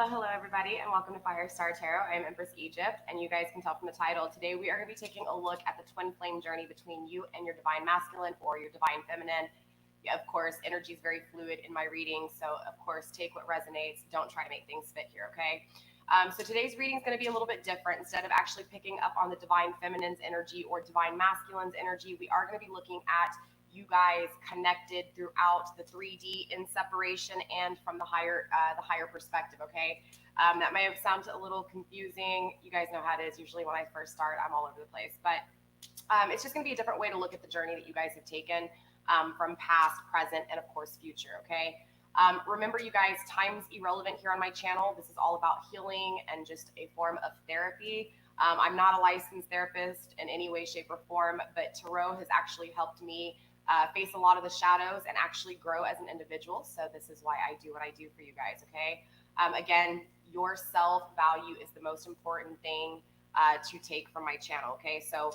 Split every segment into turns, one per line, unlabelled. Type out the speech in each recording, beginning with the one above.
Hello, everybody, and welcome to FireStar Tarot. I am Empress Egypt, and you guys can tell from the title, today we are going to be taking a look at the twin flame journey between you and your divine masculine or your divine feminine. Yeah, of course, energy is very fluid in my reading, so of course, take what resonates. Don't try to make things fit here, okay? So today's reading is going to be a little bit different. Instead of actually picking up on the divine feminine's energy or divine masculine's energy, we are going to be looking at you guys connected throughout the 3D in separation and from the higher perspective, okay? That may have sounded a little confusing. You guys know how it is. Usually when I first start, I'm all over the place. But it's just going to be a different way to look at the journey that you guys have taken from past, present, and of course, future, okay? Remember, you guys, time's irrelevant here on my channel. This is all about healing and just a form of therapy. I'm not a licensed therapist in any way, shape, or form, but Tarot has actually helped me face a lot of the shadows and actually grow as an individual. So this is why I do what I do for you guys, okay? Again, your self-value is the most important thing to take from my channel, okay? So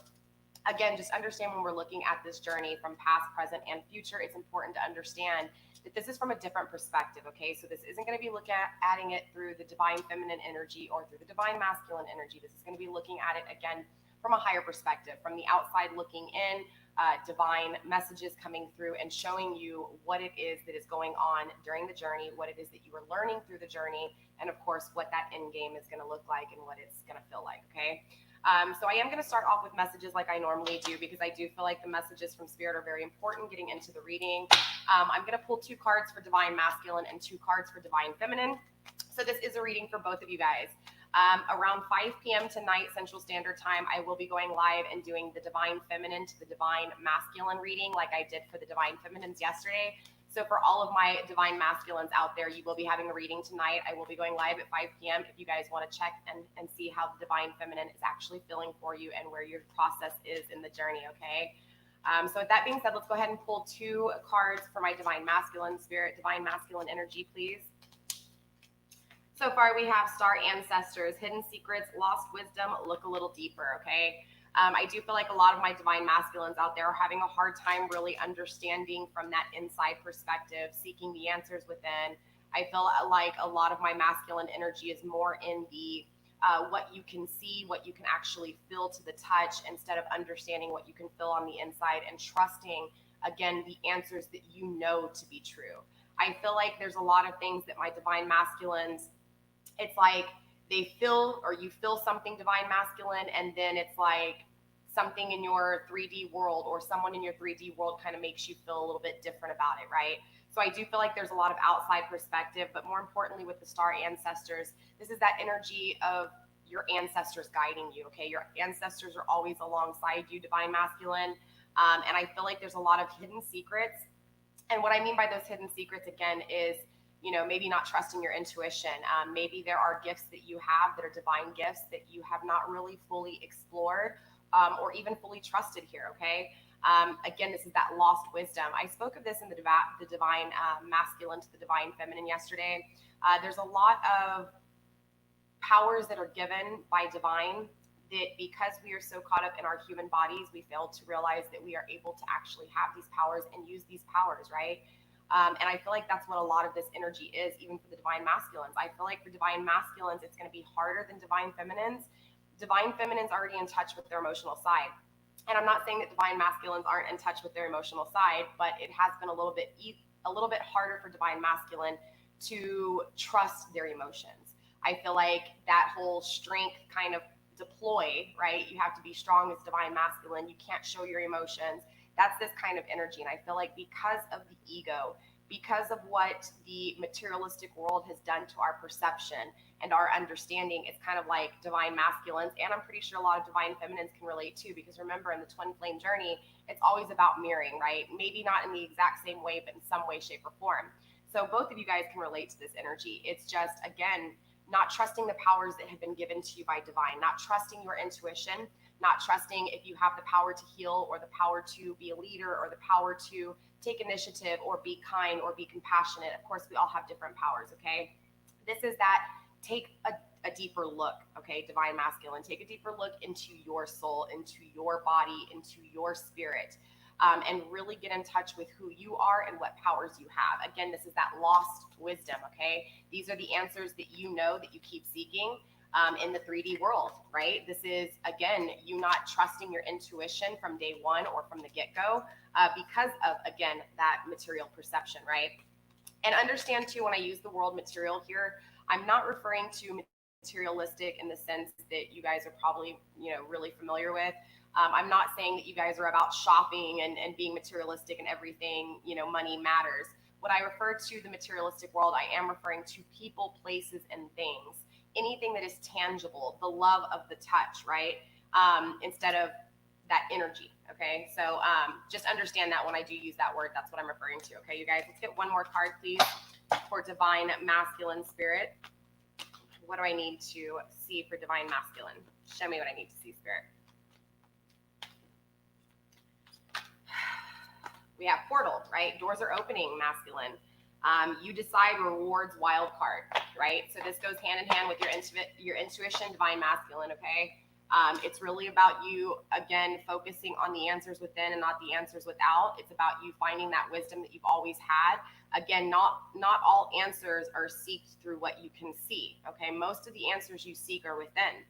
again, just understand when we're looking at this journey from past, present, and future, it's important to understand that this is from a different perspective, okay? So this isn't going to be looking at adding it through the divine feminine energy or through the divine masculine energy. This is going to be looking at it, again, from a higher perspective, from the outside looking in, divine messages coming through and showing you what it is that is going on during the journey, what it is that you are learning through the journey, and of course, what that end game is going to look like and what it's going to feel like, okay? So I am going to start off with messages like I normally do because I do feel like the messages from Spirit are very important getting into the reading. I'm going to pull 2 cards for divine masculine and 2 cards for divine feminine. So this is a reading for both of you guys. Around 5 p.m. tonight, Central Standard Time, I will be going live and doing the divine feminine to the divine masculine reading like I did for the divine feminines yesterday. So for all of my divine masculines out there, you will be having a reading tonight. I will be going live at 5 p.m. if you guys want to check and see how the divine feminine is actually feeling for you and where your process is in the journey, okay? So with that being said, let's go ahead and pull 2 cards for my divine masculine spirit, divine masculine energy, please. So far, we have Star Ancestors, Hidden Secrets, Lost Wisdom, Look a Little Deeper, okay? I do feel like a lot of my divine masculines out there are having a hard time really understanding from that inside perspective, seeking the answers within. I feel like a lot of my masculine energy is more in the what you can see, what you can actually feel to the touch, instead of understanding what you can feel on the inside and trusting, again, the answers that you know to be true. I feel like there's a lot of things that my divine masculines, it's like they feel, or you feel something divine masculine, and then it's like something in your 3D world or someone in your 3D world kind of makes you feel a little bit different about it, right? So I do feel like there's a lot of outside perspective, but more importantly with the Star Ancestors, this is that energy of your ancestors guiding you, okay? Your ancestors are always alongside you, divine masculine, and I feel like there's a lot of hidden secrets. And what I mean by those hidden secrets, again, is, you know, maybe not trusting your intuition. Maybe there are gifts that you have that are divine gifts that you have not really fully explored or even fully trusted here, okay? Again, this is that lost wisdom. I spoke of this in the divine masculine to the divine feminine yesterday. There's a lot of powers that are given by divine that, because we are so caught up in our human bodies, we fail to realize that we are able to actually have these powers and use these powers, right? And I feel like that's what a lot of this energy is, even for the divine masculines. I feel like for divine masculines, it's going to be harder than divine feminines. Divine feminines already in touch with their emotional side. And I'm not saying that divine masculines aren't in touch with their emotional side, but it has been a little bit harder for divine masculine to trust their emotions. I feel like that whole strength kind of deploy, right? You have to be strong as divine masculine. You can't show your emotions. That's this kind of energy. And I feel like because of the ego, because of what the materialistic world has done to our perception and our understanding. It's kind of like divine masculines, and I'm pretty sure a lot of divine feminines can relate too, because remember, in the twin flame journey, it's always about mirroring, right? Maybe not in the exact same way, but in some way, shape, or form. So both of you guys can relate to this energy. It's just, again, not trusting the powers that have been given to you by divine, not trusting your intuition, not trusting if you have the power to heal or the power to be a leader or the power to take initiative or be kind or be compassionate. Of course, we all have different powers, okay? This is that take a deeper look, okay, divine masculine. Take a deeper look into your soul, into your body, into your spirit, and really get in touch with who you are and what powers you have. Again, this is that lost wisdom, okay? These are the answers that you know that you keep seeking in the 3D world, right? This is, again, you not trusting your intuition from day one or from the get-go because of, again, that material perception, right? And understand too, when I use the word material here, I'm not referring to materialistic in the sense that you guys are probably, really familiar with. I'm not saying that you guys are about shopping and being materialistic and everything, money matters. When I refer to the materialistic world, I am referring to people, places, and things. Anything that is tangible, the love of the touch, right? Instead of that energy, okay? So just understand that when I do use that word, that's what I'm referring to, okay, you guys? Let's get one more card, please, for divine masculine spirit. What do I need to see for divine masculine? Show me what I need to see, spirit. We have portal, right? Doors are opening, masculine. You decide rewards, wild card, right? So this goes hand in hand with your intuition, divine masculine, okay? It's really about you, again, focusing on the answers within and not the answers without. It's about you finding that wisdom that you've always had. Again, not all answers are sought through what you can see, okay? Most of the answers you seek are within.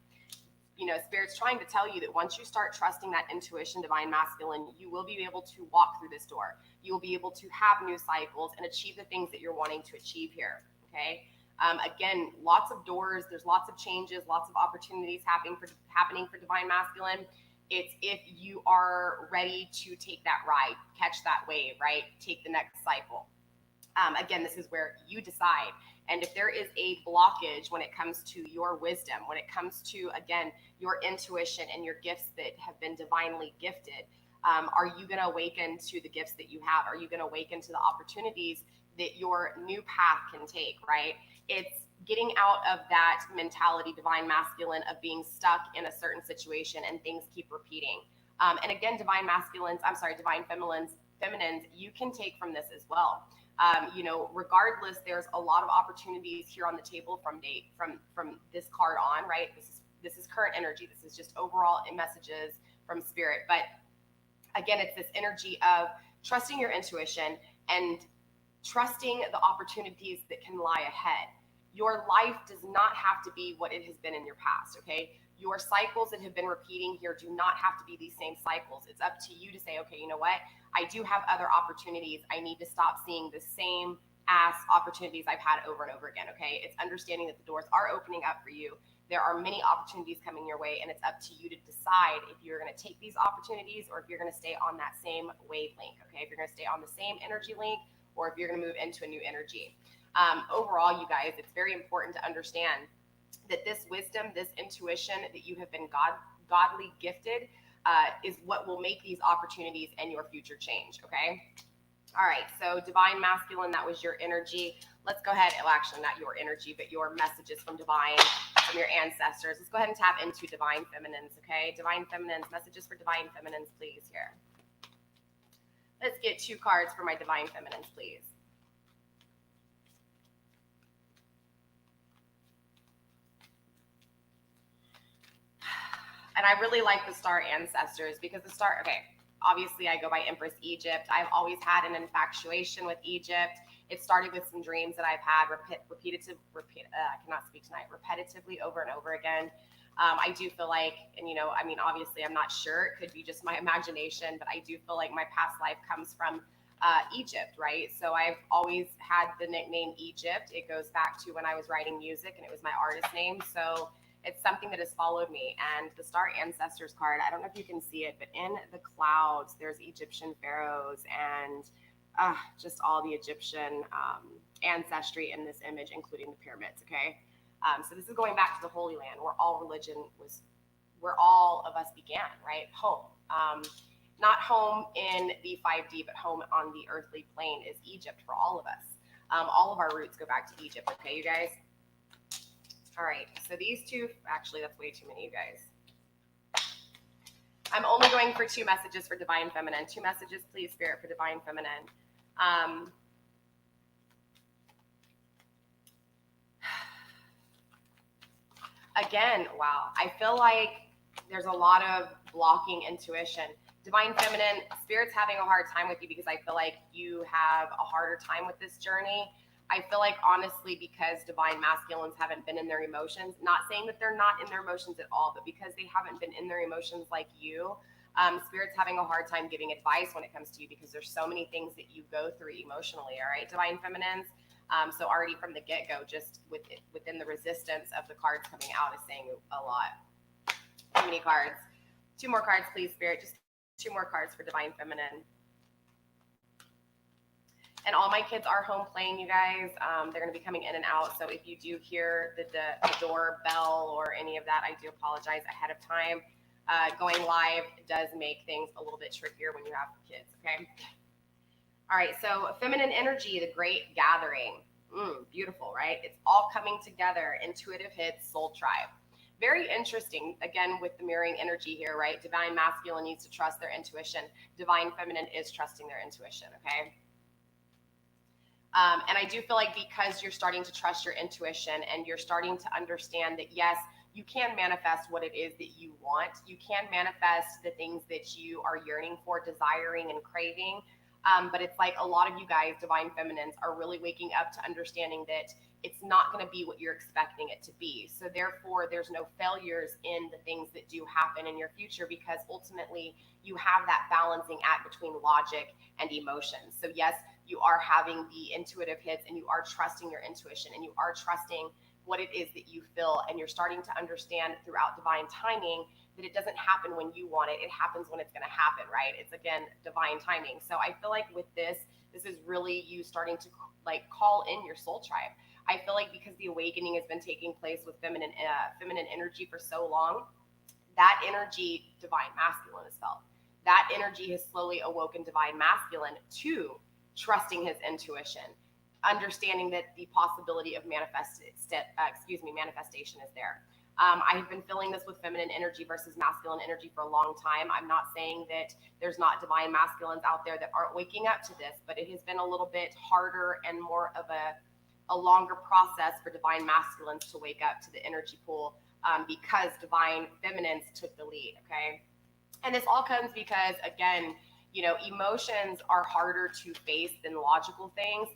Spirit's trying to tell you that once you start trusting that intuition, divine masculine, you will be able to walk through this door. You will be able to have new cycles and achieve the things that you're wanting to achieve here, okay? Again, lots of doors, there's lots of changes, lots of opportunities happening for divine masculine. It's if you are ready to take that ride, catch that wave, right? Take the next cycle. Again, this is where you decide. And if there is a blockage when it comes to your wisdom, when it comes to, again, your intuition and your gifts that have been divinely gifted, are you going to awaken to the gifts that you have? Are you going to awaken to the opportunities that your new path can take, right? It's getting out of that mentality, divine masculine, of being stuck in a certain situation and things keep repeating. And again, divine feminines, you can take from this as well. Regardless, there's a lot of opportunities here on the table from this card on, right? This is current energy. This is just overall messages from spirit. But again, it's this energy of trusting your intuition and trusting the opportunities that can lie ahead. Your life does not have to be what it has been in your past, okay? Your cycles that have been repeating here do not have to be these same cycles. It's up to you to say, okay, you know what? I do have other opportunities. I need to stop seeing the same opportunities I've had over and over again, okay? It's understanding that the doors are opening up for you. There are many opportunities coming your way, and it's up to you to decide if you're going to take these opportunities or if you're going to stay on that same wavelength, okay? If you're going to stay on the same energy link or if you're going to move into a new energy. Overall, you guys, it's very important to understand that this wisdom, this intuition that you have been godly gifted is what will make these opportunities and your future change, okay? All right, so divine masculine, that was your energy. Let's go ahead, well, actually not your energy, but your messages from divine, from your ancestors. Let's go ahead and tap into divine feminines, okay? Divine feminines, messages for divine feminines, please, here. Let's get 2 cards for my divine feminines, please. And I really like the star ancestors because the star, okay, obviously I go by Empress Egypt. I've always had an infatuation with Egypt. It started with some dreams that I've had repetitively over and over again. I do feel like, and obviously I'm not sure, it could be just my imagination, but I do feel like my past life comes from Egypt, right? So I've always had the nickname Egypt. It goes back to when I was writing music and it was my artist name. So it's something that has followed me. And the star ancestors card, I don't know if you can see it, but in the clouds, there's Egyptian pharaohs and just all the Egyptian ancestry in this image, including the pyramids. Okay, so this is going back to the Holy Land, where where all of us began. Right, home. Not home in the 5D, but home on the earthly plane is Egypt for all of us. All of our roots go back to Egypt. Okay, you guys. All right, so these two, actually, that's way too many, you guys. I'm only going for 2 messages for Divine Feminine. 2 messages, please, Spirit, for Divine Feminine. Again, wow, I feel like there's a lot of blocking intuition. Divine Feminine, Spirit's having a hard time with you because I feel like you have a harder time with this journey. I feel like, honestly, because Divine Masculines haven't been in their emotions, not saying that they're not in their emotions at all, but because they haven't been in their emotions like you, Spirit's having a hard time giving advice when it comes to you because there's so many things that you go through emotionally, all right, Divine Feminines? So already from the get-go, just within the resistance of the cards coming out is saying a lot. Too many cards. 2 more cards, please, Spirit. Just 2 more cards for Divine Feminine. And all my kids are home playing, you guys. They're going to be coming in and out. So if you do hear the doorbell or any of that, I do apologize ahead of time. Going live does make things a little bit trickier when you have kids, okay? All right, so feminine energy, the great gathering. Beautiful, right? It's all coming together. Intuitive hits, soul tribe. Very interesting, again, with the mirroring energy here, right? Divine masculine needs to trust their intuition. Divine feminine is trusting their intuition, okay? And I do feel like because you're starting to trust your intuition and you're starting to understand that, yes, you can manifest what it is that you want. You can manifest the things that you are yearning for, desiring, and craving. But it's like a lot of you guys, Divine Feminines, are really waking up to understanding that it's not going to be what you're expecting it to be. So therefore, there's no failures in the things that do happen in your future because ultimately you have that balancing act between logic and emotions. So yes, you are having the intuitive hits and you are trusting your intuition and you are trusting what it is that you feel, and you're starting to understand throughout divine timing that it doesn't happen when you want it. It happens when it's going to happen, right? It's, again, divine timing. So I feel like with this is really you starting to like call in your soul tribe. I feel like because the awakening has been taking place with feminine energy for so long, that energy, divine masculine, is felt. That energy has slowly awoken divine masculine to trusting his intuition, understanding that the possibility of manifestation is there. I have been feeling this with feminine energy versus masculine energy for a long time. I'm not saying that there's not divine masculines out there that aren't waking up to this, but it has been a little bit harder and more of a longer process for divine masculines to wake up to the energy pool because divine feminines took the lead, okay? And this all comes because, again, you know, emotions are harder to face than logical things.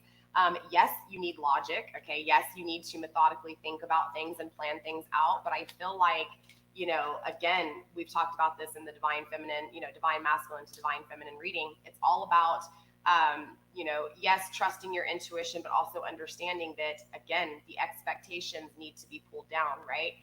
Yes, you need logic, okay? Yes, you need to methodically think about things and plan things out. But I feel like, you know, again, we've talked about this in the divine feminine, you know, divine masculine to divine feminine reading. It's all about, you know, yes, trusting your intuition, but also understanding that, again, the expectations need to be pulled down, right?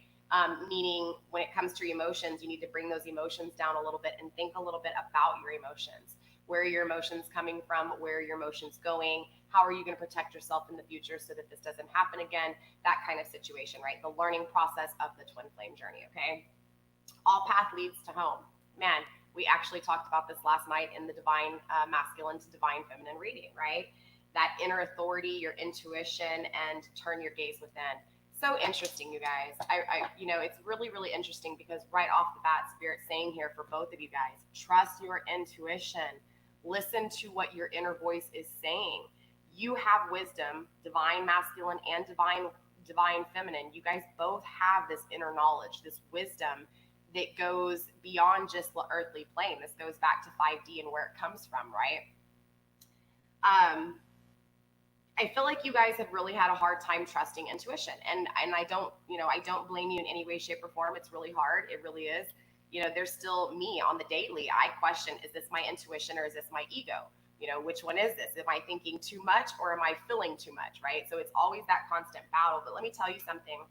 Meaning when it comes to your emotions, you need to bring those emotions down a little bit and think a little bit about your emotions. Where are your emotions coming from? Where are your emotions going? How are you going to protect yourself in the future so that this doesn't happen again? That kind of situation, right? The learning process of the twin flame journey, okay? All path leads to home. Man, we actually talked about this last night in the divine masculine to divine feminine reading, right? That inner authority, your intuition, and turn your gaze within. So interesting, you guys. You know, it's really, really interesting because right off the bat, Spirit's saying here for both of you guys, trust your intuition. Listen to what your inner voice is saying. You have wisdom, divine masculine and divine feminine. You guys both have this inner knowledge, this wisdom that goes beyond just the earthly plane. This goes back to 5D and where it comes from, right? I feel like you guys have really had a hard time trusting intuition. And I don't, you know, I don't blame you in any way, shape, or form. It's really hard. It really is. You know, there's still me on the daily. I question, is this my intuition or is this my ego? You know, which one is this? Am I thinking too much or am I feeling too much, right? So it's always that constant battle. But let me tell you something.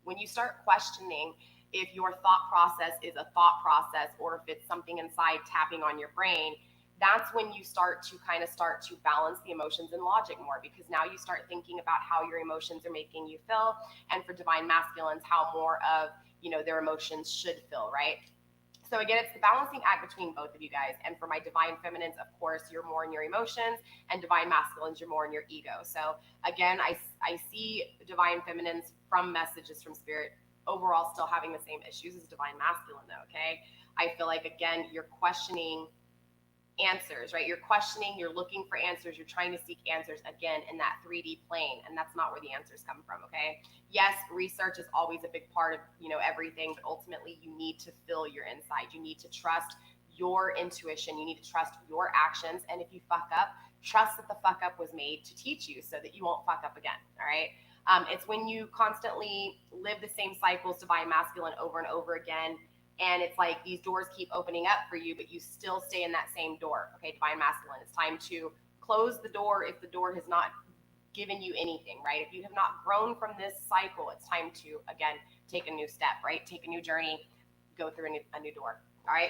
When you start questioning if your thought process is a thought process or if it's something inside tapping on your brain, that's when you start to balance the emotions and logic more, because now you start thinking about how your emotions are making you feel. And for divine masculines, how more of, their emotions should feel, right? So again, it's the balancing act between both of you guys. And for my divine feminines, of course, you're more in your emotions, and divine masculines, you're more in your ego. So again, I see divine feminines from messages from spirit overall still having the same issues as divine masculine though, okay? I feel like, again, you're questioning answers, right? You're questioning, you're looking for answers, you're trying to seek answers again in that 3D plane, and that's not where the answers come from, okay? Yes, research is always a big part of, everything, but ultimately you need to feel your inside. You need to trust your intuition. You need to trust your actions, and if you fuck up, trust that the fuck up was made to teach you so that you won't fuck up again, all right? It's when you constantly live the same cycles, divine masculine, over and over again, and it's like these doors keep opening up for you, but you still stay in that same door. Okay, divine masculine, it's time to close the door if the door has not given you anything, right? If you have not grown from this cycle, it's time to, again, take a new step, right? Take a new journey, go through a new door, all right?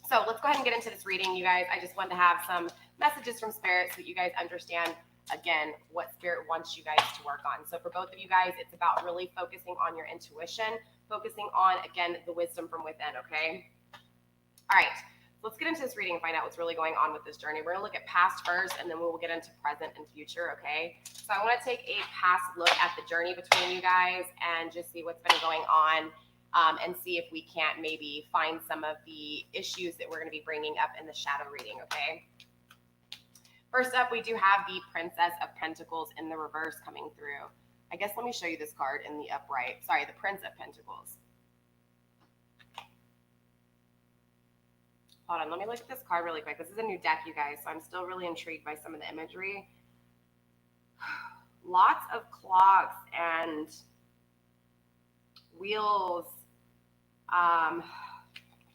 So let's go ahead and get into this reading, you guys. I just wanted to have some messages from spirit so that you guys understand, again, what spirit wants you guys to work on. So for both of you guys, it's about really focusing on your intuition, focusing on, again, the wisdom from within, okay? All right, let's get into this reading and find out what's really going on with this journey. We're gonna look at past first, and then we will get into present and future, okay? So I wanna take a past look at the journey between you guys and just see what's been going on, and see if we can't maybe find some of the issues that we're gonna be bringing up in the shadow reading, okay? First up, we do have the Princess of Pentacles in the reverse coming through. I guess let me show you this card in the upright. Sorry, the Prince of Pentacles. Hold on, let me look at this card really quick. This is a new deck, you guys, so I'm still really intrigued by some of the imagery. Lots of clocks and wheels.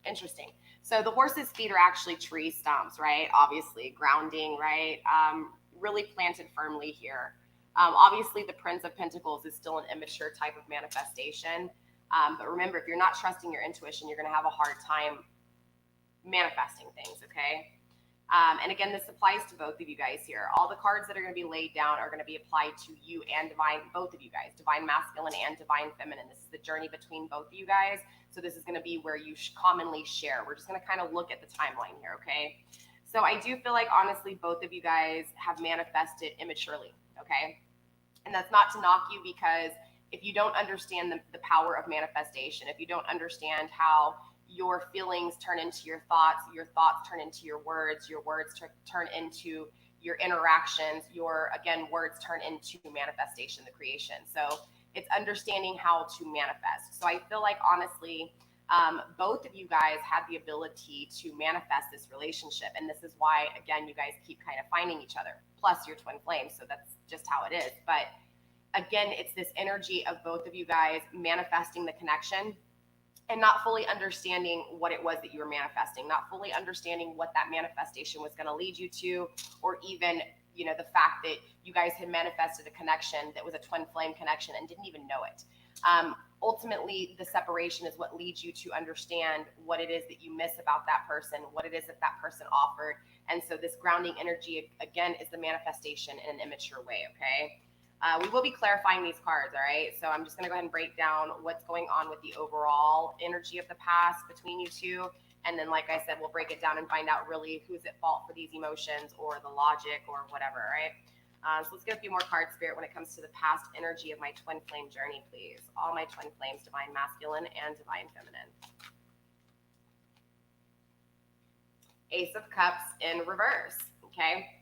Interesting. So the horse's feet are actually tree stumps, right? Obviously, grounding, right? Really planted firmly here. Obviously, the Prince of Pentacles is still an immature type of manifestation. But remember, if you're not trusting your intuition, you're going to have a hard time manifesting things, okay? And again, this applies to both of you guys here. All the cards that are going to be laid down are going to be applied to you and both of you guys, divine masculine and divine feminine. This is the journey between both of you guys. So this is going to be where you commonly share. We're just going to kind of look at the timeline here, okay? So I do feel like, honestly, both of you guys have manifested immaturely, okay? And that's not to knock you, because if you don't understand the power of manifestation, if you don't understand how your feelings turn into your thoughts turn into your words turn into your interactions, again, words turn into manifestation, the creation. So it's understanding how to manifest. So I feel like, honestly, both of you guys have the ability to manifest this relationship. And this is why, again, you guys keep kind of finding each other. Plus, you're twin flames, so that's just how it is. But again, it's this energy of both of you guys manifesting the connection and not fully understanding what it was that you were manifesting, not fully understanding what that manifestation was going to lead you to, or even, the fact that you guys had manifested a connection that was a twin flame connection and didn't even know it. Ultimately, the separation is what leads you to understand what it is that you miss about that person, what it is that that person offered. And so this grounding energy, again, is the manifestation in an immature way, okay? We will be clarifying these cards, all right? So I'm just going to go ahead and break down what's going on with the overall energy of the past between you two. And then, like I said, we'll break it down and find out really who's at fault for these emotions or the logic or whatever, all right? So let's get a few more cards, Spirit, when it comes to the past energy of my twin flame journey, please. All my twin flames, divine masculine and divine feminine. Ace of Cups in reverse, okay?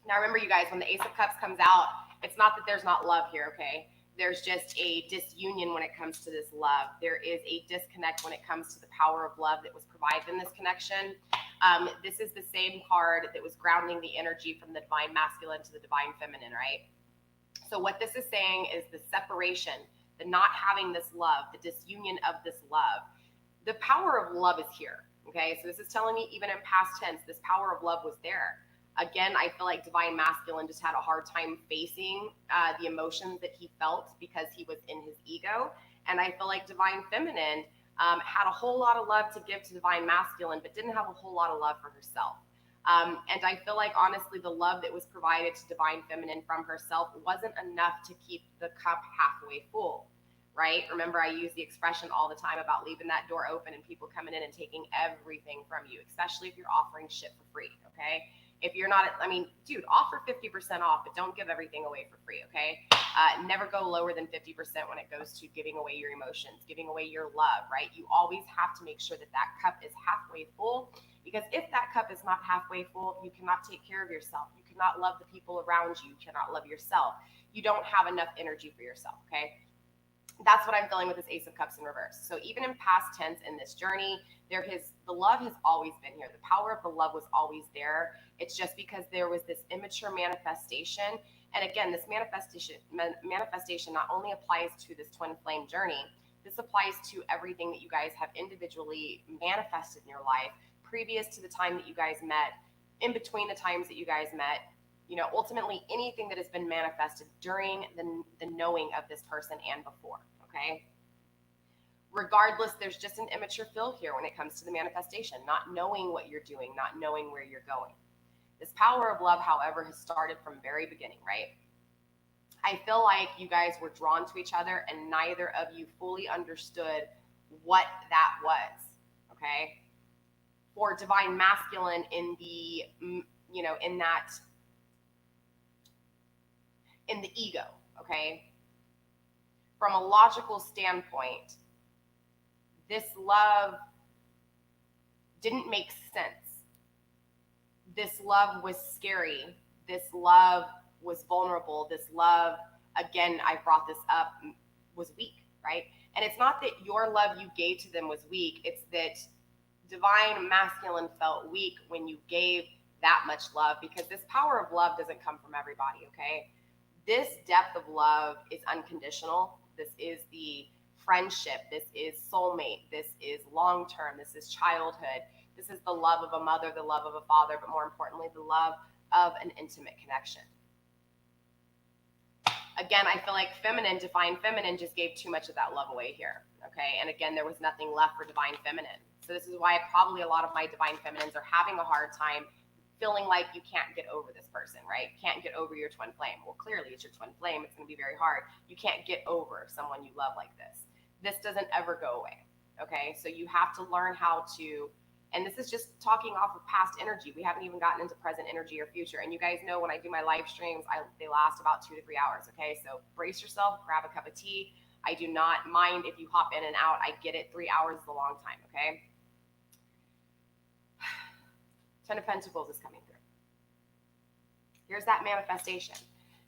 Now remember, you guys, when the Ace of Cups comes out, it's not that there's not love here, okay? There's just a disunion when it comes to this love. There is a disconnect when it comes to the power of love that was provided in this connection. This is the same card that was grounding the energy from the divine masculine to the divine feminine, right? So what this is saying is the separation, the not having this love, the disunion of this love. The power of love is here, okay? So this is telling me, even in past tense, this power of love was there. Again, I feel like divine masculine just had a hard time facing the emotions that he felt because he was in his ego. And I feel like divine feminine had a whole lot of love to give to divine masculine, but didn't have a whole lot of love for herself. And I feel like, honestly, the love that was provided to Divine Feminine from herself wasn't enough to keep the cup halfway full, right? Remember, I use the expression all the time about leaving that door open and people coming in and taking everything from you, especially if you're offering shit for free, okay? If you're not, I mean, dude, offer 50% off, but don't give everything away for free, okay? Never go lower than 50% when it goes to giving away your emotions, giving away your love, right? You always have to make sure that that cup is halfway full, because if that cup is not halfway full, you cannot take care of yourself. You cannot love the people around you. You cannot love yourself. You don't have enough energy for yourself, okay? That's what I'm feeling with this Ace of Cups in reverse. So even in past tense in this journey, the love has always been here. The power of the love was always there. It's just because there was this immature manifestation. And again, this manifestation not only applies to this twin flame journey, this applies to everything that you guys have individually manifested in your life previous to the time that you guys met, in between the times that you guys met, ultimately anything that has been manifested during the knowing of this person and before, okay? Regardless, there's just an immature feel here when it comes to the manifestation, not knowing what you're doing, not knowing where you're going. This power of love, however, has started from very beginning, right? I feel like you guys were drawn to each other and neither of you fully understood what that was, okay? For Divine Masculine in the, in the ego, okay? From a logical standpoint, this love didn't make sense. This love was scary. This love was vulnerable. This love, again, I brought this up, was weak, right? And it's not that your love you gave to them was weak. It's that Divine Masculine felt weak when you gave that much love, because this power of love doesn't come from everybody, okay? This depth of love is unconditional. This is the friendship. This is soulmate. This is long-term. This is childhood. This is the love of a mother, the love of a father, but more importantly, the love of an intimate connection. Again, I feel like Divine Feminine just gave too much of that love away here, okay? And again, there was nothing left for Divine Feminine. So this is why probably a lot of my Divine Feminines are having a hard time feeling like you can't get over this person, right? Can't get over your twin flame. Well, clearly it's your twin flame. It's going to be very hard. You can't get over someone you love like this. This doesn't ever go away, okay? So you have to learn how to, and this is just talking off of past energy. We haven't even gotten into present energy or future. And you guys know when I do my live streams, they last about 2 to 3 hours, okay? So brace yourself, grab a cup of tea. I do not mind if you hop in and out. I get it. 3 hours is a long time, okay? 10 of Pentacles is coming through. Here's that manifestation.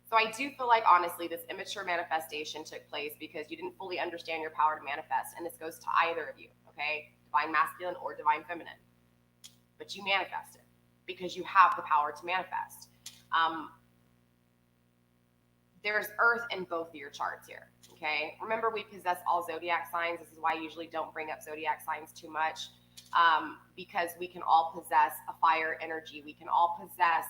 So I do feel like, honestly, this immature manifestation took place because you didn't fully understand your power to manifest. And this goes to either of you, okay? Divine Masculine or Divine Feminine. But you manifested because you have the power to manifest. There's earth in both of your charts here, okay? Remember, we possess all zodiac signs. This is why I usually don't bring up zodiac signs too much, because we can all possess a fire energy. We can all possess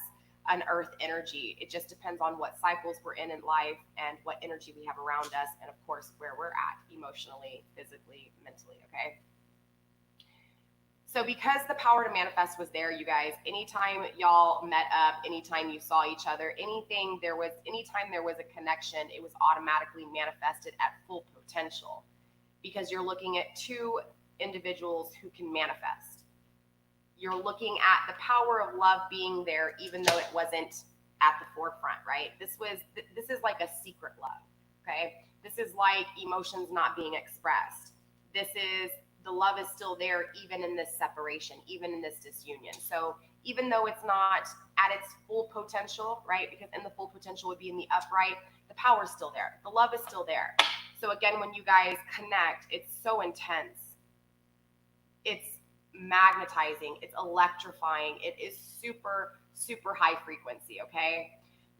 an earth energy. It just depends on what cycles we're in life and what energy we have around us, and of course, where we're at emotionally, physically, mentally, okay? So because the power to manifest was there, you guys, anytime y'all met up, anytime you saw each other, anytime there was a connection, it was automatically manifested at full potential, because you're looking at two individuals who can manifest. You're looking at the power of love being there, even though it wasn't at the forefront, right? This is like a secret love, okay? This is like emotions not being expressed. The love is still there even in this separation, even in this disunion. So even though it's not at its full potential, right? Because in the full potential would be in the upright, the power is still there. The love is still there. So again, when you guys connect, it's so intense. It's magnetizing. It's electrifying. It is super, super high frequency, okay?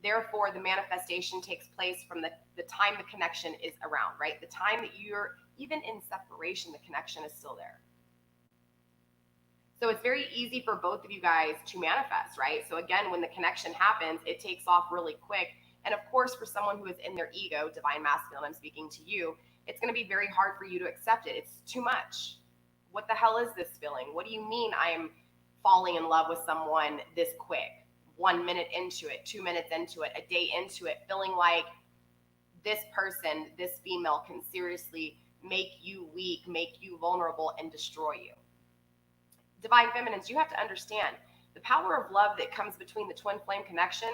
Therefore, the manifestation takes place from the time the connection is around, right? The time that you're even in separation, the connection is still there. So it's very easy for both of you guys to manifest, right? So again, when the connection happens, it takes off really quick. And of course, for someone who is in their ego, Divine Masculine, I'm speaking to you, it's going to be very hard for you to accept it. It's too much. What the hell is this feeling? What do you mean I'm falling in love with someone this quick, 1 minute into it, 2 minutes into it, a day into it, feeling like this person, this female can seriously make you weak, make you vulnerable, and destroy you. Divine feminines, you have to understand the power of love that comes between the twin flame connection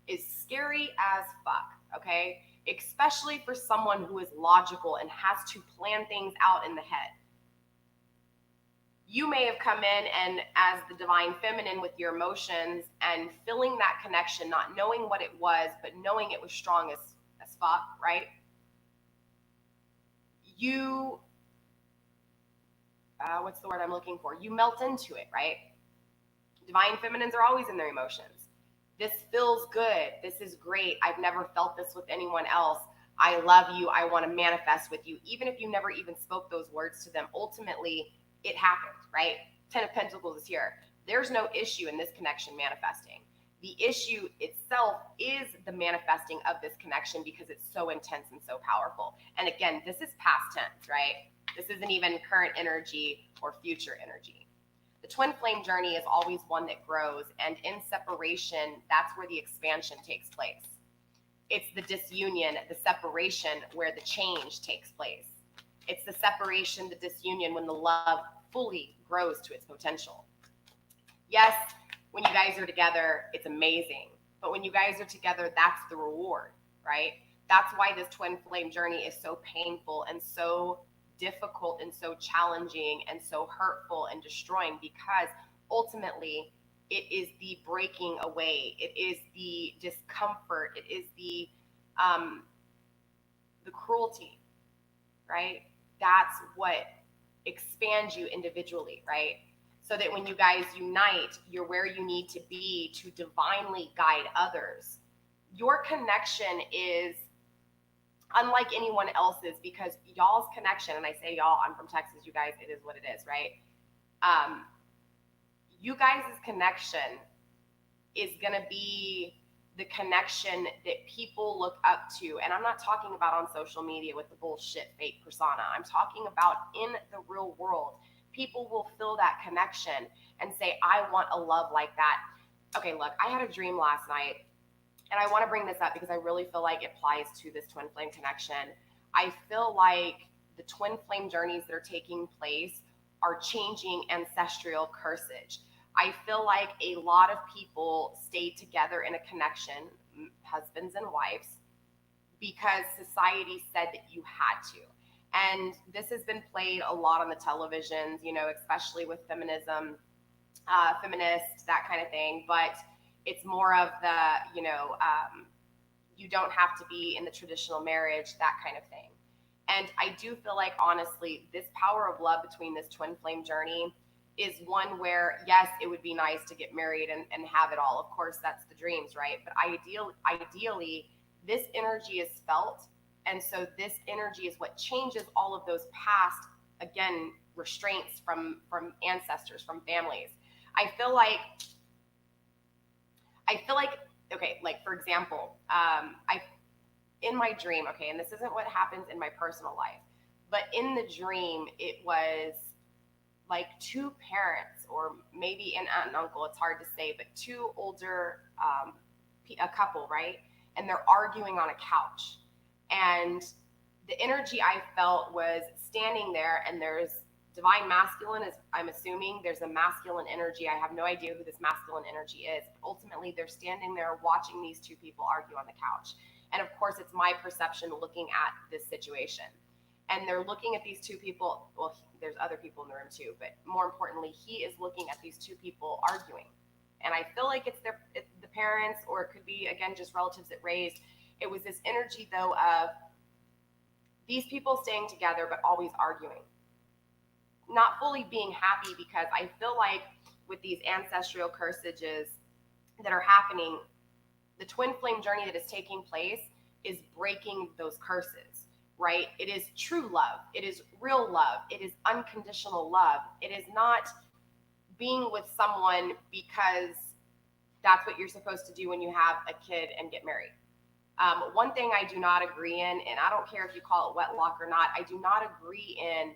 is scary as fuck, okay? Especially for someone who is logical and has to plan things out in the head. You may have come in and as the divine feminine with your emotions and feeling that connection, not knowing what it was, but knowing it was strong as fuck, right? You, what's the word I'm looking for? You melt into it, right? Divine feminines are always in their emotions. This feels good. This is great. I've never felt this with anyone else. I love you. I want to manifest with you. Even if you never even spoke those words to them, ultimately it happened, right? 10 of Pentacles is here. There's no issue in this connection manifesting. The issue itself is the manifesting of this connection because it's so intense and so powerful. And again, this is past tense, right? This isn't even current energy or future energy. The twin flame journey is always one that grows, and in separation, that's where the expansion takes place. It's the disunion, the separation, where the change takes place. It's the separation, the disunion, when the love fully grows to its potential. Yes, when you guys are together, it's amazing. But when you guys are together, that's the reward, right? That's why this twin flame journey is so painful and so difficult and so challenging and so hurtful and destroying, because ultimately it is the breaking away. It is the discomfort. It is the cruelty, right? That's what expands you individually, right? So that when you guys unite, you're where you need to be to divinely guide others. Your connection is unlike anyone else's, because y'all's connection, and I say y'all, I'm from Texas, you guys, it is what it is, right? You guys' connection is going to be the connection that people look up to. And I'm not talking about on social media with the bullshit fake persona. I'm talking about in the real world. People will feel that connection and say, I want a love like that. Okay, look, I had a dream last night, and I want to bring this up because I really feel like it applies to this twin flame connection. I feel like the twin flame journeys that are taking place are changing ancestral cursage. I feel like a lot of people stayed together in a connection, husbands and wives, because society said that you had to. And this has been played a lot on the televisions, you know, especially with feminism, feminist, that kind of thing. But it's more of the, you know, you don't have to be in the traditional marriage, that kind of thing. And I do feel like, honestly, this power of love between this twin flame journey is one where, yes, it would be nice to get married and have it all. Of course, that's the dreams, right? But ideally, this energy is felt. And so this energy is what changes all of those past, again, restraints from ancestors, from families. I feel like, okay, like for example, in my dream, okay, and this isn't what happens in my personal life, but in the dream, it was like two parents, or maybe an aunt and uncle, it's hard to say, but two older, a couple, right? And they're arguing on a couch. And the energy I felt was standing there, and there's divine masculine, is, I'm assuming there's a masculine energy. I have no idea who this masculine energy is. But ultimately, they're standing there watching these two people argue on the couch. And of course, it's my perception looking at this situation. And they're looking at these two people. Well, there's other people in the room too, but more importantly, he is looking at these two people arguing. And I feel like it's the parents, or it could be, again, just relatives that raised. It was this energy, though, of these people staying together but always arguing, not fully being happy, because I feel like with these ancestral cursages that are happening, the twin flame journey that is taking place is breaking those curses, right? It is true love. It is real love. It is unconditional love. It is not being with someone because that's what you're supposed to do when you have a kid and get married. One thing I do not agree in, and I don't care if you call it wedlock or not, I do not agree in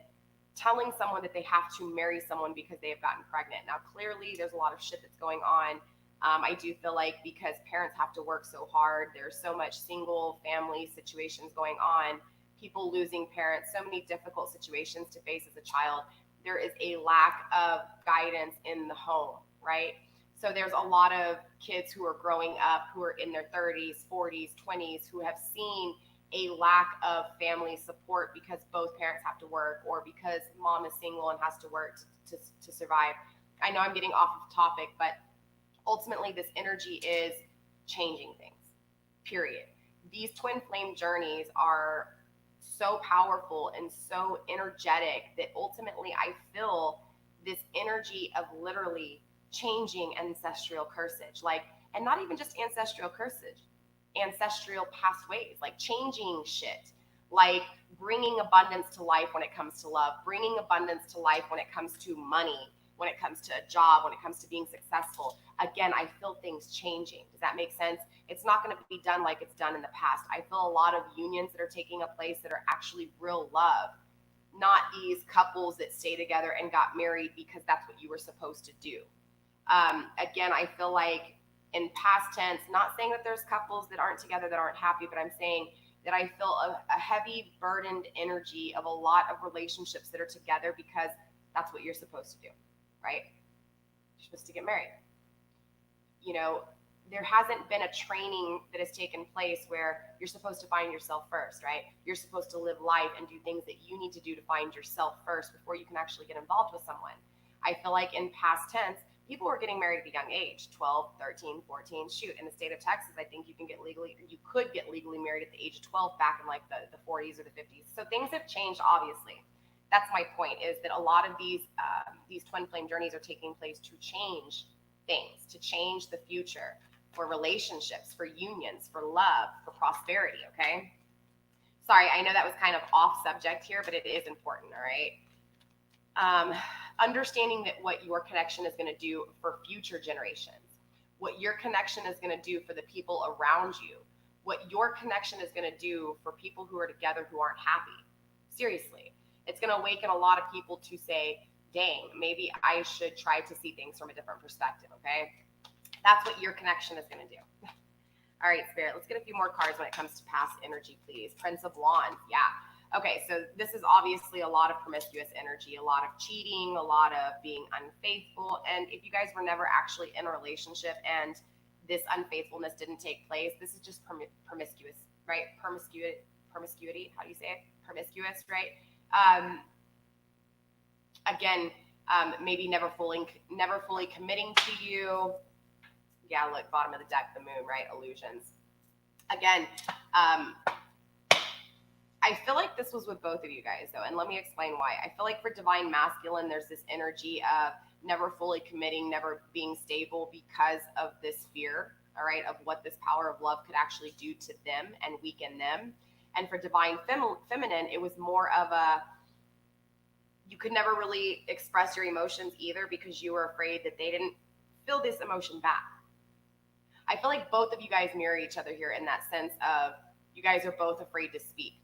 telling someone that they have to marry someone because they have gotten pregnant. Now, clearly, there's a lot of shit that's going on. I do feel like because parents have to work so hard, there's so much single family situations going on, people losing parents, so many difficult situations to face as a child. There is a lack of guidance in the home, right? So there's a lot of kids who are growing up who are in their 30s, 40s, 20s who have seen a lack of family support because both parents have to work or because mom is single and has to work to survive. I know I'm getting off of topic, but ultimately this energy is changing things, period. These twin flame journeys are so powerful and so energetic that ultimately I feel this energy of literally changing ancestral cursage, like, and not even just ancestral cursage, ancestral pathways, like changing shit, like bringing abundance to life when it comes to love, bringing abundance to life when it comes to money, when it comes to a job, when it comes to being successful. Again, I feel things changing. Does that make sense? It's not going to be done like it's done in the past. I feel a lot of unions that are taking a place that are actually real love, not these couples that stay together and got married because that's what you were supposed to do. Again, I feel like in past tense, not saying that there's couples that aren't together that aren't happy, but I'm saying that I feel a heavy burdened energy of a lot of relationships that are together because that's what you're supposed to do, right? You're supposed to get married. You know, there hasn't been a training that has taken place where you're supposed to find yourself first, right? You're supposed to live life and do things that you need to do to find yourself first before you can actually get involved with someone. I feel like in past tense, people were getting married at a young age, 12, 13, 14. Shoot, in the state of Texas, I think you could get legally married at the age of 12 back in like the 40s or the 50s. So things have changed, obviously. That's my point, is that a lot of these twin flame journeys are taking place to change things, to change the future for relationships, for unions, for love, for prosperity, okay? Sorry, I know that was kind of off subject here, but it is important, all right? Understanding that what your connection is going to do for future generations, what your connection is going to do for the people around you, what your connection is going to do for people who are together who aren't happy. Seriously, it's going to awaken a lot of people to say, dang, maybe I should try to see things from a different perspective, okay? That's what your connection is going to do. All right, Spirit, let's get a few more cards when it comes to past energy, please. Prince of Wands, yeah. Okay, so this is obviously a lot of promiscuous energy, a lot of cheating, a lot of being unfaithful. And if you guys were never actually in a relationship and this unfaithfulness didn't take place, this is just promiscuous, right? Promiscuity, how do you say it? Promiscuous, right? Again, maybe never fully committing to you. Yeah, look, bottom of the deck, the moon, right? Illusions. Again, I feel like this was with both of you guys, though, and let me explain why. I feel like for divine masculine, there's this energy of never fully committing, never being stable because of this fear, all right, of what this power of love could actually do to them and weaken them. And for divine feminine, it was more of a, you could never really express your emotions either because you were afraid that they didn't feel this emotion back. I feel like both of you guys mirror each other here in that sense of you guys are both afraid to speak.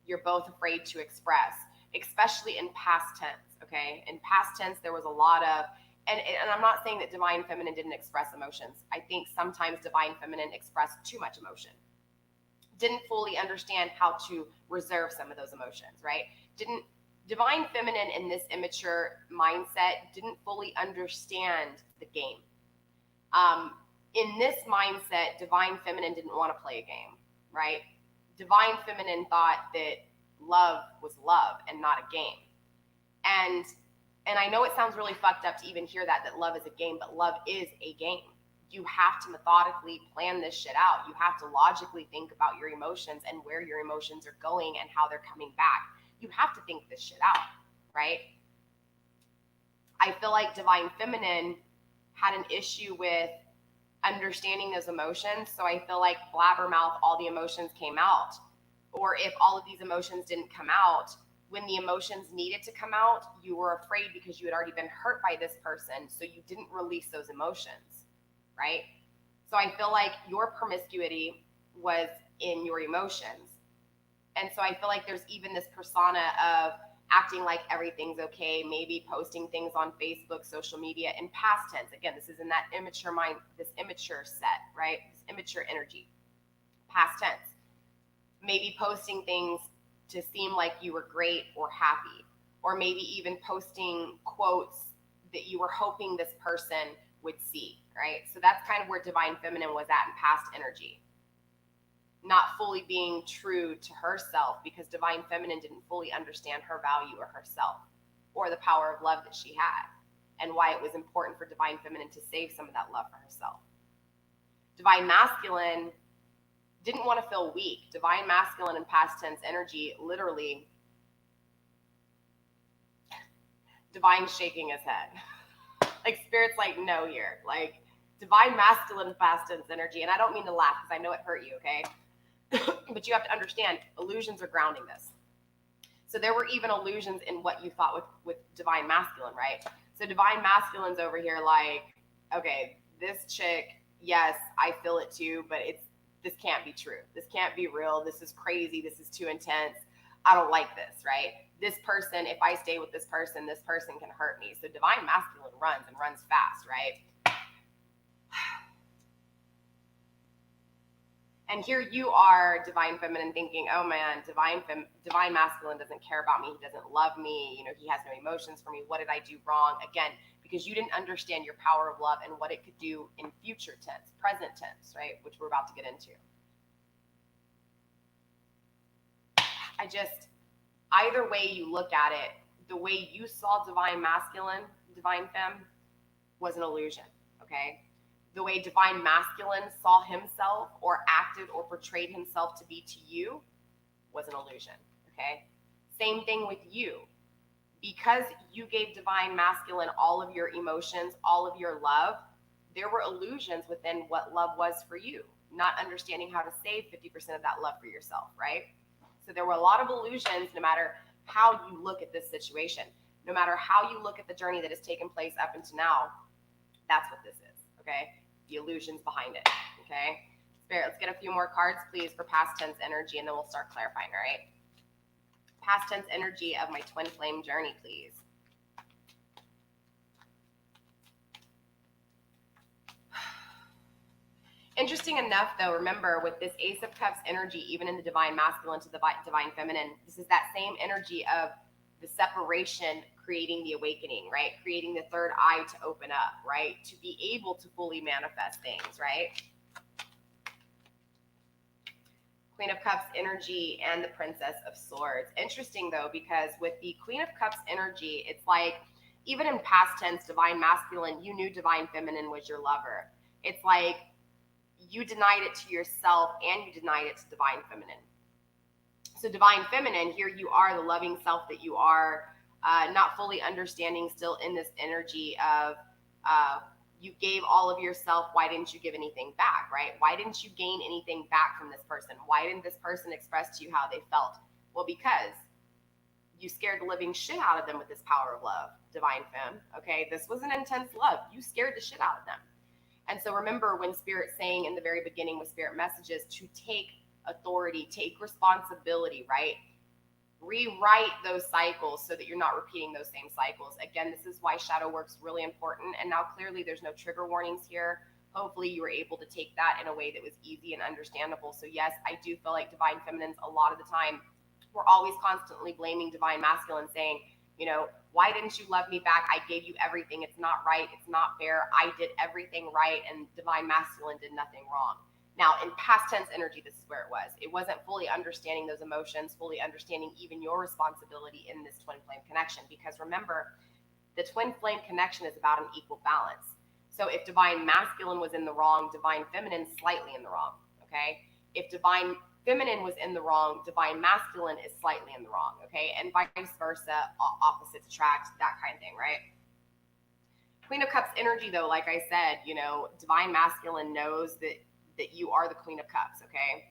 You're both afraid to express, especially in past tense, okay? In past tense, there was a lot of, and I'm not saying that divine feminine didn't express emotions. I think sometimes divine feminine expressed too much emotion. Didn't fully understand how to reserve some of those emotions, right? Divine feminine in this immature mindset didn't fully understand the game. In this mindset, divine feminine didn't want to play a game, right? Divine feminine thought that love was love and not a game. And I know it sounds really fucked up to even hear that love is a game, but love is a game. You have to methodically plan this shit out. You have to logically think about your emotions and where your emotions are going and how they're coming back. You have to think this shit out, right? I feel like divine feminine had an issue with understanding those emotions. So I feel like blabbermouth, all the emotions came out. Or if all of these emotions didn't come out, when the emotions needed to come out, you were afraid because you had already been hurt by this person. So you didn't release those emotions, right? So I feel like your promiscuity was in your emotions. And so I feel like there's even this persona of acting like everything's okay, maybe posting things on Facebook, social media in past tense. Again, this is in that immature mind, this immature set, right? This immature energy, past tense. Maybe posting things to seem like you were great or happy, or maybe even posting quotes that you were hoping this person would see, right? So that's kind of where divine feminine was at in past energy. Not fully being true to herself, because divine feminine didn't fully understand her value or herself, or the power of love that she had, and why it was important for divine feminine to save some of that love for herself. Divine masculine didn't want to feel weak. Divine masculine in past tense energy, literally, divine shaking his head. Like spirit's like, no here. Like divine masculine in past tense energy. And I don't mean to laugh because I know it hurt you, okay? But you have to understand, illusions are grounding this. So there were even illusions in what you thought with divine masculine, right? So divine masculine's over here like, okay, this chick, yes, I feel it too, but this can't be true. This can't be real. This is crazy. This is too intense. I don't like this, right? This person, if I stay with this person can hurt me. So divine masculine runs and runs fast, right? And here you are, divine feminine, thinking, oh man, divine masculine doesn't care about me. He doesn't love me. You know, he has no emotions for me. What did I do wrong? Again, because you didn't understand your power of love and what it could do in future tense, present tense, right? Which we're about to get into. Either way you look at it, the way you saw divine masculine, divine femme, was an illusion, okay? The way divine masculine saw himself or acted or portrayed himself to be to you was an illusion, okay? Same thing with you. Because you gave divine masculine all of your emotions, all of your love, there were illusions within what love was for you, not understanding how to save 50% of that love for yourself, right? So there were a lot of illusions, no matter how you look at this situation, no matter how you look at the journey that has taken place up until now, that's what this is, okay? The illusions behind it, okay? Spirit, let's get a few more cards, please, for past tense energy, and then we'll start clarifying, all right? Past tense energy of my twin flame journey, please. Interesting enough, though, remember, with this Ace of Cups energy, even in the divine masculine to the divine feminine, this is that same energy of the separation creating the awakening, right? Creating the third eye to open up, right? To be able to fully manifest things, right? Queen of Cups energy and the Princess of Swords. Interesting, though, because with the Queen of Cups energy, it's like, even in past tense, divine masculine, you knew divine feminine was your lover. It's like you denied it to yourself and you denied it to divine feminine. So divine feminine, here you are, the loving self that you are, not fully understanding, still in this energy of you gave all of yourself. Why didn't you give anything back, right? Why didn't you gain anything back from this person? Why didn't this person express to you how they felt? Well, because you scared the living shit out of them with this power of love, divine femme, okay? This was an intense love. You scared the shit out of them. And so remember when Spirit's saying in the very beginning with Spirit messages to take authority, take responsibility, right? Rewrite those cycles so that you're not repeating those same cycles. Again, this is why shadow work's really important. And now clearly there's no trigger warnings here. Hopefully you were able to take that in a way that was easy and understandable. So yes, I do feel like divine feminines, a lot of the time, we're always constantly blaming divine masculine, saying, you know, why didn't you love me back? I gave you everything. It's not right. It's not fair. I did everything right, and divine masculine did nothing wrong. Now, in past tense energy, this is where it was. It wasn't fully understanding those emotions, fully understanding even your responsibility in this twin flame connection. Because remember, the twin flame connection is about an equal balance. So if divine masculine was in the wrong, divine feminine slightly in the wrong, okay? If divine feminine was in the wrong, divine masculine is slightly in the wrong, okay? And vice versa, opposites attract, that kind of thing, right? Queen of Cups energy, though, like I said, you know, divine masculine knows that you are the Queen of Cups, okay?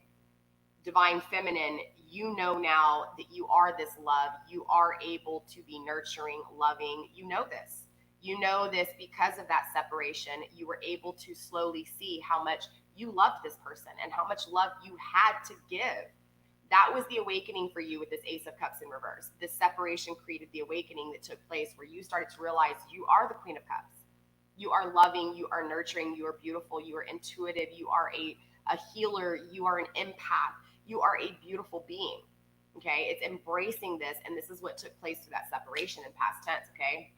Divine feminine, you know now that you are this love. You are able to be nurturing, loving. You know this. You know this because of that separation. You were able to slowly see how much you loved this person and how much love you had to give. That was the awakening for you with this Ace of Cups in reverse. This separation created the awakening that took place where you started to realize you are the Queen of Cups. You are loving, you are nurturing, you are beautiful, you are intuitive, you are a healer, you are an empath, you are a beautiful being. Okay, it's embracing this, and this is what took place through that separation in past tense. Okay,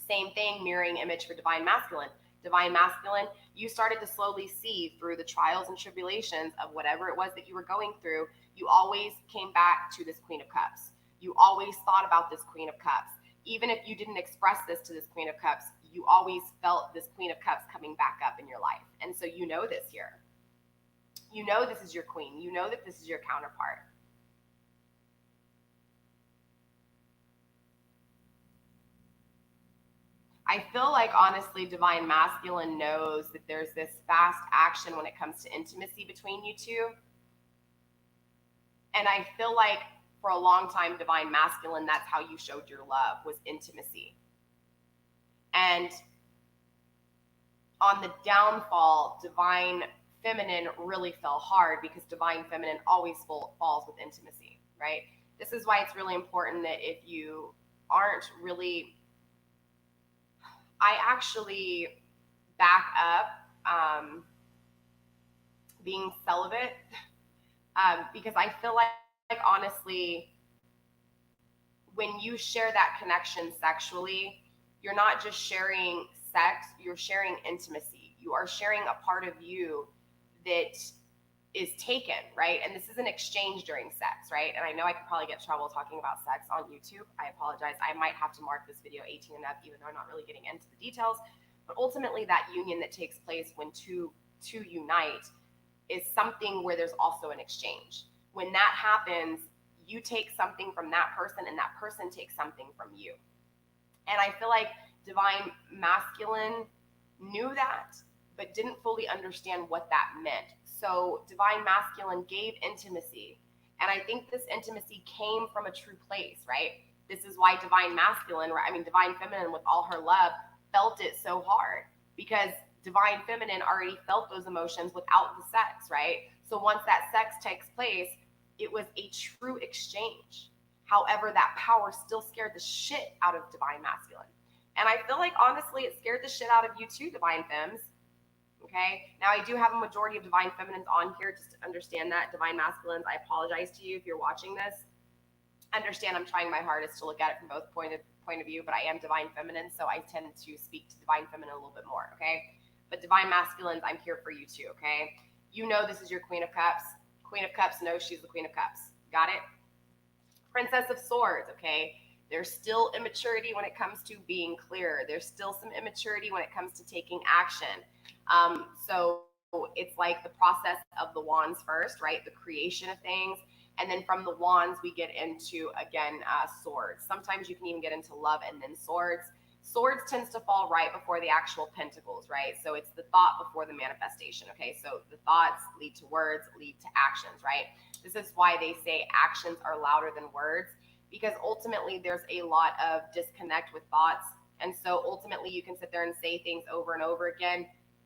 same thing, mirroring image for divine masculine. Divine masculine, you started to slowly see through the trials and tribulations of whatever it was that you were going through, you always came back to this Queen of Cups. You always thought about this Queen of Cups. Even if you didn't express this to this Queen of Cups, you always felt this Queen of Cups coming back up in your life. And so you know this here. You know this is your queen. You know that this is your counterpart. I feel like, honestly, divine masculine knows that there's this fast action when it comes to intimacy between you two. And I feel like for a long time, divine masculine, that's how you showed your love, was intimacy. And on the downfall, divine feminine really fell hard because divine feminine always falls with intimacy, right? This is why it's really important that if you aren't really, I actually back up being celibate because I feel like honestly, when you share that connection sexually, you're not just sharing sex, you're sharing intimacy. You are sharing a part of you that is taken, right? And this is an exchange during sex, right? And I know I could probably get in trouble talking about sex on YouTube. I apologize. I might have to mark this video 18 and up, even though I'm not really getting into the details. But ultimately, that union that takes place when two unite is something where there's also an exchange. When that happens, you take something from that person and that person takes something from you. And I feel like divine masculine knew that, but didn't fully understand what that meant. So divine masculine gave intimacy. And I think this intimacy came from a true place, right? This is why divine masculine, divine feminine with all her love felt it so hard, because divine feminine already felt those emotions without the sex, right? So once that sex takes place, it was a true exchange. However, that power still scared the shit out of divine masculine. And I feel like, honestly, it scared the shit out of you too, divine femmes. Okay, now I do have a majority of divine feminines on here, just to understand that. Divine masculines, I apologize to you if you're watching this. Understand I'm trying my hardest to look at it from both point of view, but I am divine feminine, so I tend to speak to divine feminine a little bit more, okay? But divine masculines, I'm here for you too, okay? You know this is your Queen of Cups. Queen of Cups knows she's the Queen of Cups. Got it? Princess of Swords, okay? There's still immaturity when it comes to being clear. There's still some immaturity when it comes to taking action. So it's like the process of the wands first, right? The creation of things. And then from the wands, we get into, again, swords. Sometimes you can even get into love and then swords. Swords tends to fall right before the actual pentacles, right? So it's the thought before the manifestation, okay? So the thoughts lead to words, lead to actions, right? This is why they say actions are louder than words, because ultimately there's a lot of disconnect with thoughts. And so ultimately you can sit there and say things over and over again.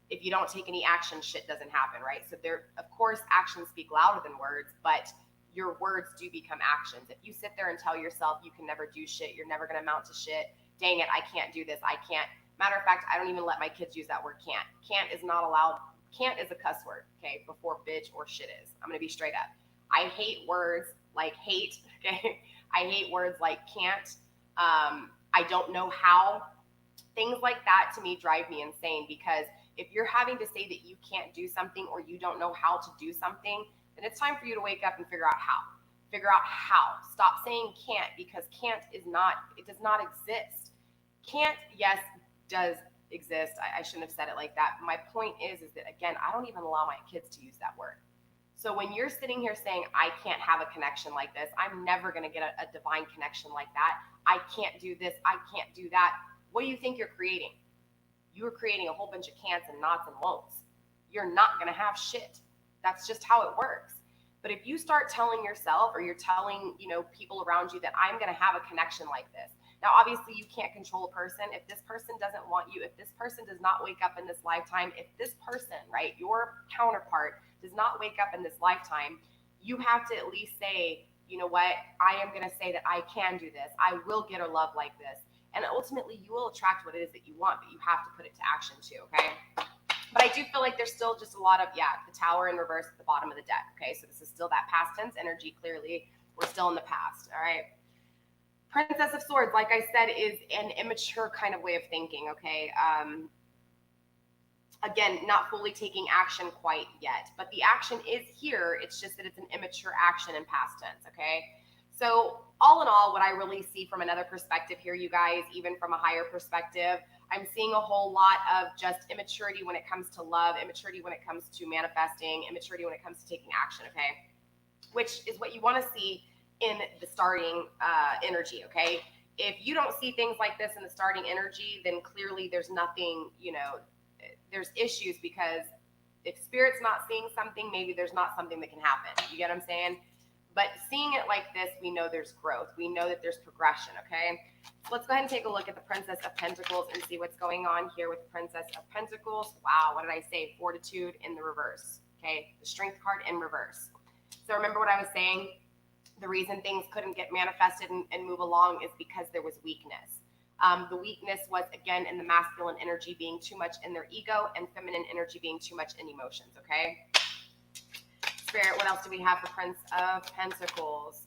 If you don't take any action, shit doesn't happen, right? So there, of course, actions speak louder than words, but your words do become actions. If you sit there and tell yourself you can never do shit, you're never going to amount to shit, dang it, I can't do this, I can't. Matter of fact, I don't even let my kids use that word can't. Can't is not allowed. Can't is a cuss word, okay, before bitch or shit is. I'm going to be straight up. I hate words like hate, okay? I hate words like can't. I don't know how. Things like that to me drive me insane, because if you're having to say that you can't do something or you don't know how to do something, then it's time for you to wake up and figure out how. Figure out how. Stop saying can't, because can't is not, it does not exist. Can't, yes, does exist. I shouldn't have said it like that. My point is that, again, I don't even allow my kids to use that word. So when you're sitting here saying, I can't have a connection like this, I'm never going to get a divine connection like that, I can't do this, I can't do that, what do you think you're creating? You're creating a whole bunch of can'ts and nots and won'ts. You're not going to have shit. That's just how it works. But if you start telling yourself, or you're telling, people around you that I'm going to have a connection like this. Now, obviously you can't control a person. If this person doesn't want you, if this person does not wake up in this lifetime, if this person, right, your counterpart does not wake up in this lifetime, you have to at least say, you know what, I am going to say that I can do this. I will get a love like this. And ultimately, you will attract what it is that you want, but you have to put it to action too, okay? But I do feel like there's still just a lot of, the Tower in reverse at the bottom of the deck, okay? So this is still that past tense energy, clearly. We're still in the past, all right? Princess of Swords, like I said, is an immature kind of way of thinking, okay? Again, not fully taking action quite yet, but the action is here. It's just that it's an immature action in past tense, okay? So all in all, what I really see from another perspective here, you guys, even from a higher perspective, I'm seeing a whole lot of just immaturity when it comes to love, immaturity when it comes to manifesting, immaturity when it comes to taking action, okay? Which is what you want to see in the starting energy, okay? If you don't see things like this in the starting energy, then clearly there's nothing, there's issues, because if Spirit's not seeing something, maybe there's not something that can happen. You get what I'm saying? But seeing it like this, we know there's growth. We know that there's progression, okay? So let's go ahead and take a look at the Princess of Pentacles and see what's going on here with the Princess of Pentacles. Wow, what did I say? Fortitude in the reverse, okay? The Strength card in reverse. So remember what I was saying? The reason things couldn't get manifested and move along is because there was weakness. The weakness was, again, in the masculine energy being too much in their ego and feminine energy being too much in emotions, okay? Spirit, what else do we have for Prince of Pentacles?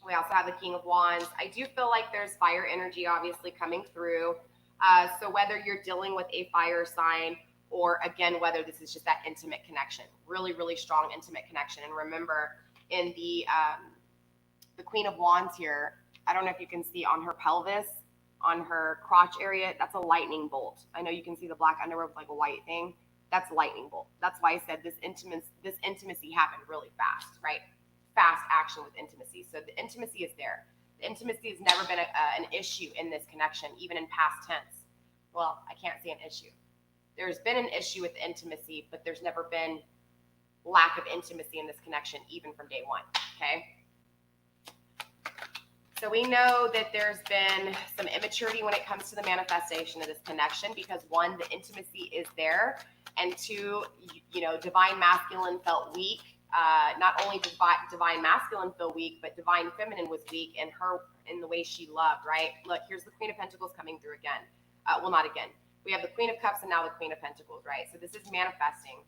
We also have the King of Wands. I do feel like there's fire energy obviously coming through. So whether you're dealing with a fire sign, or again, whether this is just that intimate connection, really, really strong intimate connection. And remember, in the Queen of Wands here, I don't know if you can see on her pelvis, on her crotch area, that's a lightning bolt. I know you can see the black underwear with like a white thing. That's a lightning bolt. That's why I said this intimacy happened really fast, right? Fast action with intimacy. So the intimacy is there. The intimacy has never been an issue in this connection, even in past tense. Well, I can't see an issue. There's been an issue with intimacy, but there's never been lack of intimacy in this connection, even from day one, okay? So we know that there's been some immaturity when it comes to the manifestation of this connection, because one, the intimacy is there, and two, divine masculine felt weak. Not only did divine masculine feel weak, but divine feminine was weak in the way she loved, right? Look, here's the Queen of Pentacles coming through again. Well, not again. We have the Queen of Cups and now the Queen of Pentacles, right? So this is manifesting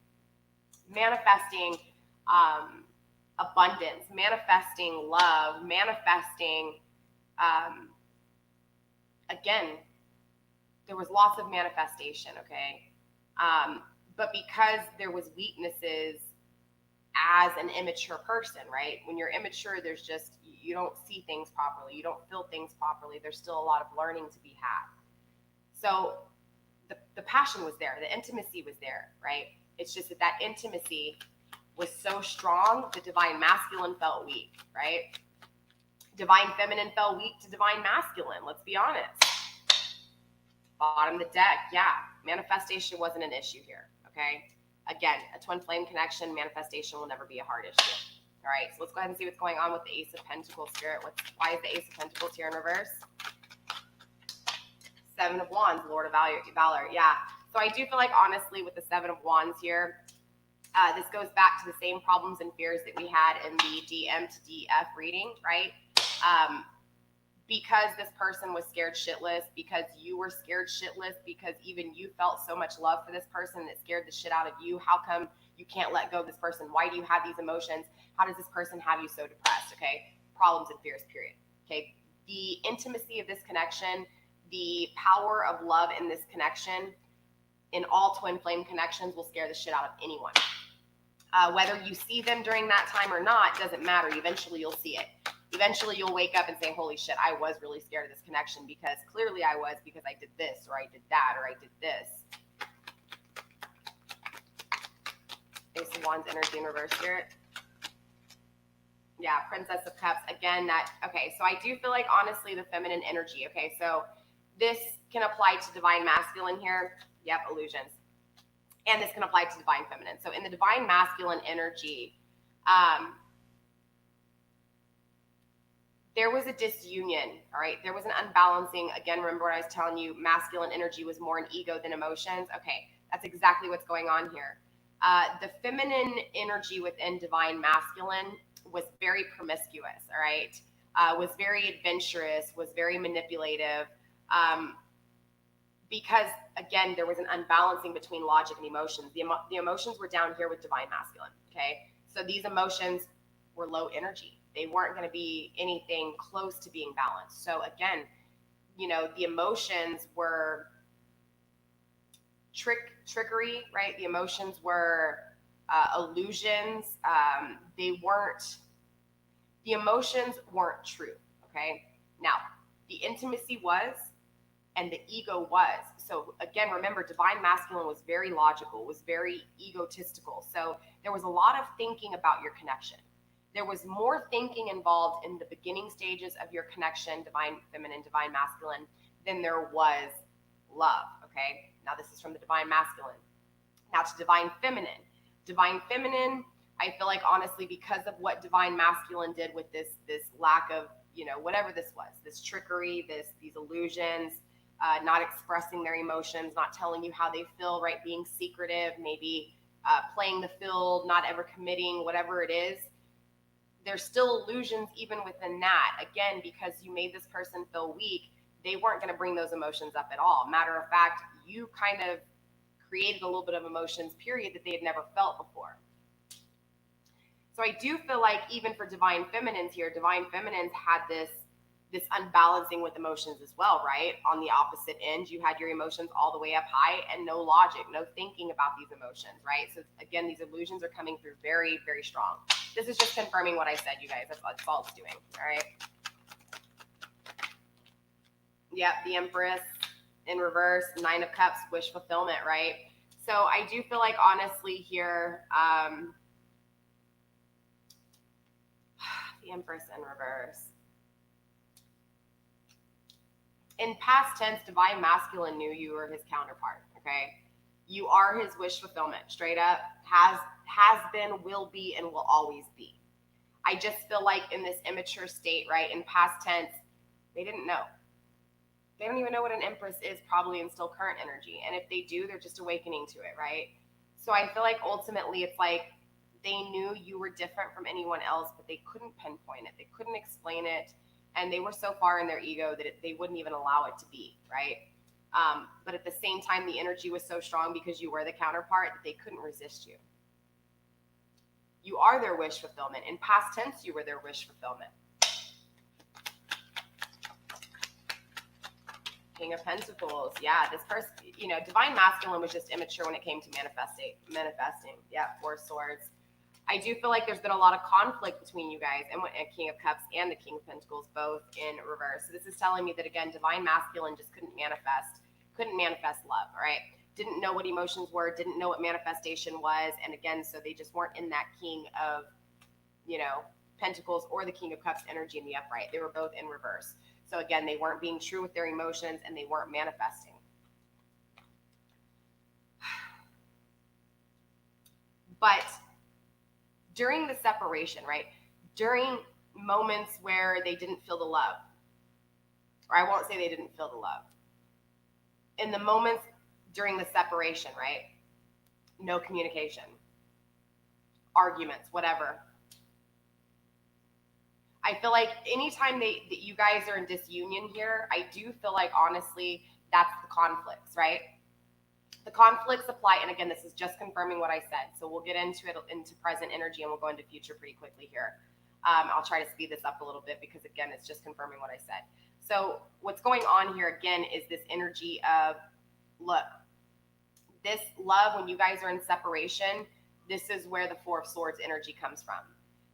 abundance, manifesting love, manifesting, again, there was lots of manifestation, okay? But because there was weaknesses as an immature person, right? When you're immature, there's just, you don't see things properly. You don't feel things properly. There's still a lot of learning to be had. So the passion was there. The intimacy was there, right? It's just that intimacy was so strong, the divine masculine felt weak, right? Divine feminine fell weak to divine masculine. Let's be honest. Bottom of the deck, manifestation wasn't an issue here, okay? Again, a twin flame connection, manifestation will never be a hard issue. All right, so let's go ahead and see what's going on with the Ace of Pentacles, Spirit. Why is the Ace of Pentacles here in reverse? Seven of Wands, Lord of Valor. Yeah. So I do feel like, honestly, with the Seven of Wands here, this goes back to the same problems and fears that we had in the DM to DF reading, right? Because this person was scared shitless, because you were scared shitless, because even you felt so much love for this person that scared the shit out of you. How come you can't let go of this person? Why do you have these emotions? How does this person have you so depressed? Okay. Problems and fears, period. Okay. The intimacy of this connection, the power of love in this connection, in all twin flame connections, will scare the shit out of anyone. Whether you see them during that time or not, doesn't matter. Eventually you'll see it. Eventually you'll wake up and say, holy shit, I was really scared of this connection, because clearly I was, because I did this, or I did that, or I did this. Ace of Wands energy in reverse here. Yeah, Princess of Cups. Again, okay, so I do feel like, honestly, the feminine energy, okay, so this can apply to divine masculine here. Yep, illusions. And this can apply to divine feminine. So in the divine masculine energy, there was a disunion, all right? There was an unbalancing. Again, remember what I was telling you, masculine energy was more an ego than emotions. Okay, that's exactly what's going on here. The feminine energy within divine masculine was very promiscuous, all right? Was very adventurous, was very manipulative. Because, again, there was an unbalancing between logic and emotions. The emotions were down here with divine masculine, okay? So these emotions were low energy. They weren't going to be anything close to being balanced. So, again, the emotions were trickery, right? The emotions were illusions. The emotions weren't true, okay? Now, the intimacy was, and the ego was. So again, remember, divine masculine was very logical, was very egotistical. So there was a lot of thinking about your connection. There was more thinking involved in the beginning stages of your connection, divine feminine, divine masculine, than there was love, okay? Now this is from the divine masculine. Now to divine feminine. Divine feminine, I feel like, honestly, because of what divine masculine did with this lack of, whatever this was, this trickery, these illusions, not expressing their emotions, not telling you how they feel, right? Being secretive, maybe playing the field, not ever committing, whatever it is. There's still illusions even within that. Again, because you made this person feel weak, they weren't going to bring those emotions up at all. Matter of fact, you kind of created a little bit of emotions, period, that they had never felt before. So I do feel like even for divine feminines here, divine feminines had this unbalancing with emotions as well, right? On the opposite end, you had your emotions all the way up high and no logic, no thinking about these emotions, right? So again, these illusions are coming through very, very strong. This is just confirming what I said, you guys. That's all it's doing, all right? Yep, the Empress in reverse, 9 of Cups, wish fulfillment, right? So I do feel like, honestly, here, the Empress in reverse. In past tense, divine masculine knew you were his counterpart, okay? You are his wish fulfillment, straight up. Has been, will be, and will always be. I just feel like in this immature state, right, in past tense, they didn't know. They don't even know what an Empress is, probably, in still current energy. And if they do, they're just awakening to it, right? So I feel like ultimately it's like they knew you were different from anyone else, but they couldn't pinpoint it. They couldn't explain it. And they were so far in their ego that they wouldn't even allow it to be, right? But at the same time, the energy was so strong because you were the counterpart that they couldn't resist you. You are their wish fulfillment. In past tense, you were their wish fulfillment. King of Pentacles. Yeah, this person, divine masculine was just immature when it came to manifesting. Yeah, 4 swords. I do feel like there's been a lot of conflict between you guys and King of Cups and the King of Pentacles, both in reverse. So this is telling me that, again, divine masculine just couldn't manifest love, all right? Didn't know what emotions were, didn't know what manifestation was. And again, so they just weren't in that King of, Pentacles or the King of Cups energy in the upright. They were both in reverse. So again, they weren't being true with their emotions and they weren't manifesting. But during the separation, right? During moments where they didn't feel the love, or I won't say they didn't feel the love. In the moments during the separation, right? No communication, arguments, whatever. I feel like anytime that you guys are in disunion here, I do feel like, honestly, that's the conflicts, right? The conflicts apply, and again, this is just confirming what I said. So we'll get into it, into present energy, and we'll go into future pretty quickly here. I'll try to speed this up a little bit because, again, it's just confirming what I said. So what's going on here, again, is this energy of, look, this love, when you guys are in separation, this is where the 4 of Swords energy comes from.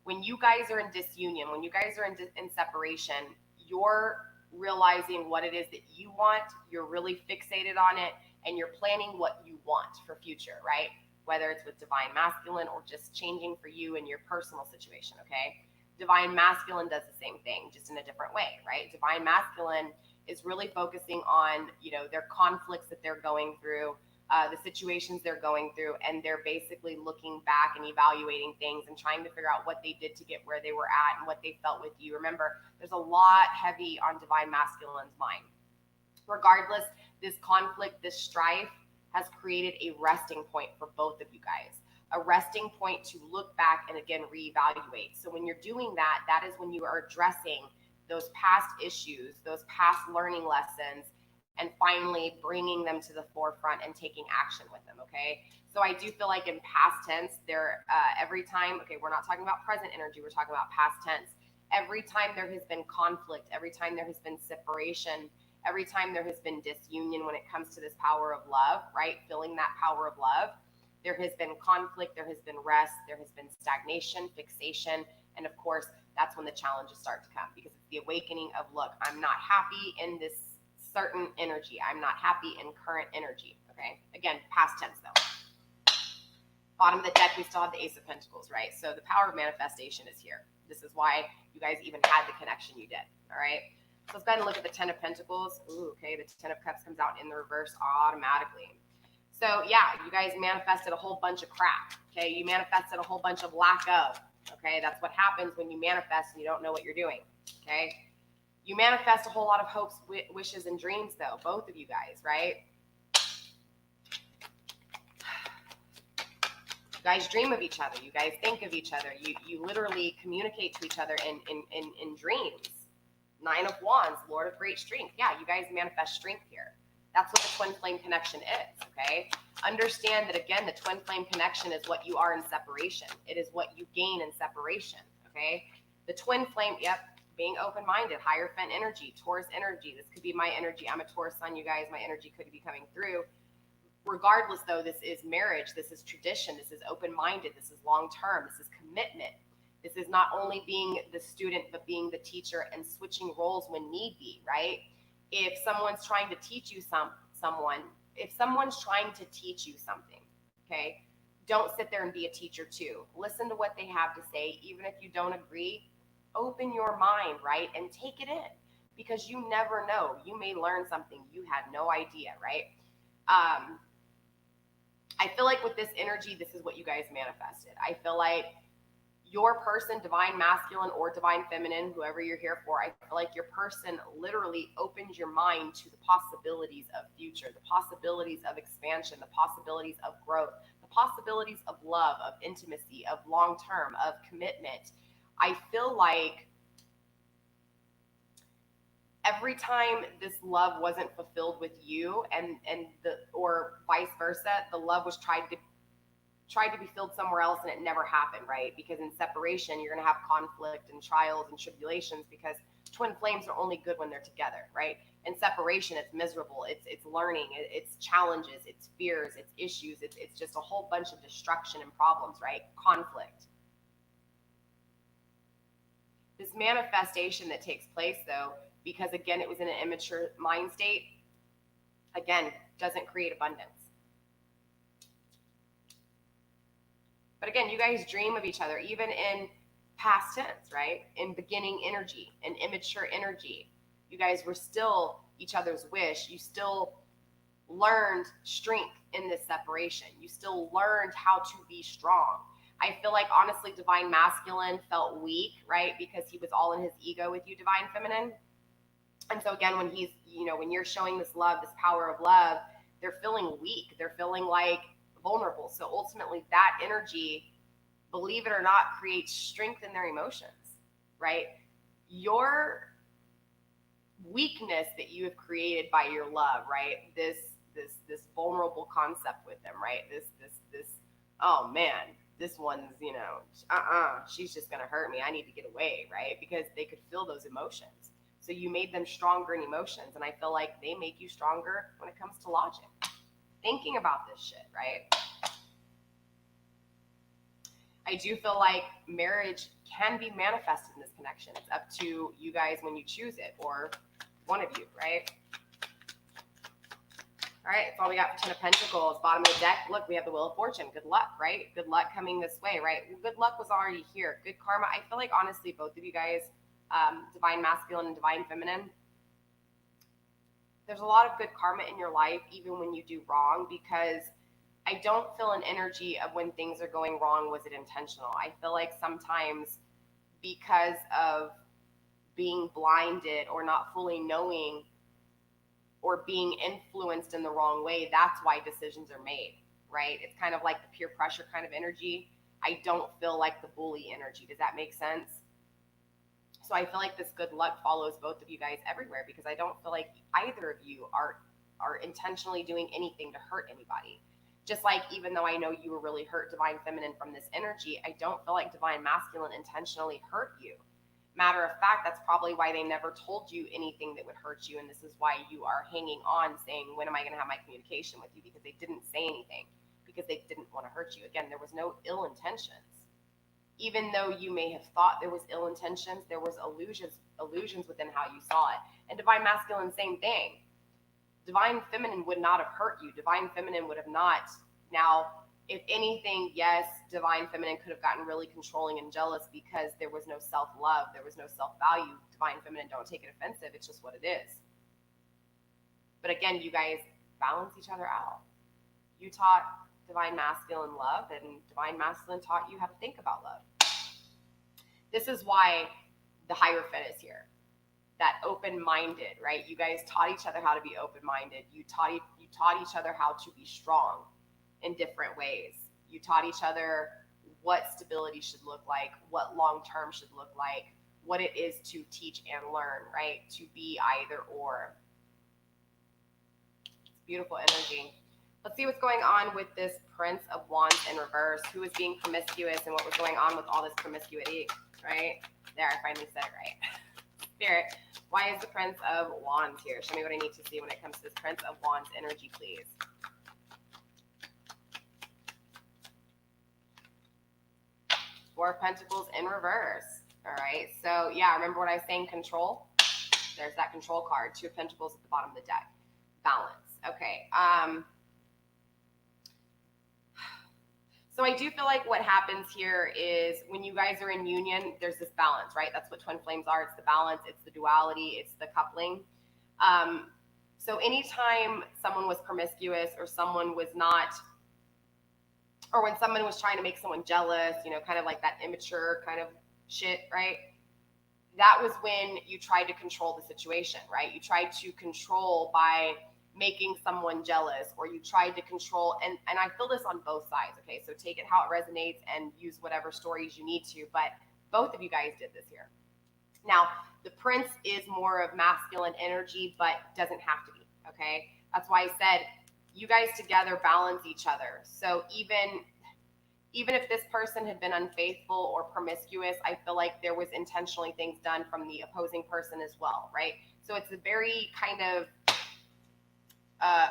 When you guys are in disunion, when you guys are in separation, you're realizing what it is that you want, you're really fixated on it, and you're planning what you want for future, right? Whether it's with divine masculine or just changing for you in your personal situation, okay? Divine masculine does the same thing, just in a different way, right? Divine masculine is really focusing on, their conflicts that they're going through, the situations they're going through, and they're basically looking back and evaluating things and trying to figure out what they did to get where they were at and what they felt with you. Remember, there's a lot heavy on divine masculine's mind. Regardless, this conflict, this strife has created a resting point for both of you guys. a resting point to look back and again reevaluate. So when you're doing that, that is when you are addressing those past issues, those past learning lessons, and finally bringing them to the forefront and taking action with them. Okay, so I do feel like in past tense, every time, okay, we're not talking about present energy, we're talking about past tense. Every time there has been conflict, every time there has been separation, every time there has been disunion when it comes to this power of love, right? Feeling that power of love, there has been conflict, there has been rest, there has been stagnation, fixation, and of course, that's when the challenges start to come, because it's the awakening of, look, I'm not happy in this certain energy. I'm not happy in current energy, okay? Again, past tense though. Bottom of the deck, we still have the Ace of Pentacles, right? So the power of manifestation is here. This is why you guys even had the connection you did, all right? So let's go ahead and look at the Ten of Pentacles. Ooh, okay, the Ten of Cups comes out in the reverse automatically. So yeah, you guys manifested a whole bunch of crap, okay? You manifested a whole bunch of lack of, okay? That's what happens when you manifest and you don't know what you're doing, okay? You manifest a whole lot of hopes, wishes, and dreams, though, both of you guys, right? You guys dream of each other. You guys think of each other. You literally communicate to each other in dreams. Nine of Wands, Lord of Great Strength. Yeah, you guys manifest strength here. That's what the twin flame connection is, okay? Understand that, again, the twin flame connection is what you are in separation. It is what you gain in separation, okay? The twin flame, yep, being open-minded, Hierophant energy, Taurus energy. This could be my energy. I'm a Taurus sun, you guys. My energy could be coming through. Regardless, though, this is marriage. This is tradition. This is open-minded. This is long-term. This is commitment. This is not only being the student, but being the teacher and switching roles when need be, right? If someone's trying to teach you if someone's trying to teach you something, okay, don't sit there and be a teacher too. Listen to what they have to say. Even if you don't agree, open your mind, right? And take it in, because you never know. You may learn something you had no idea, right? I feel like with this energy, this is what you guys manifested. I feel like your person, divine masculine or divine feminine, whoever you're here for, I feel like your person literally opens your mind to the possibilities of future, the possibilities of expansion, the possibilities of growth, the possibilities of love, of intimacy, of long-term, of commitment. I feel like every time this love wasn't fulfilled with you or vice versa, the love was tried to be filled somewhere else and it never happened, right? Because in separation, you're going to have conflict and trials and tribulations, because twin flames are only good when they're together, right? In separation, it's miserable. It's learning. It's challenges. It's fears. It's issues. It's just a whole bunch of destruction and problems, right? Conflict. This manifestation that takes place, though, because again, it was in an immature mind state, again, doesn't create abundance. But again, you guys dream of each other, even in past tense, right? In beginning energy, in immature energy. You guys were still each other's wish. You still learned strength in this separation. You still learned how to be strong. I feel like, honestly, divine masculine felt weak, right? Because he was all in his ego with you, divine feminine. And so again, when he's, when you're showing this love, this power of love, they're feeling weak. They're feeling like vulnerable. So ultimately that energy, believe it or not, creates strength in their emotions, right? Your weakness that you have created by your love, right? This vulnerable concept with them, right? This, oh man, this one's, she's just going to hurt me. I need to get away, right? Because they could feel those emotions. So you made them stronger in emotions. And I feel like they make you stronger when it comes to logic. Thinking about this shit, right? I do feel like marriage can be manifested in this connection. It's up to you guys when you choose it, or one of you, right? All right, that's all we got for Ten of Pentacles. Bottom of the deck, look, we have the Wheel of Fortune. Good luck, right? Good luck coming this way, right? Good luck was already here. Good karma. I feel like, honestly, both of you guys, divine masculine and divine feminine, there's a lot of good karma in your life, even when you do wrong, because I don't feel an energy of when things are going wrong, was it intentional? I feel like sometimes because of being blinded or not fully knowing or being influenced in the wrong way, that's why decisions are made. right? It's kind of like the peer pressure kind of energy. I don't feel like the bully energy. Does that make sense? So I feel like this good luck follows both of you guys everywhere, because I don't feel like either of you are intentionally doing anything to hurt anybody. Just like, even though I know you were really hurt, Divine Feminine, from this energy, I don't feel like Divine Masculine intentionally hurt you. Matter of fact, that's probably why they never told you anything that would hurt you. And this is why you are hanging on saying, when am I going to have my communication with you? Because they didn't say anything, because they didn't want to hurt you. Again, there was no ill intentions. Even though you may have thought there was ill intentions, there was illusions within how you saw it. And Divine Masculine, same thing. Divine Feminine would not have hurt you. Divine Feminine would have not. Now, if anything, yes, Divine Feminine could have gotten really controlling and jealous because there was no self-love, there was no self-value. Divine Feminine, don't take it offensive. It's just what it is. But again, you guys balance each other out. You taught Divine Masculine love, and Divine Masculine taught you how to think about love. This is why the Hierophant is here. That open-minded, right? You guys taught each other how to be open-minded. You taught each other how to be strong in different ways. You taught each other what stability should look like, what long-term should look like, what it is to teach and learn, right? To be either or. It's beautiful energy. Let's see what's going on with this Prince of Wands in reverse. Who is being promiscuous and what was going on with all this promiscuity, right? There, I finally said it right. Spirit, why is the Prince of Wands here? Show me what I need to see when it comes to this Prince of Wands energy, please. Four of Pentacles in reverse. All right, so yeah, remember what I was saying, control? There's that control card. Two of Pentacles at the bottom of the deck. Balance. Okay. So I do feel like what happens here is when you guys are in union, there's this balance, right? That's what twin flames are. It's the balance. It's the duality. It's the coupling. So anytime someone was promiscuous, or someone was not, or when someone was trying to make someone jealous, you know, kind of like that immature kind of shit, right? That was when you tried to control the situation, right? You tried to control by making someone jealous, or you tried to control, and I feel this on both sides, okay? So take it how it resonates and use whatever stories you need to, but both of you guys did this here. Now, the Prince is more of masculine energy, but doesn't have to be, okay? That's why I said you guys together balance each other. So even if this person had been unfaithful or promiscuous, I feel like there was intentionally things done from the opposing person as well, right? So it's a very kind of,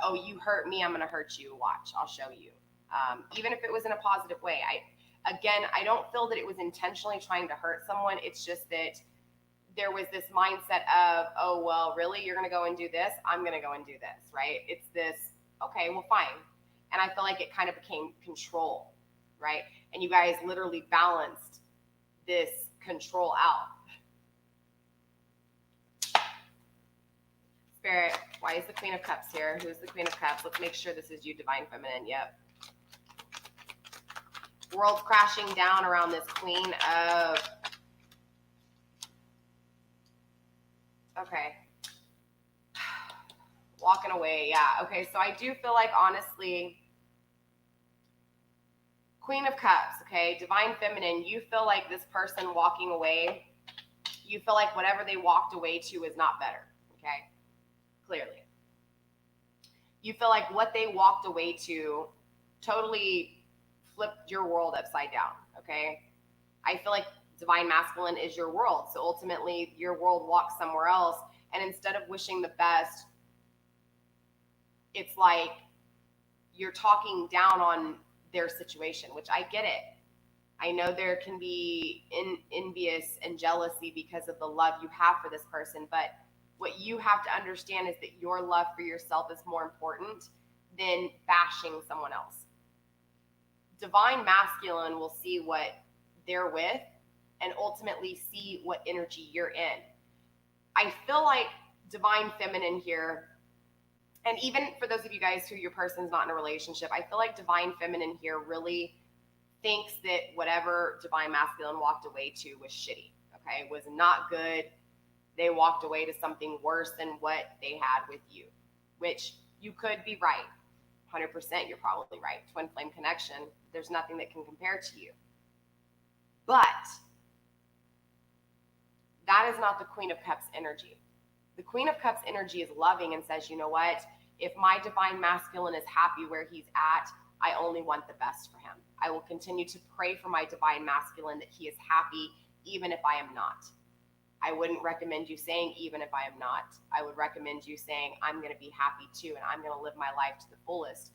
oh, you hurt me, I'm going to hurt you. Watch, I'll show you. Even if it was in a positive way. I don't feel that it was intentionally trying to hurt someone. It's just that there was this mindset of, oh, well, really? You're going to go and do this? I'm going to go and do this, right? It's this, okay, well, fine. And I feel like it kind of became control, right? And you guys literally balanced this control out. Spirit, why is the Queen of Cups here? Who's the Queen of Cups? Let's make sure this is you, Divine Feminine. Yep. World's crashing down around this Queen of... Okay. Walking away, yeah. Okay, so I do feel like, honestly, Queen of Cups, okay, Divine Feminine, you feel like this person walking away, you feel like whatever they walked away to is not better, okay? Clearly. You feel like what they walked away to totally flipped your world upside down, okay? I feel like Divine Masculine is your world. So ultimately, your world walks somewhere else. And instead of wishing the best, it's like you're talking down on their situation, which I get it. I know there can be envious and jealousy because of the love you have for this person, but what you have to understand is that your love for yourself is more important than bashing someone else. Divine Masculine will see what they're with and ultimately see what energy you're in. I feel like Divine Feminine here, and even for those of you guys who your person's not in a relationship, I feel like Divine Feminine here really thinks that whatever Divine Masculine walked away to was shitty, okay, was not good. They walked away to something worse than what they had with you, which you could be right. 100%, you're probably right. Twin flame connection, there's nothing that can compare to you. But that is not the Queen of Cups energy. The Queen of Cups energy is loving and says, you know what? If my divine masculine is happy where he's at, I only want the best for him. I will continue to pray for my divine masculine that he is happy, even if I am not. I wouldn't recommend you saying, even if I am not. I would recommend you saying, I'm going to be happy too, and I'm going to live my life to the fullest.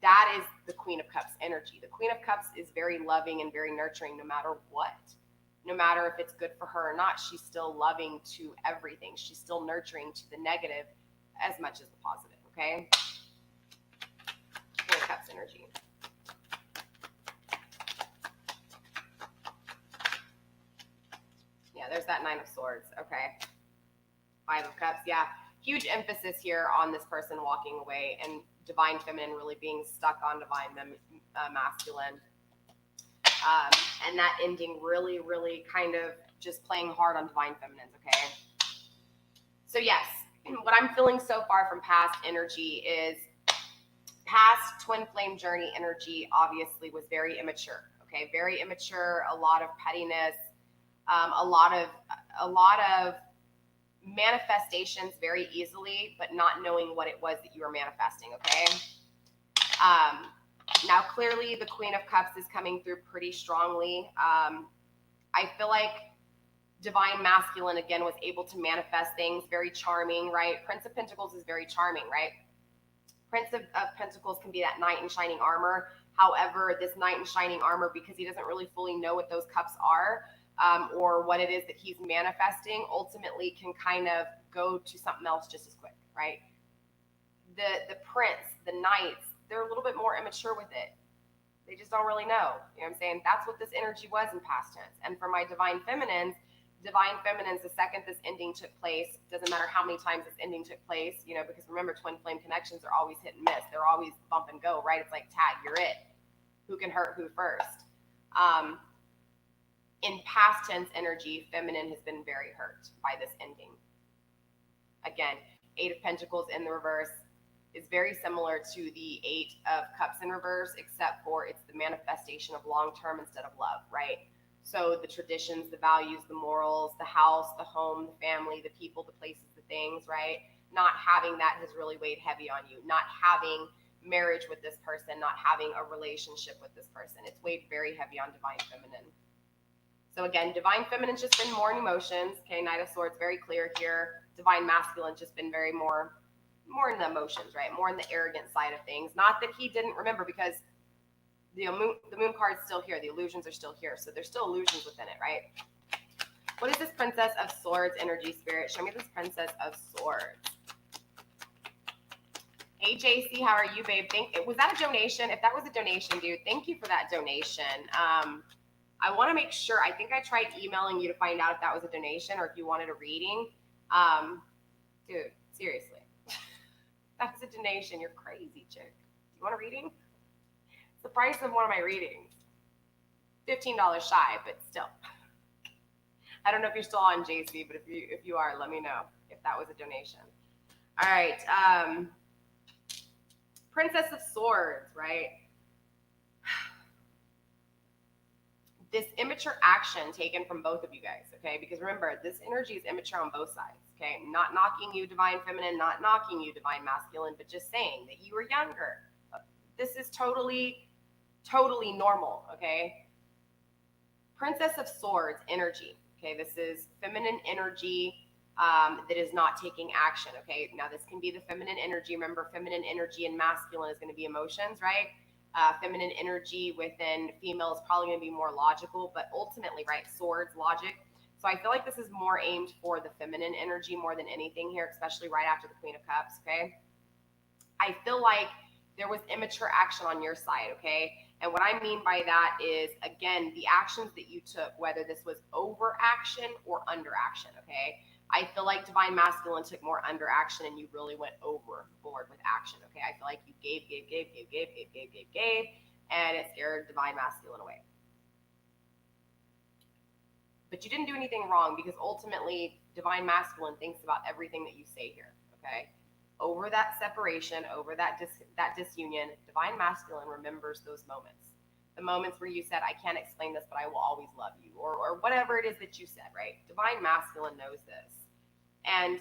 That is the Queen of Cups energy. The Queen of Cups is very loving and very nurturing no matter what. No matter if it's good for her or not, she's still loving to everything. She's still nurturing to the negative as much as the positive, okay? Queen of Cups energy. Yeah, there's that Nine of Swords, okay. Five of Cups, yeah. Huge emphasis here on this person walking away and divine feminine really being stuck on divine masculine. And that ending really, really kind of just playing hard on divine feminines, okay? So yes, what I'm feeling so far from past energy is past twin flame journey energy obviously was very immature, okay? Very immature, a lot of pettiness, a lot of manifestations very easily, but not knowing what it was that you were manifesting, okay? Now, clearly, the Queen of Cups is coming through pretty strongly. I feel like divine masculine, again, was able to manifest things, very charming, right? Prince of Pentacles is very charming, right? Prince of Pentacles can be that knight in shining armor. However, this knight in shining armor, because he doesn't really fully know what those cups are, or what it is that he's manifesting, ultimately can kind of go to something else just as quick, right? The prince, the knights, they're a little bit more immature with it. They just don't really know. You know what I'm saying? That's what this energy was in past tense. And for my divine feminines, the second this ending took place, doesn't matter how many times this ending took place, you know, because remember, twin flame connections are always hit and miss. They're always bump and go, right? It's like tag, you're it. Who can hurt who first? In past tense energy, feminine has been very hurt by this ending. Again, Eight of Pentacles in the reverse is very similar to the Eight of Cups in reverse, except for it's the manifestation of long-term instead of love, right? So the traditions, the values, the morals, the house, the home, the family, the people, the places, the things, right? Not having that has really weighed heavy on you. Not having marriage with this person, not having a relationship with this person. It's weighed very heavy on divine feminine. So again, divine feminine's just been more in emotions. Okay, Knight of Swords, very clear here. Divine masculine just been very more in the emotions, right? More in the arrogant side of things. Not that he didn't remember, because the moon card's still here. The illusions are still here. So there's still illusions within it, right? What is this Princess of Swords energy, spirit? Show me this Princess of Swords. Hey, JC, how are you, babe? Was that a donation? If that was a donation, dude, thank you for that donation. I want to make sure. I think I tried emailing you to find out if that was a donation or if you wanted a reading. Dude, seriously. That's a donation. You're crazy, chick. Do you want a reading? It's the price of one of my readings. $15 shy, but still. I don't know if you're still on, JC, but if you are, let me know if that was a donation. All right. Princess of Swords, right? This immature action taken from both of you guys, okay? Because remember, this energy is immature on both sides, okay? Not knocking you, divine feminine, not knocking you, divine masculine, but just saying that you were younger. This is totally, totally normal, okay? Princess of Swords energy, okay? This is feminine energy that is not taking action, okay? Now, this can be the feminine energy. Remember, feminine energy and masculine is going to be emotions, right? Feminine energy within female is probably going to be more logical, but ultimately, right, swords, logic. So I feel like this is more aimed for the feminine energy more than anything here, especially right after the Queen of Cups, okay? I feel like there was immature action on your side, okay? And what I mean by that is, again, the actions that you took, whether this was over action or under action, okay? I feel like divine masculine took more under action and you really went overboard with action, okay? I feel like you gave, and it scared divine masculine away. But you didn't do anything wrong, because ultimately divine masculine thinks about everything that you say here, okay? over that separation, over that disunion, divine masculine remembers those moments. The moments where you said, I can't explain this, but I will always love you, or whatever it is that you said, right? Divine masculine knows this. And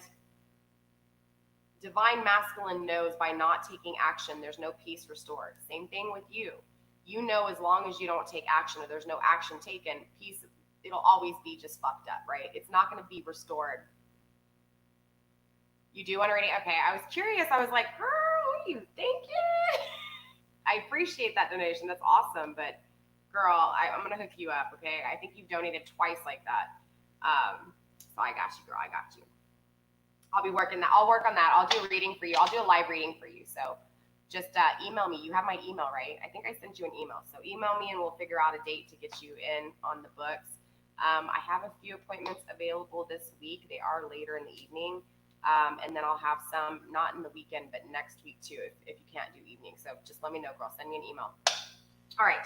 divine masculine knows by not taking action, there's no peace restored. Same thing with you. You know, as long as you don't take action or there's no action taken, peace, it'll always be just fucked up, right? It's not going to be restored. You do want to read it? Okay, I was curious. I was like, girl, what are you thinking? I appreciate that donation. That's awesome. But girl, I'm going to hook you up, okay? I think you've donated twice like that. So I got you, girl. I got you. I'll be working that. I'll work on that. I'll do a reading for you. I'll do a live reading for you. So just email me. You have my email, right? I think I sent you an email. So email me and we'll figure out a date to get you in on the books. I have a few appointments available this week. They are later in the evening. And then I'll have some, not in the weekend, but next week too, if you can't do evening. So just let me know, girl. Send me an email. All right.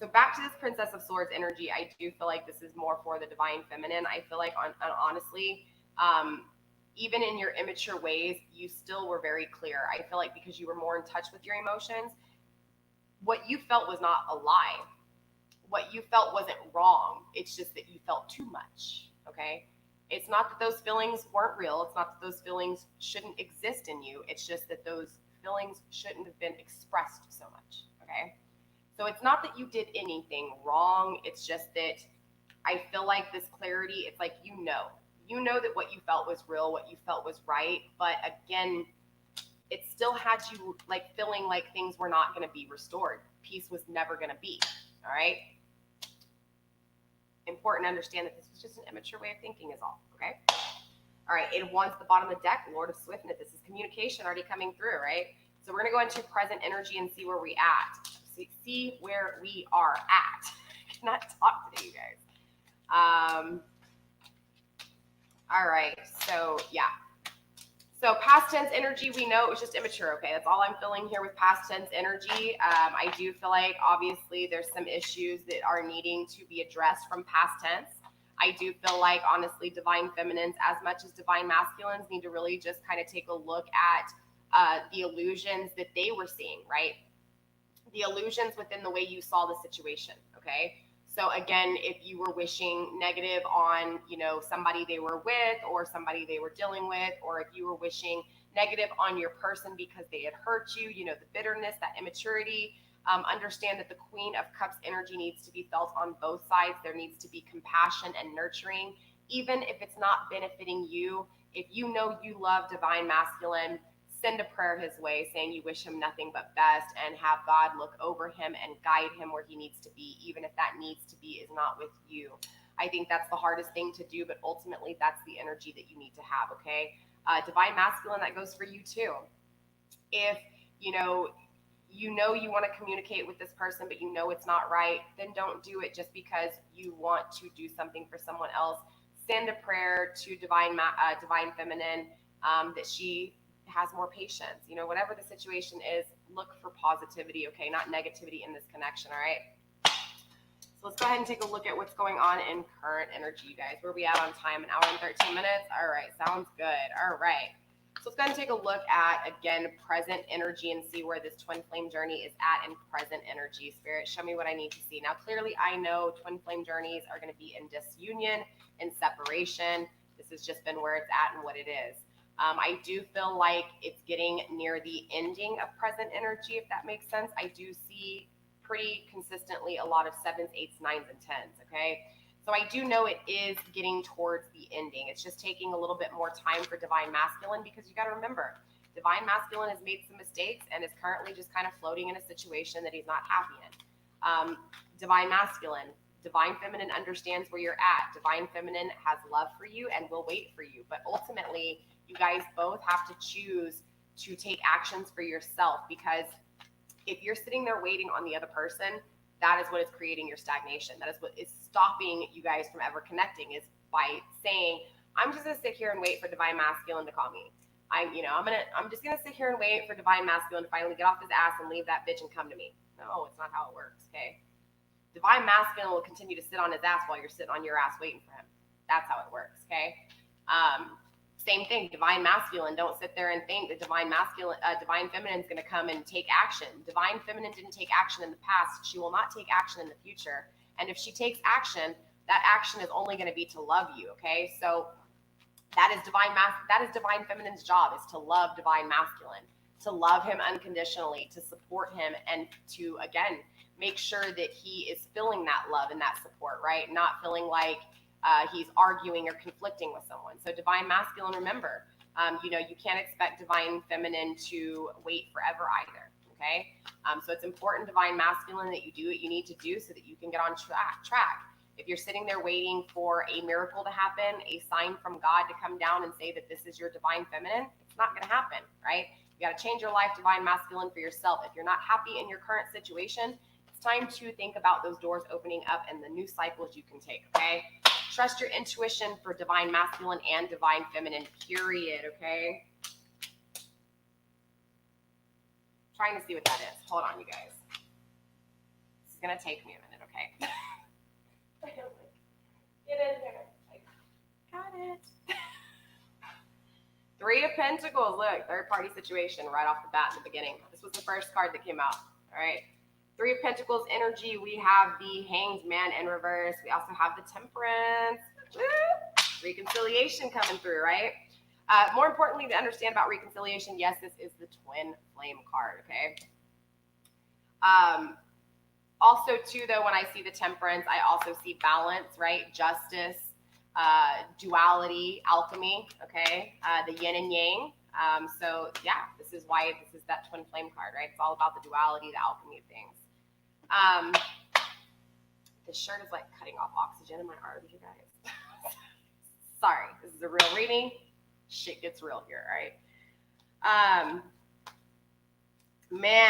So back to this Princess of Swords energy. I do feel like this is more for the divine feminine. I feel like honestly, even in your immature ways, you still were very clear. I feel like because you were more in touch with your emotions, what you felt was not a lie. What you felt wasn't wrong. It's just that you felt too much. Okay. It's not that those feelings weren't real. It's not that those feelings shouldn't exist in you. It's just that those feelings shouldn't have been expressed so much. Okay. So it's not that you did anything wrong. It's just that I feel like this clarity, it's like, you know that what you felt was real, what you felt was right. But again, it still had you like feeling like things were not going to be restored. Peace was never going to be. All right. Important to understand that this was just an immature way of thinking is all, okay? All right, it wants the bottom of the deck, Lord of Swiftness. This is communication already coming through, right? So we're going to go into present energy and see where we at. See where we are at. I cannot talk today, you guys. All right, so yeah. So past tense energy, we know it was just immature, okay? That's all I'm feeling here with past tense energy. I do feel like, obviously, there's some issues that are needing to be addressed from past tense. I do feel like, honestly, divine feminines, as much as divine masculines, need to really just kind of take a look at the illusions that they were seeing, right? The illusions within the way you saw the situation, okay? So again, if you were wishing negative on, somebody they were with or somebody they were dealing with, or if you were wishing negative on your person because they had hurt you, the bitterness, that immaturity, understand that the Queen of Cups energy needs to be felt on both sides. There needs to be compassion and nurturing, even if it's not benefiting you. If you know you love divine masculine, send a prayer his way saying you wish him nothing but best and have God look over him and guide him where he needs to be, even if that needs to be is not with you. I think that's the hardest thing to do, but ultimately that's the energy that you need to have, okay? Divine masculine, that goes for you too. If you want to communicate with this person, but you know it's not right, then don't do it just because you want to do something for someone else. Send a prayer to divine feminine that she has more patience. Whatever the situation is, look for positivity, okay? Not negativity in this connection, all right? So let's go ahead and take a look at what's going on in current energy, you guys. Where are we at on time? An hour and 13 minutes? All right, sounds good. All right. So let's go ahead and take a look at, again, present energy and see where this twin flame journey is at in present energy. Spirit, show me what I need to see. Now, clearly, I know twin flame journeys are going to be in disunion, in separation. This has just been where it's at and what it is. I do feel like it's getting near the ending of present energy, if that makes sense. I do see pretty consistently a lot of 7s, 8s, 9s, and 10s, okay? So I do know it is getting towards the ending. It's just taking a little bit more time for divine masculine, because you got to remember, divine masculine has made some mistakes and is currently just kind of floating in a situation that he's not happy in. Divine masculine, divine feminine understands where you're at. Divine feminine has love for you and will wait for you. But ultimately, you guys both have to choose to take actions for yourself, because if you're sitting there waiting on the other person, that is what is creating your stagnation. That is what is stopping you guys from ever connecting, is by saying, I'm just going to sit here and wait for divine masculine to call me. I'm just going to sit here and wait for divine masculine to finally get off his ass and leave that bitch and come to me. No, it's not how it works, okay? Divine masculine will continue to sit on his ass while you're sitting on your ass waiting for him. That's how it works, okay? Same thing, divine masculine. Don't sit there and think that divine feminine is going to come and take action. Divine feminine didn't take action in the past. She will not take action in the future. And if she takes action, that action is only going to be to love you. Okay, so that is divine feminine's job, is to love divine masculine, to love him unconditionally, to support him, and to, again, make sure that he is feeling that love and that support, right? Not feeling like he's arguing or conflicting with someone. So divine masculine, remember, you can't expect divine feminine to wait forever either, okay? So it's important, divine masculine, that you do what you need to do so that you can get on track. If you're sitting there waiting for a miracle to happen, a sign from God to come down and say that this is your divine feminine, it's not going to happen, right? You got to change your life, divine masculine, for yourself. If you're not happy in your current situation, it's time to think about those doors opening up and the new cycles you can take, okay? Trust your intuition for divine masculine and divine feminine, period, okay? Trying to see what that is. Hold on, you guys. This is going to take me a minute, okay? Get in there. Got it. Three of Pentacles. Look, third party situation right off the bat in the beginning. This was the first card that came out. All right. Three of Pentacles energy. We have the Hanged Man in reverse. We also have the Temperance. Reconciliation coming through, right? More importantly, to understand about reconciliation, yes, this is the Twin Flame card, okay? Also, too, though, when I see the Temperance, I also see balance, right? Justice, duality, alchemy, okay? The yin and yang. So, yeah, this is why this is that Twin Flame card, right? It's all about the duality, the alchemy of things. This shirt is like cutting off oxygen in my arms, you guys. Sorry, this is a real reading. Shit gets real here, all right? Man.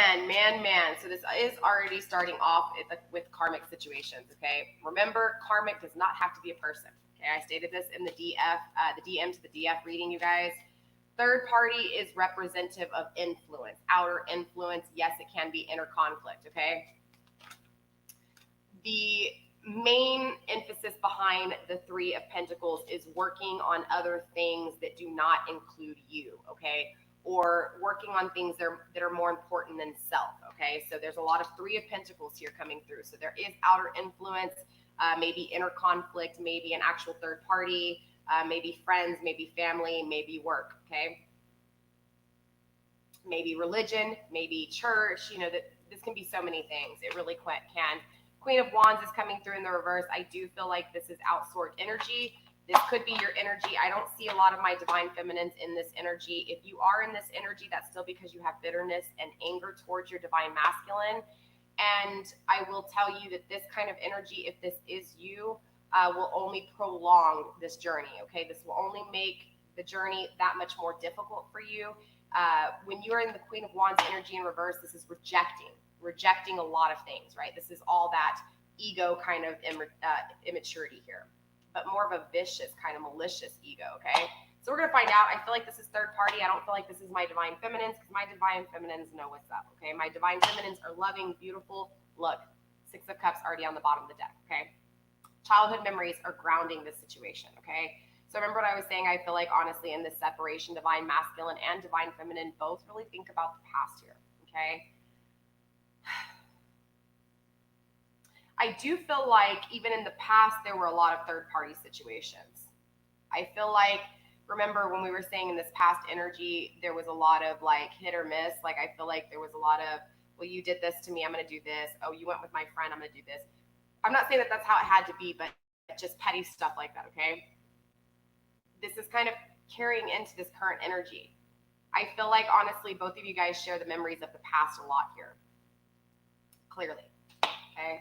So this is already starting off with karmic situations, okay? Remember, karmic does not have to be a person, okay? I stated this in the DM to the DF reading, you guys. Third party is representative of influence, outer influence. Yes, it can be inner conflict, okay? The main emphasis behind the Three of Pentacles is working on other things that do not include you, okay? Or working on things that are more important than self, okay? So there's a lot of Three of Pentacles here coming through. So there is outer influence, maybe inner conflict, maybe an actual third party, maybe friends, maybe family, maybe work, okay? Maybe religion, maybe church, that this can be so many things. It really can. Queen of Wands is coming through in the reverse. I do feel like this is outsourced energy. This could be your energy. I don't see a lot of my divine feminines in this energy. If you are in this energy, that's still because you have bitterness and anger towards your divine masculine. And I will tell you that this kind of energy, if this is you, will only prolong this journey, okay? This will only make the journey that much more difficult for you. When you are in the Queen of Wands energy in reverse, this is rejecting a lot of things, right? This is all that ego kind of immaturity here, but more of a vicious kind of malicious ego, okay? So we're going to find out. I feel like this is third party. I don't feel like this is my divine feminines, because my divine feminines know what's up, okay? My divine feminines are loving, beautiful. Look, Six of Cups already on the bottom of the deck, okay? Childhood memories are grounding this situation, okay? So remember what I was saying? I feel like, honestly, in this separation, divine masculine and divine feminine both really think about the past here, okay? I do feel like even in the past, there were a lot of third-party situations. I feel like, remember when we were saying in this past energy, there was a lot of like hit or miss. Like I feel like there was a lot of, well, you did this to me, I'm going to do this. Oh, you went with my friend, I'm going to do this. I'm not saying that that's how it had to be, but just petty stuff like that, okay? This is kind of carrying into this current energy. I feel like, honestly, both of you guys share the memories of the past a lot here. Clearly, okay?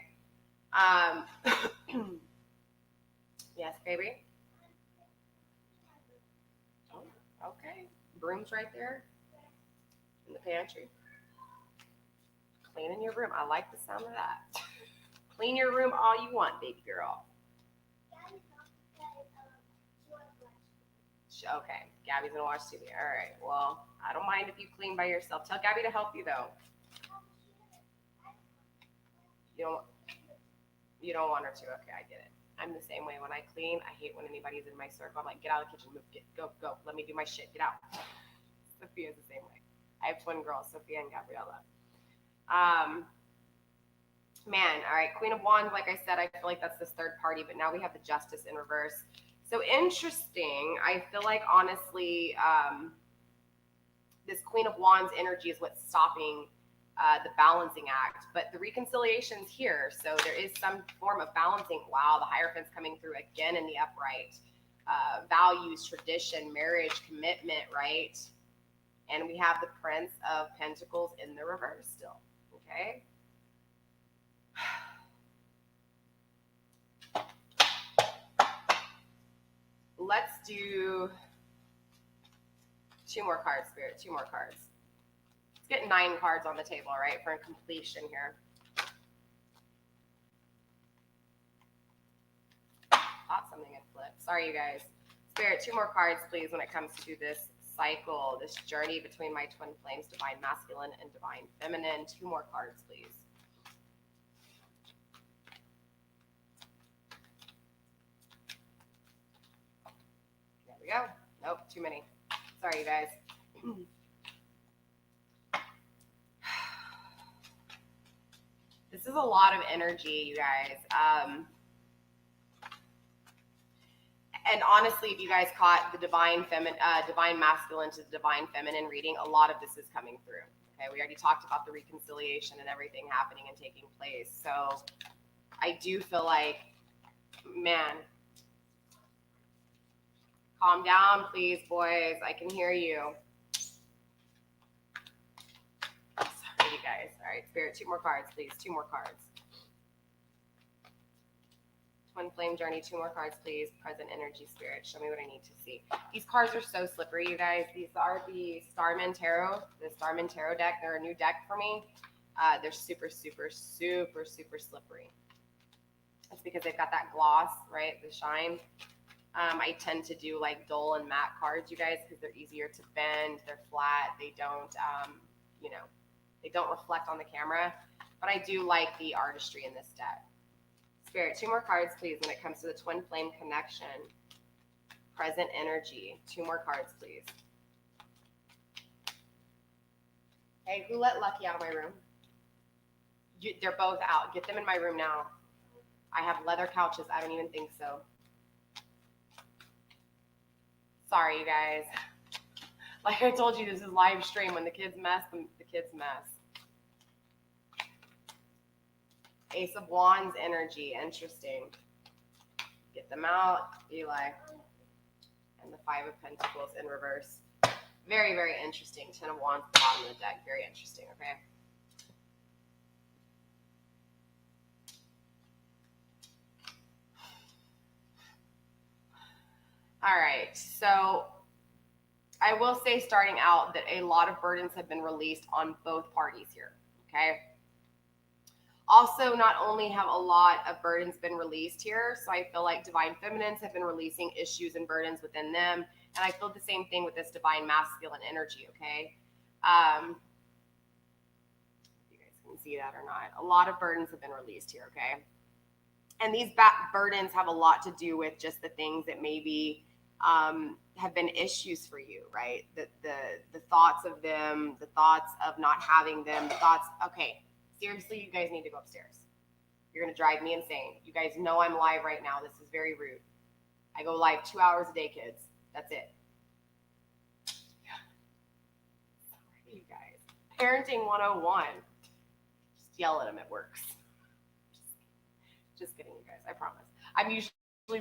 Yes, baby? Oh, okay. Broom's right there in the pantry. Cleaning your room. I like the sound of that. Clean your room all you want, baby girl. Okay, Gabby's gonna watch TV. All right, well, I don't mind if you clean by yourself. Tell Gabby to help you, though. You don't want her to. Okay, I get it. I'm the same way. When I clean, I hate when anybody's in my circle. I'm like, get out of the kitchen, move, go. Let me do my shit. Get out. Sophia's the same way. I have twin girls, Sophia and Gabriella. Man, all right, Queen of Wands, like I said, I feel like that's this third party, but now we have the Justice in reverse. So interesting. I feel like, honestly, this Queen of Wands energy is what's stopping the balancing act, but the reconciliation's here. So there is some form of balancing. Wow, the Hierophant's coming through again in the upright. Values, tradition, marriage, commitment, right? And we have the Prince of Pentacles in the reverse still, okay? Let's do 2 more cards, Spirit, 2 more cards. Let's get 9 cards on the table, right, for completion here. Thought something had flipped. Sorry, you guys. Spirit, 2 more cards, please, when it comes to this cycle, this journey between my twin flames, divine masculine and divine feminine. 2 more cards, please. There we go. Nope, too many. Sorry, you guys. This is a lot of energy, you guys. And honestly, if you guys caught the divine masculine to the divine feminine reading, a lot of this is coming through. Okay, we already talked about the reconciliation and everything happening and taking place. So I do feel like, man, calm down, please, boys. I can hear you. Sorry, you guys. All right, Spirit, 2 more cards, please. 2 more cards. Twin flame journey, 2 more cards, please. Present energy, Spirit. Show me what I need to see. These cards are so slippery, you guys. These are the Starman Tarot, the Starman Tarot deck. They're a new deck for me. They're super, super, super, super slippery. It's because they've got that gloss, right? The shine. I tend to do like dull and matte cards, you guys, because they're easier to bend. They're flat. They don't, they don't reflect on the camera. But I do like the artistry in this deck. Spirit, 2 more cards, please, when it comes to the twin flame connection. Present energy. 2 more cards, please. Hey, who let Lucky out of my room? They're both out. Get them in my room now. I have leather couches. I don't even think so. Sorry, you guys. Like I told you, this is live stream. When the kids mess, the kids mess. Ace of Wands energy. Interesting. Get them out, Eli. And the 5 of Pentacles in reverse. Very, very interesting. 10 of Wands at the bottom of the deck. Very interesting, okay? All right, so I will say starting out that a lot of burdens have been released on both parties here, okay? Also, not only have a lot of burdens been released here, so I feel like divine feminines have been releasing issues and burdens within them, and I feel the same thing with this divine masculine energy, okay? If you guys can see that or not. A lot of burdens have been released here, okay? And these burdens have a lot to do with just the things that maybe have been issues for you, right? The thoughts of them, the thoughts of not having them, the thoughts, okay, seriously, you guys need to go upstairs. You're going to drive me insane. You guys know I'm live right now. This is very rude. I go live 2 hours a day, kids. That's it. Sorry, you guys. Parenting 101. Just yell at them. It works. Just kidding, you guys. I promise. I'm usually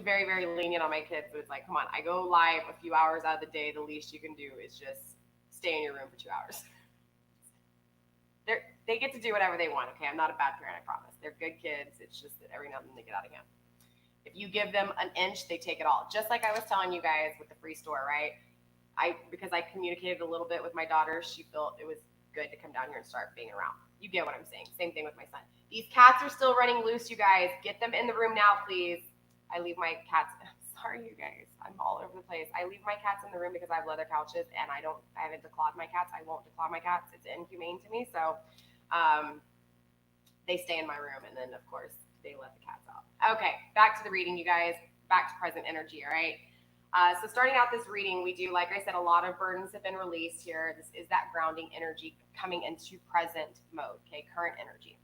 very, very lenient on my kids, but it's like, come on. I go live a few hours out of the day. The least you can do is just stay in your room for 2 hours. They get to do whatever they want, okay? I'm not a bad parent, I promise. They're good kids. It's just that every now and then they get out of hand. If you give them an inch, they take it all. Just like I was telling you guys with the free store, right? Because I communicated a little bit with my daughter, she felt it was good to come down here and start being around. You get what I'm saying. Same thing with my son. These cats are still running loose, you guys. Get them in the room now, please. I leave my cats. Sorry, you guys. I'm all over the place. I leave my cats in the room because I have leather couches and I haven't declawed my cats. I won't declaw my cats. It's inhumane to me. So they stay in my room. And then, of course, They let the cats out. Okay, back to the reading, you guys. Back to present energy, all right? So starting out this reading, we do, like I said, a lot of burdens have been released here. This is that grounding energy coming into present mode, okay, current energy.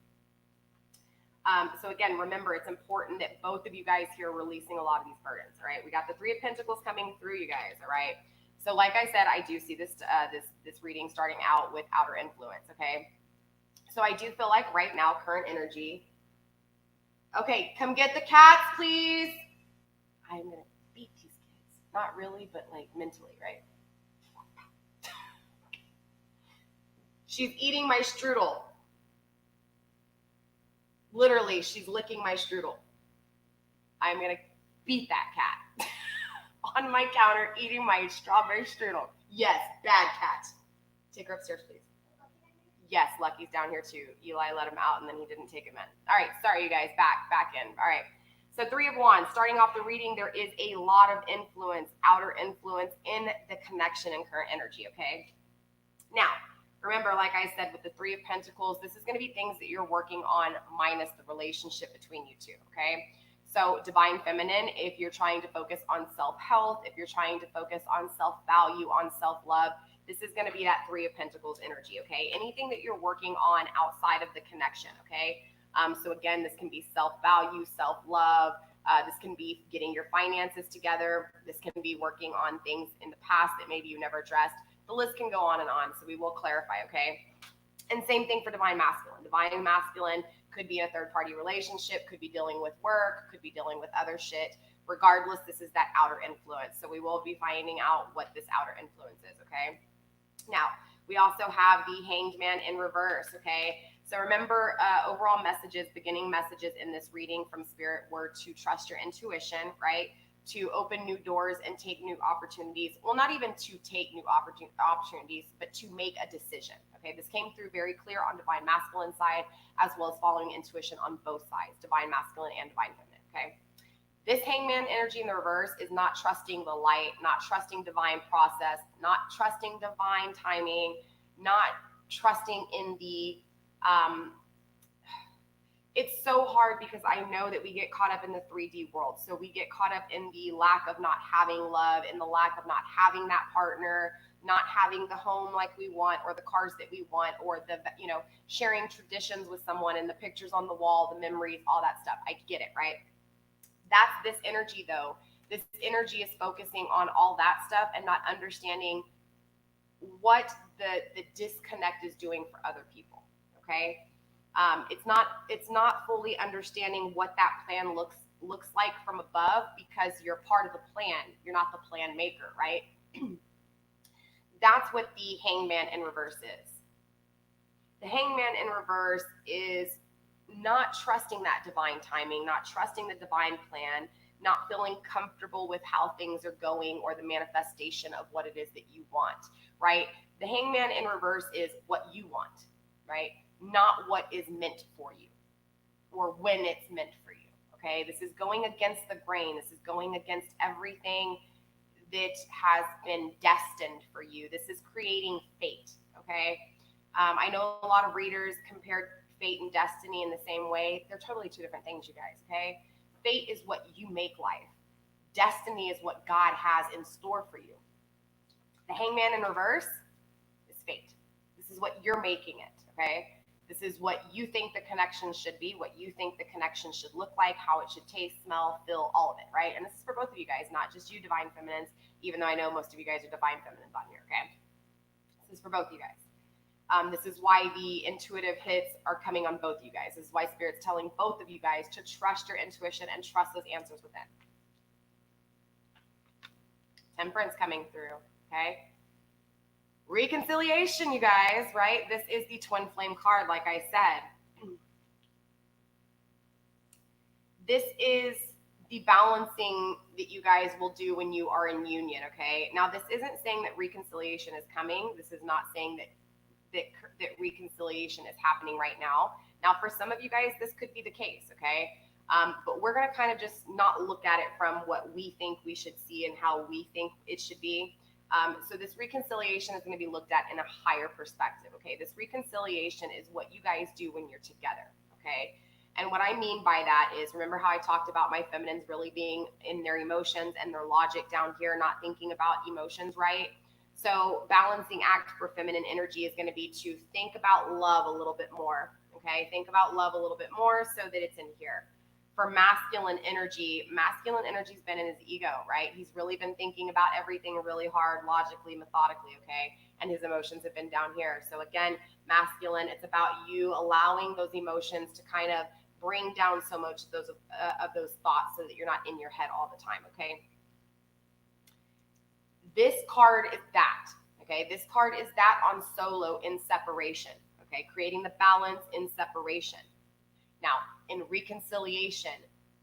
So again, remember, it's important that both of you guys here are releasing a lot of these burdens, all right? We got the Three of Pentacles coming through, you guys, all right? So like I said, I do see this this reading starting out with outer influence, okay? So I do feel like right now, current energy. Okay, come get the cats, please. I'm going to beat these kids. Not really, but like mentally, right? She's eating my strudel. Literally, she's licking my strudel. I'm going to beat that cat on my counter, eating my strawberry strudel. Yes, bad cat. Take her upstairs, please. Yes, Lucky's down here too. Eli let him out and then he didn't take him in. All right, sorry you guys, back in. All right. So Three of Wands, starting off the reading, there is a lot of influence, outer influence in the connection and current energy, okay? Now, remember, like I said, with the Three of Pentacles, this is going to be things that you're working on minus the relationship between you two, okay? So Divine Feminine, if you're trying to focus on self-health, if you're trying to focus on self-value, on self-love, this is going to be that Three of Pentacles energy, okay? Anything that you're working on outside of the connection, okay? So again, this can be self-value, self-love. This can be getting your finances together. This can be working on things in the past that maybe you never addressed. The list can go on and on, so we will clarify, okay? And same thing for Divine Masculine. Divine Masculine could be in a third-party relationship, could be dealing with work, could be dealing with other shit. Regardless, this is that outer influence. So we will be finding out what this outer influence is, okay? Now, we also have the Hanged Man in reverse, okay? So remember, overall messages, beginning messages in this reading from Spirit were to trust your intuition, right? To open new doors and take new opportunities. Well, not even to take new opportunities, but to make a decision, okay? This came through very clear on Divine Masculine side, as well as following intuition on both sides, Divine Masculine and Divine Feminine, okay? This Hangman energy in the reverse is not trusting the light, not trusting divine process, not trusting divine timing, not trusting in the, it's so hard because I know that we get caught up in the 3D world. So we get caught up in the lack of not having love, in the lack of not having that partner, not having the home like we want, or the cars that we want, or the, you know, sharing traditions with someone and the pictures on the wall, the memories, all that stuff. I get it, right? That's this energy though. This energy is focusing on all that stuff and not understanding what the disconnect is doing for other people, okay? It's not fully understanding what that plan looks like from above, because you're part of the plan. You're not the plan maker, right? That's what the Hangman in reverse is. The Hangman in reverse is not trusting that divine timing, not trusting the divine plan, not feeling comfortable with how things are going or the manifestation of what it is that you want, right? The Hangman in reverse is what you want, right? Not what is meant for you or when it's meant for you, okay? This is going against the grain. This is going against everything that has been destined for you. This is creating fate, okay? I know a lot of readers compared fate and destiny in the same way. They're totally two different things, you guys, okay? Fate is what you make life. Destiny is what God has in store for you. The Hangman in reverse is fate. This is what you're making it, okay? This is what you think the connection should be, what you think the connection should look like, how it should taste, smell, feel, all of it, right? And this is for both of you guys, not just you Divine Feminines, even though I know most of you guys are Divine Feminines on here, okay? This is for both of you guys. This is why the intuitive hits are coming on both of you guys. This is why Spirit's telling both of you guys to trust your intuition and trust those answers within. Temperance coming through, okay? Reconciliation, you guys, right? This is the twin flame card, like I said. This is the balancing that you guys will do when you are in union, okay? Now, this isn't saying that reconciliation is coming. This is not saying that reconciliation is happening right now. Now, for some of you guys, this could be the case, okay? But we're going to kind of just not look at it from what we think we should see and how we think it should be. So this reconciliation is going to be looked at in a higher perspective, okay? This reconciliation is what you guys do when you're together, okay? And what I mean by that is, remember how I talked about my feminines really being in their emotions and their logic down here, not thinking about emotions, right? So balancing act for feminine energy is going to be to think about love a little bit more, okay? Think about love a little bit more so that it's in here. For masculine energy's been in his ego, right? He's really been thinking about everything really hard, logically, methodically, okay? And his emotions have been down here. So again, masculine, it's about you allowing those emotions to kind of bring down so much of those thoughts so that you're not in your head all the time, okay? This card is that, okay? This card is that on solo in separation, okay? Creating the balance in separation. Now, in reconciliation,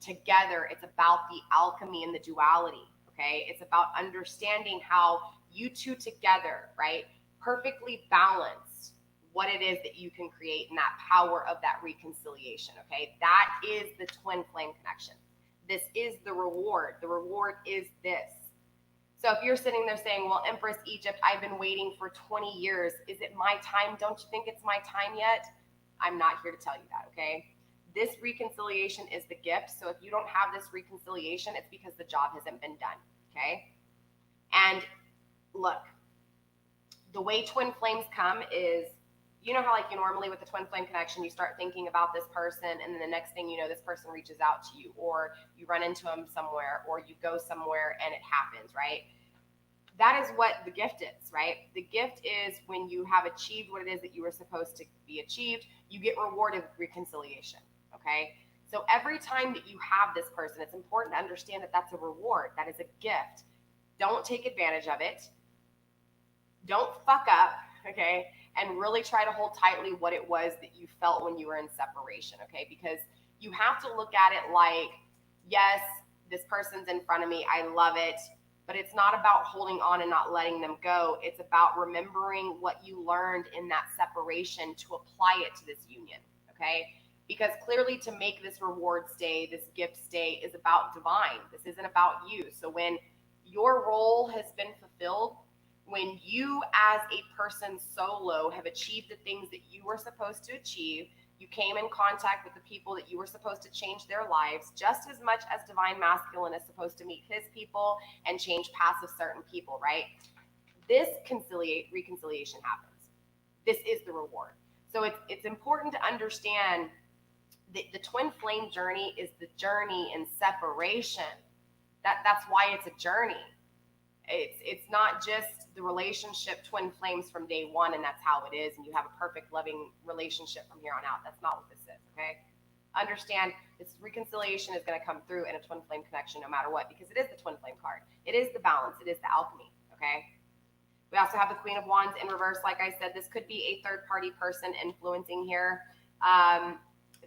together, it's about the alchemy and the duality, okay? It's about understanding how you two together, right, perfectly balanced what it is that you can create and that power of that reconciliation, okay? That is the twin flame connection. This is the reward. The reward is this. So if you're sitting there saying, well, Empress Egypt, I've been waiting for 20 years. Is it my time? Don't you think it's my time yet? I'm not here to tell you that, okay? This reconciliation is the gift. So if you don't have this reconciliation, it's because the job hasn't been done, okay? And look, the way twin flames come is, you know how like you normally with the twin flame connection, you start thinking about this person and then the next thing you know, this person reaches out to you or you run into them somewhere or you go somewhere and it happens, right? That is what the gift is, right? The gift is when you have achieved what it is that you were supposed to be achieved, you get rewarded with reconciliation, okay? So every time that you have this person, it's important to understand that that's a reward. That is a gift. Don't take advantage of it. Don't fuck up, okay? And really try to hold tightly what it was that you felt when you were in separation, okay? Because you have to look at it like, yes, this person's in front of me. I love it. But it's not about holding on and not letting them go. It's about remembering what you learned in that separation to apply it to this union, okay? Because clearly to make this reward stay, this gift stay is about divine. This isn't about you. So when your role has been fulfilled, when you as a person solo have achieved the things that you were supposed to achieve, you came in contact with the people that you were supposed to change their lives, just as much as divine masculine is supposed to meet his people and change paths of certain people, right? This reconciliation happens. This is the reward. So it's important to understand that the twin flame journey is the journey in separation. That's why it's a journey. It's not just the relationship twin flames from day one and that's how it is and you have a perfect loving relationship from here on out. That's not what this is, okay? Understand this reconciliation is going to come through in a twin flame connection no matter what, because it is the twin flame card. It is the balance. It is the alchemy, okay? We also have the Queen of Wands in reverse. Like I said, this could be a third party person influencing here.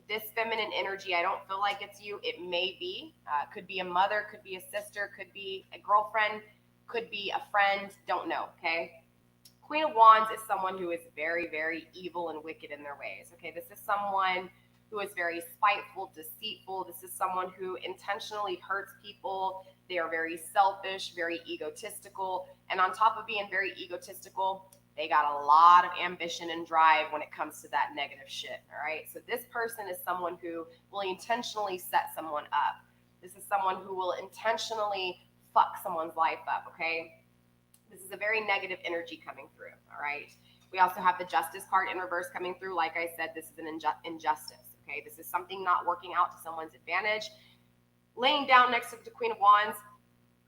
This feminine energy, I don't feel like it's you. It may be. Could be a mother, could be a sister, could be a girlfriend, could be a friend, don't know, okay? Queen of Wands is someone who is very, very evil and wicked in their ways, okay? This is someone who is very spiteful, deceitful. This is someone who intentionally hurts people. They are very selfish, very egotistical. And on top of being very egotistical, they got a lot of ambition and drive when it comes to that negative shit, all right? So this person is someone who will intentionally set someone up. This is someone who will intentionally fuck someone's life up, okay? This is a very negative energy coming through, all right? We also have the Justice card in reverse coming through. Like I said, this is an injustice, okay? This is something not working out to someone's advantage. Laying down next to the Queen of Wands,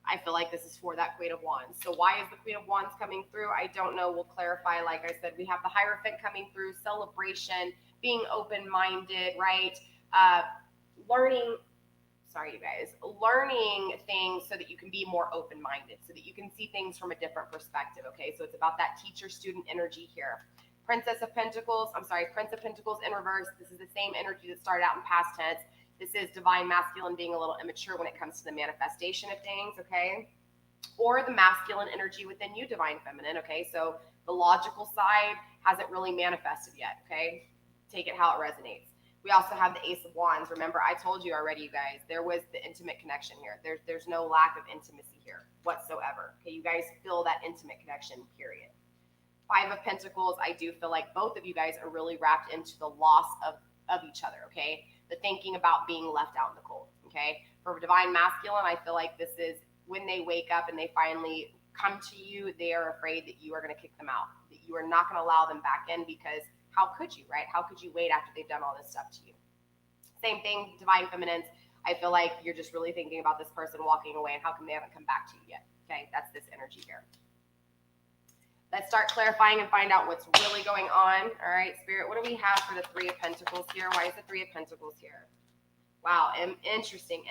I feel like this is for that Queen of Wands. So why is the Queen of Wands coming through? I don't know. We'll clarify. Like I said, we have the Hierophant coming through, celebration, being open-minded, right? Learning things so that you can be more open-minded, so that you can see things from a different perspective, okay? So it's about that teacher-student energy here. Prince of Pentacles in reverse. This is the same energy that started out in past tense. This is divine masculine being a little immature when it comes to the manifestation of things, okay? Or the masculine energy within you, divine feminine, okay? So the logical side hasn't really manifested yet, okay? Take it how it resonates. We also have the Ace of Wands. Remember, I told you already, you guys, there was the intimate connection here. There's no lack of intimacy here whatsoever. Okay, you guys feel that intimate connection, period. Five of Pentacles, I do feel like both of you guys are really wrapped into the loss of of each other, okay? The thinking about being left out in the cold, okay? For divine masculine, I feel like this is when they wake up and they finally come to you, they are afraid that you are going to kick them out, that you are not going to allow them back in, because how could you, right? How could you wait after they've done all this stuff to you? Same thing, divine feminines. I feel like you're just really thinking about this person walking away and how come they haven't come back to you yet, okay? That's this energy here. Let's start clarifying and find out what's really going on. All right, Spirit, what do we have for the Three of Pentacles here? Why is the Three of Pentacles here? Wow, interesting,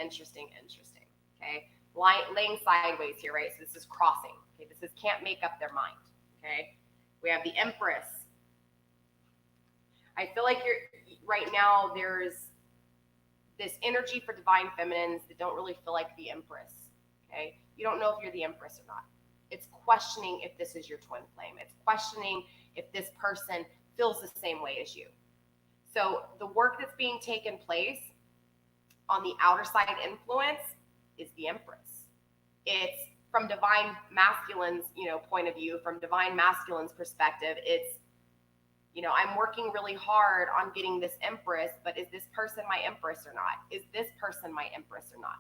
okay? Laying sideways here, right? So this is crossing, okay? This is can't make up their mind, okay? We have the Empress. I feel like right now there's this energy for divine feminines that don't really feel like the Empress, okay? You don't know if you're the Empress or not. It's questioning if this is your twin flame. It's questioning if this person feels the same way as you. So the work that's being taken place on the outer side influence is the Empress. It's from divine masculine's, point of view, from divine masculine's perspective, it's, I'm working really hard on getting this Empress, but is this person my Empress or not? Is this person my Empress or not?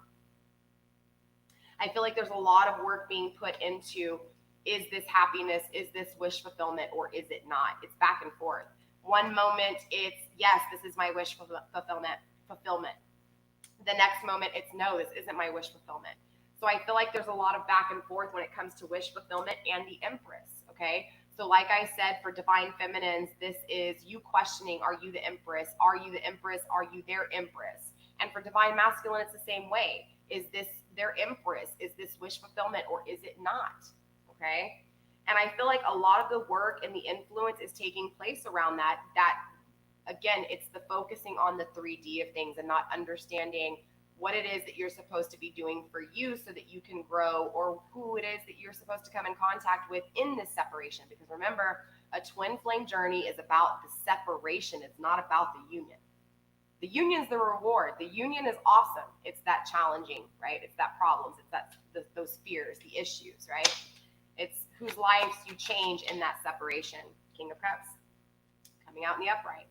I feel like there's a lot of work being put into, is this happiness, is this wish fulfillment, or is it not? It's back and forth. One moment it's, yes, this is my wish fulfillment. The next moment it's, no, this isn't my wish fulfillment. So I feel like there's a lot of back and forth when it comes to wish fulfillment and the Empress, okay? So like I said, for divine feminines, this is you questioning, are you the Empress? Are you the Empress? Are you their Empress? And for divine masculine, it's the same way. Is this their Empress? Is this wish fulfillment, or is it not? Okay. And I feel like a lot of the work and the influence is taking place around that. Again, it's the focusing on the 3D of things and not understanding what it is that you're supposed to be doing for you so that you can grow, or who it is that you're supposed to come in contact with in this separation. Because remember, a twin flame journey is about the separation. It's not about the union. The union's the reward. The union is awesome. It's that challenging, right? It's that problems. It's that those fears, the issues, right? It's whose lives you change in that separation. King of Cups coming out in the upright.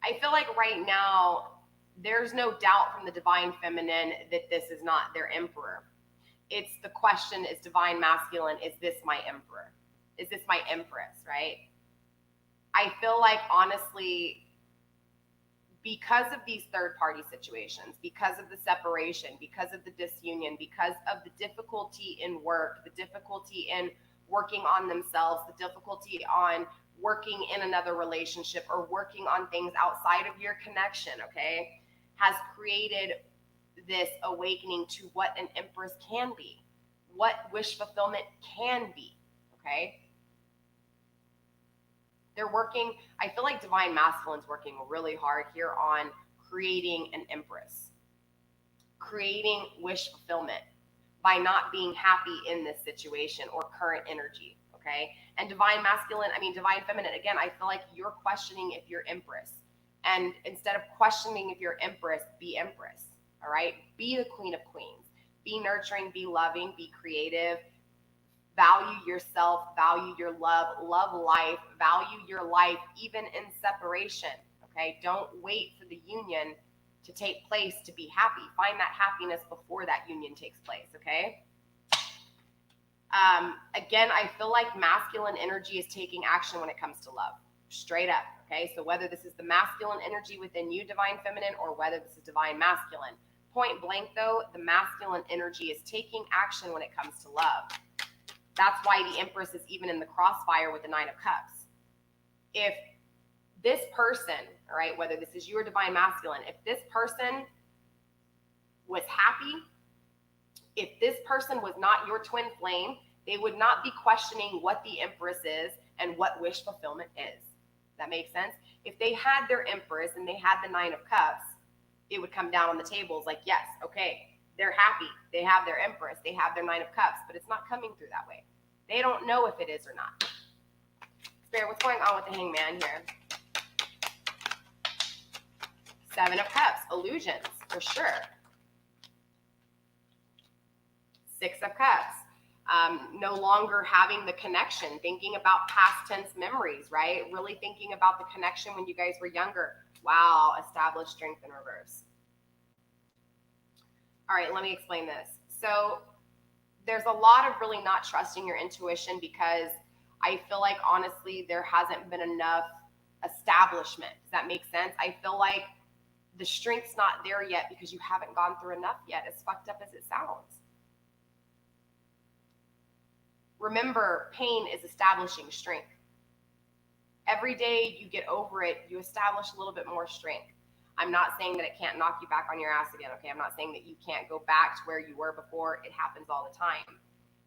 I feel like right now there's no doubt from the divine feminine that this is not their emperor. It's the question, is divine masculine, is this my emperor? Is this my Empress, right? I feel like, honestly, because of these third-party situations, because of the separation, because of the disunion, because of the difficulty in work, the difficulty in working on themselves, the difficulty on working in another relationship or working on things outside of your connection, okay, has created this awakening to what an Empress can be, what wish fulfillment can be, okay? They're working, I feel like divine masculine's working really hard here on creating an Empress, creating wish fulfillment by not being happy in this situation or current energy, okay? And divine feminine, again, I feel like you're questioning if you're Empress. And instead of questioning if you're Empress, be Empress, all right? Be the Queen of Queens. Be nurturing, be loving, be creative. Value yourself, value your love life, value your life even in separation, okay? Don't wait for the union to take place to be happy. Find that happiness before that union takes place, okay? Again, I feel like masculine energy is taking action when it comes to love, straight up, okay? So whether this is the masculine energy within you, divine feminine, or whether this is divine masculine, point blank though, the masculine energy is taking action when it comes to love. That's why the Empress is even in the crossfire with the Nine of Cups. If this person, all right, whether this is you or divine masculine, if this person was happy, if this person was not your twin flame, they would not be questioning what the Empress is and what wish fulfillment is. That makes sense? If they had their Empress and they had the Nine of Cups, it would come down on the tables like, yes, okay, they're happy. They have their Empress. They have their Nine of Cups, but it's not coming through that way. They don't know if it is or not. Spirit, what's going on with the Hangman here? Seven of Cups, illusions, for sure. Six of Cups. No longer having the connection, thinking about past tense memories, right? Really thinking about the connection when you guys were younger. Wow, established strength in reverse. All right, let me explain this. So there's a lot of really not trusting your intuition because I feel like honestly there hasn't been enough establishment. Does that make sense? I feel like the strength's not there yet because you haven't gone through enough yet, as fucked up as it sounds. Remember, pain is establishing strength. Every day you get over it, you establish a little bit more strength. I'm not saying that it can't knock you back on your ass again, okay? I'm not saying that you can't go back to where you were before. It happens all the time.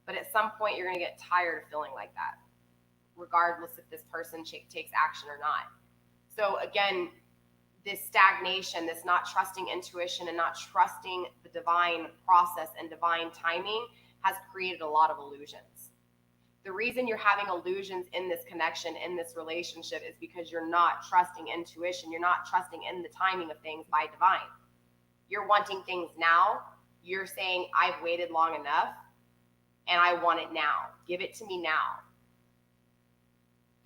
But at some point, you're going to get tired of feeling like that, regardless if this person takes action or not. So again, this stagnation, this not trusting intuition and not trusting the divine process and divine timing has created a lot of illusions. The reason you're having illusions in this connection, in this relationship, is because you're not trusting intuition. You're not trusting in the timing of things by divine. You're wanting things now. You're saying, I've waited long enough and I want it now. Give it to me now.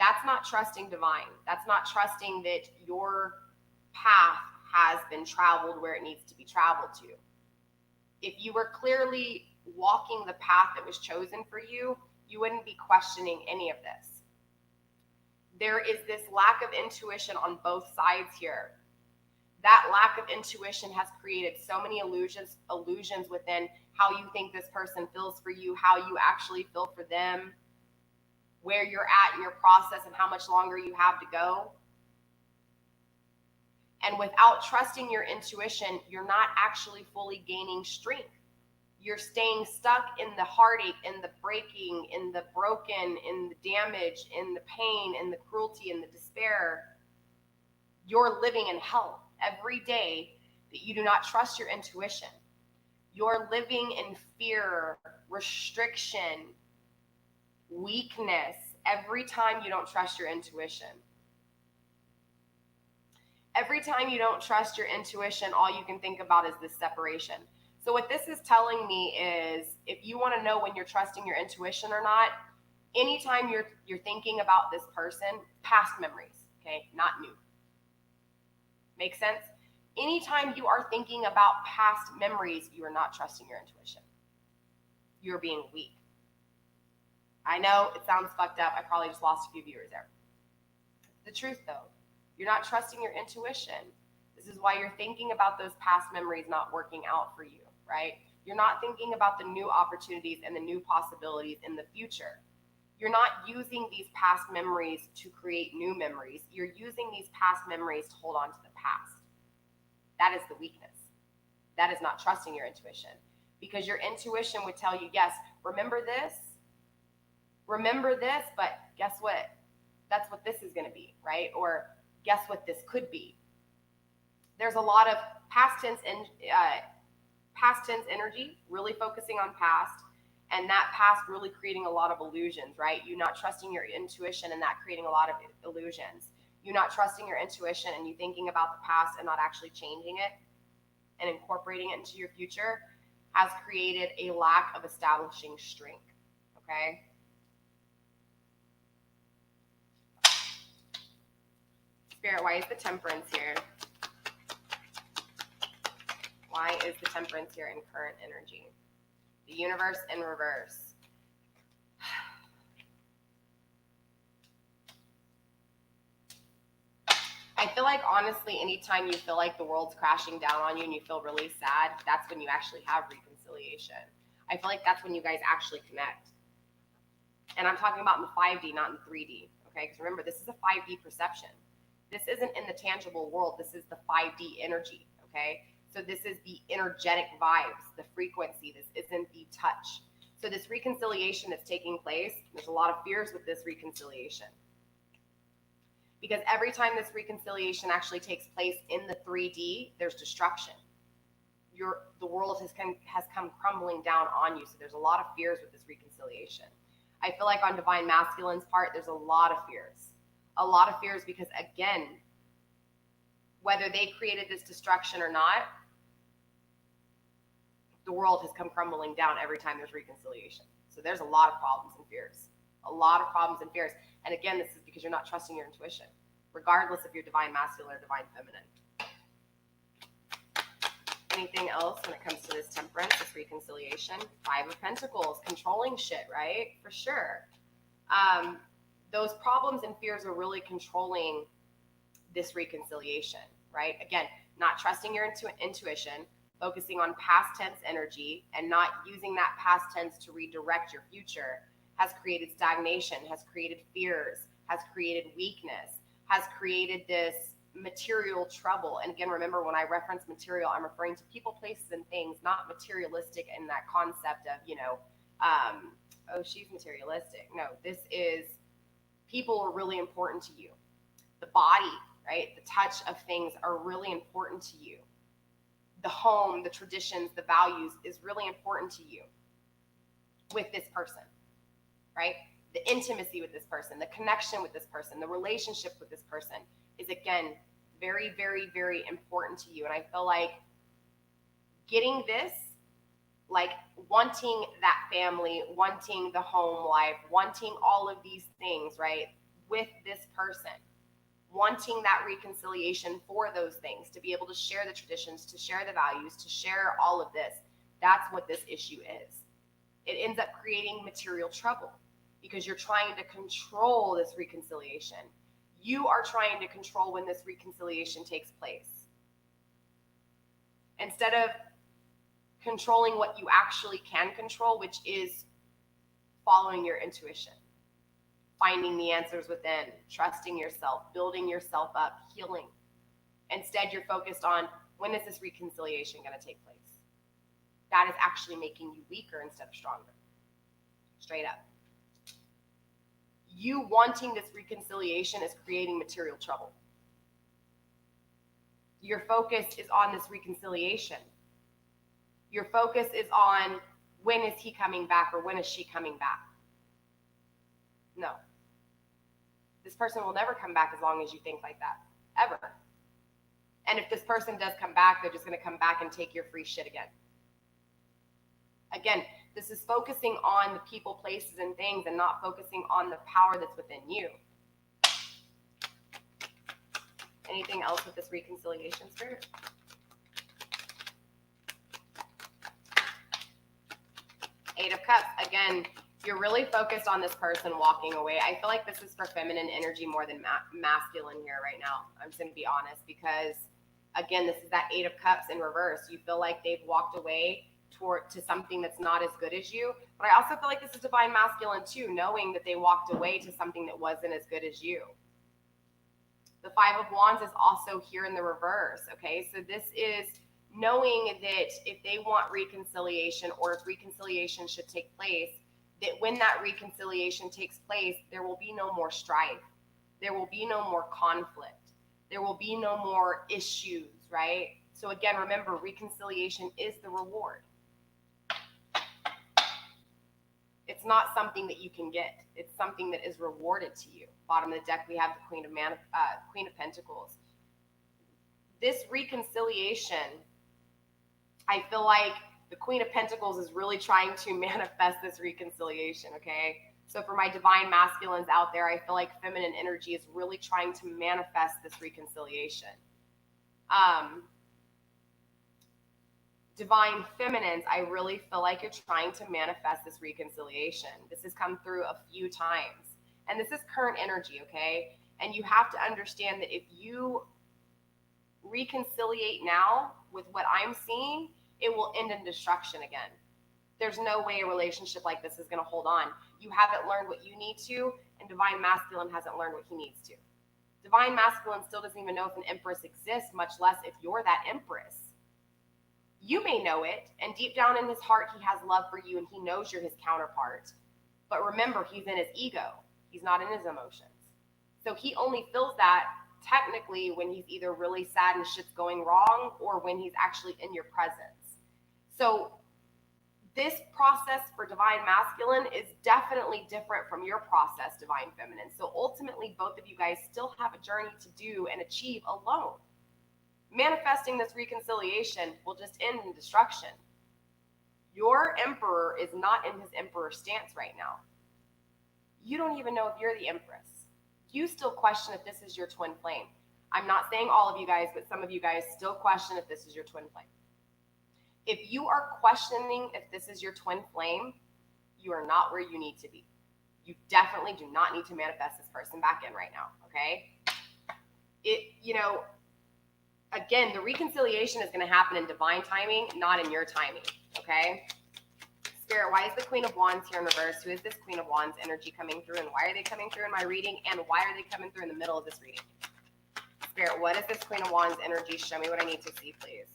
That's not trusting divine. That's not trusting that your path has been traveled where it needs to be traveled to. If you were clearly walking the path that was chosen for you, you wouldn't be questioning any of this. There is this lack of intuition on both sides here. That lack of intuition has created so many illusions within how you think this person feels for you, how you actually feel for them, where you're at in your process and how much longer you have to go. And without trusting your intuition, you're not actually fully gaining strength. You're staying stuck in the heartache, in the breaking, in the broken, in the damage, in the pain, in the cruelty, in the despair. You're living in hell every day that you do not trust your intuition. You're living in fear, restriction, weakness every time you don't trust your intuition. Every time you don't trust your intuition, all you can think about is this separation. So what this is telling me is, if you want to know when you're trusting your intuition or not, anytime you're thinking about this person, past memories, okay, not new. Make sense? Anytime you are thinking about past memories, you are not trusting your intuition. You're being weak. I know it sounds fucked up. I probably just lost a few viewers there. The truth though, you're not trusting your intuition. This is why you're thinking about those past memories not working out for you, right? You're not thinking about the new opportunities and the new possibilities in the future. You're not using these past memories to create new memories. You're using these past memories to hold on to the past. That is the weakness. That is not trusting your intuition. Because your intuition would tell you, yes, remember this, but guess what? That's what this is going to be, right? Or guess what this could be. There's a lot of past tense energy, really focusing on past, and that past really creating a lot of illusions, right? You not trusting your intuition and that creating a lot of illusions. You not trusting your intuition and you thinking about the past and not actually changing it and incorporating it into your future has created a lack of establishing strength, okay? Spirit, why is the Temperance here? Why is the Temperance here in current energy? The universe in reverse. I feel like, honestly, anytime you feel like the world's crashing down on you and you feel really sad, that's when you actually have reconciliation. I feel like that's when you guys actually connect. And I'm talking about in the 5D, not in the 3D, okay? Because remember, this is a 5D perception. This isn't in the tangible world. This is the 5D energy, okay? So this is the energetic vibes, the frequency. This isn't the touch. So this reconciliation that's taking place, there's a lot of fears with this reconciliation. Because every time this reconciliation actually takes place in the 3D, there's destruction. The world has come crumbling down on you. So there's a lot of fears with this reconciliation. I feel like on Divine Masculine's part, there's a lot of fears. A lot of fears because, again, whether they created this destruction or not, the world world has come crumbling down every time there's reconciliation. So there's a lot of problems and fears. A lot of problems and fears. And again, this is because you're not trusting your intuition, regardless if you're divine masculine or divine feminine. Anything else when it comes to this temperance, this reconciliation? Five of Pentacles, controlling shit, right? For sure. Those problems and fears are really controlling this reconciliation, right? Again, not trusting your intuition, focusing on past tense energy and not using that past tense to redirect your future has created stagnation, has created fears, has created weakness, has created this material trouble. And again, remember, when I reference material, I'm referring to people, places, and things, not materialistic in that concept of, oh, she's materialistic. No, this is people are really important to you. The body, right? The touch of things are really important to you. The home, the traditions, the values is really important to you with this person, right? The intimacy with this person, the connection with this person, the relationship with this person is, again, very, very, very important to you. And I feel like getting this, like wanting that family, wanting the home life, wanting all of these things, right, with this person, wanting that reconciliation for those things, to be able to share the traditions, to share the values, to share all of this, that's what this issue is. It ends up creating material trouble because you're trying to control this reconciliation. You are trying to control when this reconciliation takes place. Instead of controlling what you actually can control, which is following your intuition, finding the answers within, trusting yourself, building yourself up, healing. Instead, you're focused on, when is this reconciliation going to take place? That is actually making you weaker instead of stronger. Straight up. You wanting this reconciliation is creating material trouble. Your focus is on this reconciliation. Your focus is on, when is he coming back or when is she coming back? No. This person will never come back as long as you think like that, ever. And if this person does come back, they're just going to come back and take your free shit again. Again, this is focusing on the people, places, and things and not focusing on the power that's within you. Anything else with this reconciliation, Spirit? Eight of Cups. Again, you're really focused on this person walking away. I feel like this is for feminine energy more than masculine here right now. I'm just going to be honest because, again, this is that Eight of Cups in reverse. You feel like they've walked away to something that's not as good as you. But I also feel like this is divine masculine too, knowing that they walked away to something that wasn't as good as you. The Five of Wands is also here in the reverse, okay? So this is knowing that if they want reconciliation or if reconciliation should take place, that when that reconciliation takes place, there will be no more strife. There will be no more conflict. There will be no more issues, right? So again, remember, reconciliation is the reward. It's not something that you can get. It's something that is rewarded to you. Bottom of the deck, we have the Queen of Pentacles. This reconciliation, I feel like the Queen of Pentacles is really trying to manifest this reconciliation, okay? So for my divine masculines out there, I feel like feminine energy is really trying to manifest this reconciliation. Divine feminines, I really feel like you're trying to manifest this reconciliation. This has come through a few times. And this is current energy, okay? And you have to understand that if you reconciliate now with what I'm seeing, it will end in destruction again. There's no way a relationship like this is going to hold on. You haven't learned what you need to, and divine masculine hasn't learned what he needs to. Divine masculine still doesn't even know if an empress exists, much less if you're that empress. You may know it, and deep down in his heart, he has love for you, and he knows you're his counterpart. But remember, he's in his ego. He's not in his emotions. So he only feels that technically when he's either really sad and shit's going wrong or when he's actually in your presence. So this process for divine masculine is definitely different from your process, divine feminine. So ultimately, both of you guys still have a journey to do and achieve alone. Manifesting this reconciliation will just end in destruction. Your emperor is not in his emperor stance right now. You don't even know if you're the empress. You still question if this is your twin flame. I'm not saying all of you guys, but some of you guys still question if this is your twin flame. If you are questioning if this is your twin flame, you are not where you need to be. You definitely do not need to manifest this person back in right now, okay? Again, the reconciliation is going to happen in divine timing, not in your timing, okay? Spirit, why is the Queen of Wands here in reverse? Who is this Queen of Wands energy coming through, and why are they coming through in my reading, and why are they coming through in the middle of this reading? Spirit, what is this Queen of Wands energy? Show me what I need to see, please.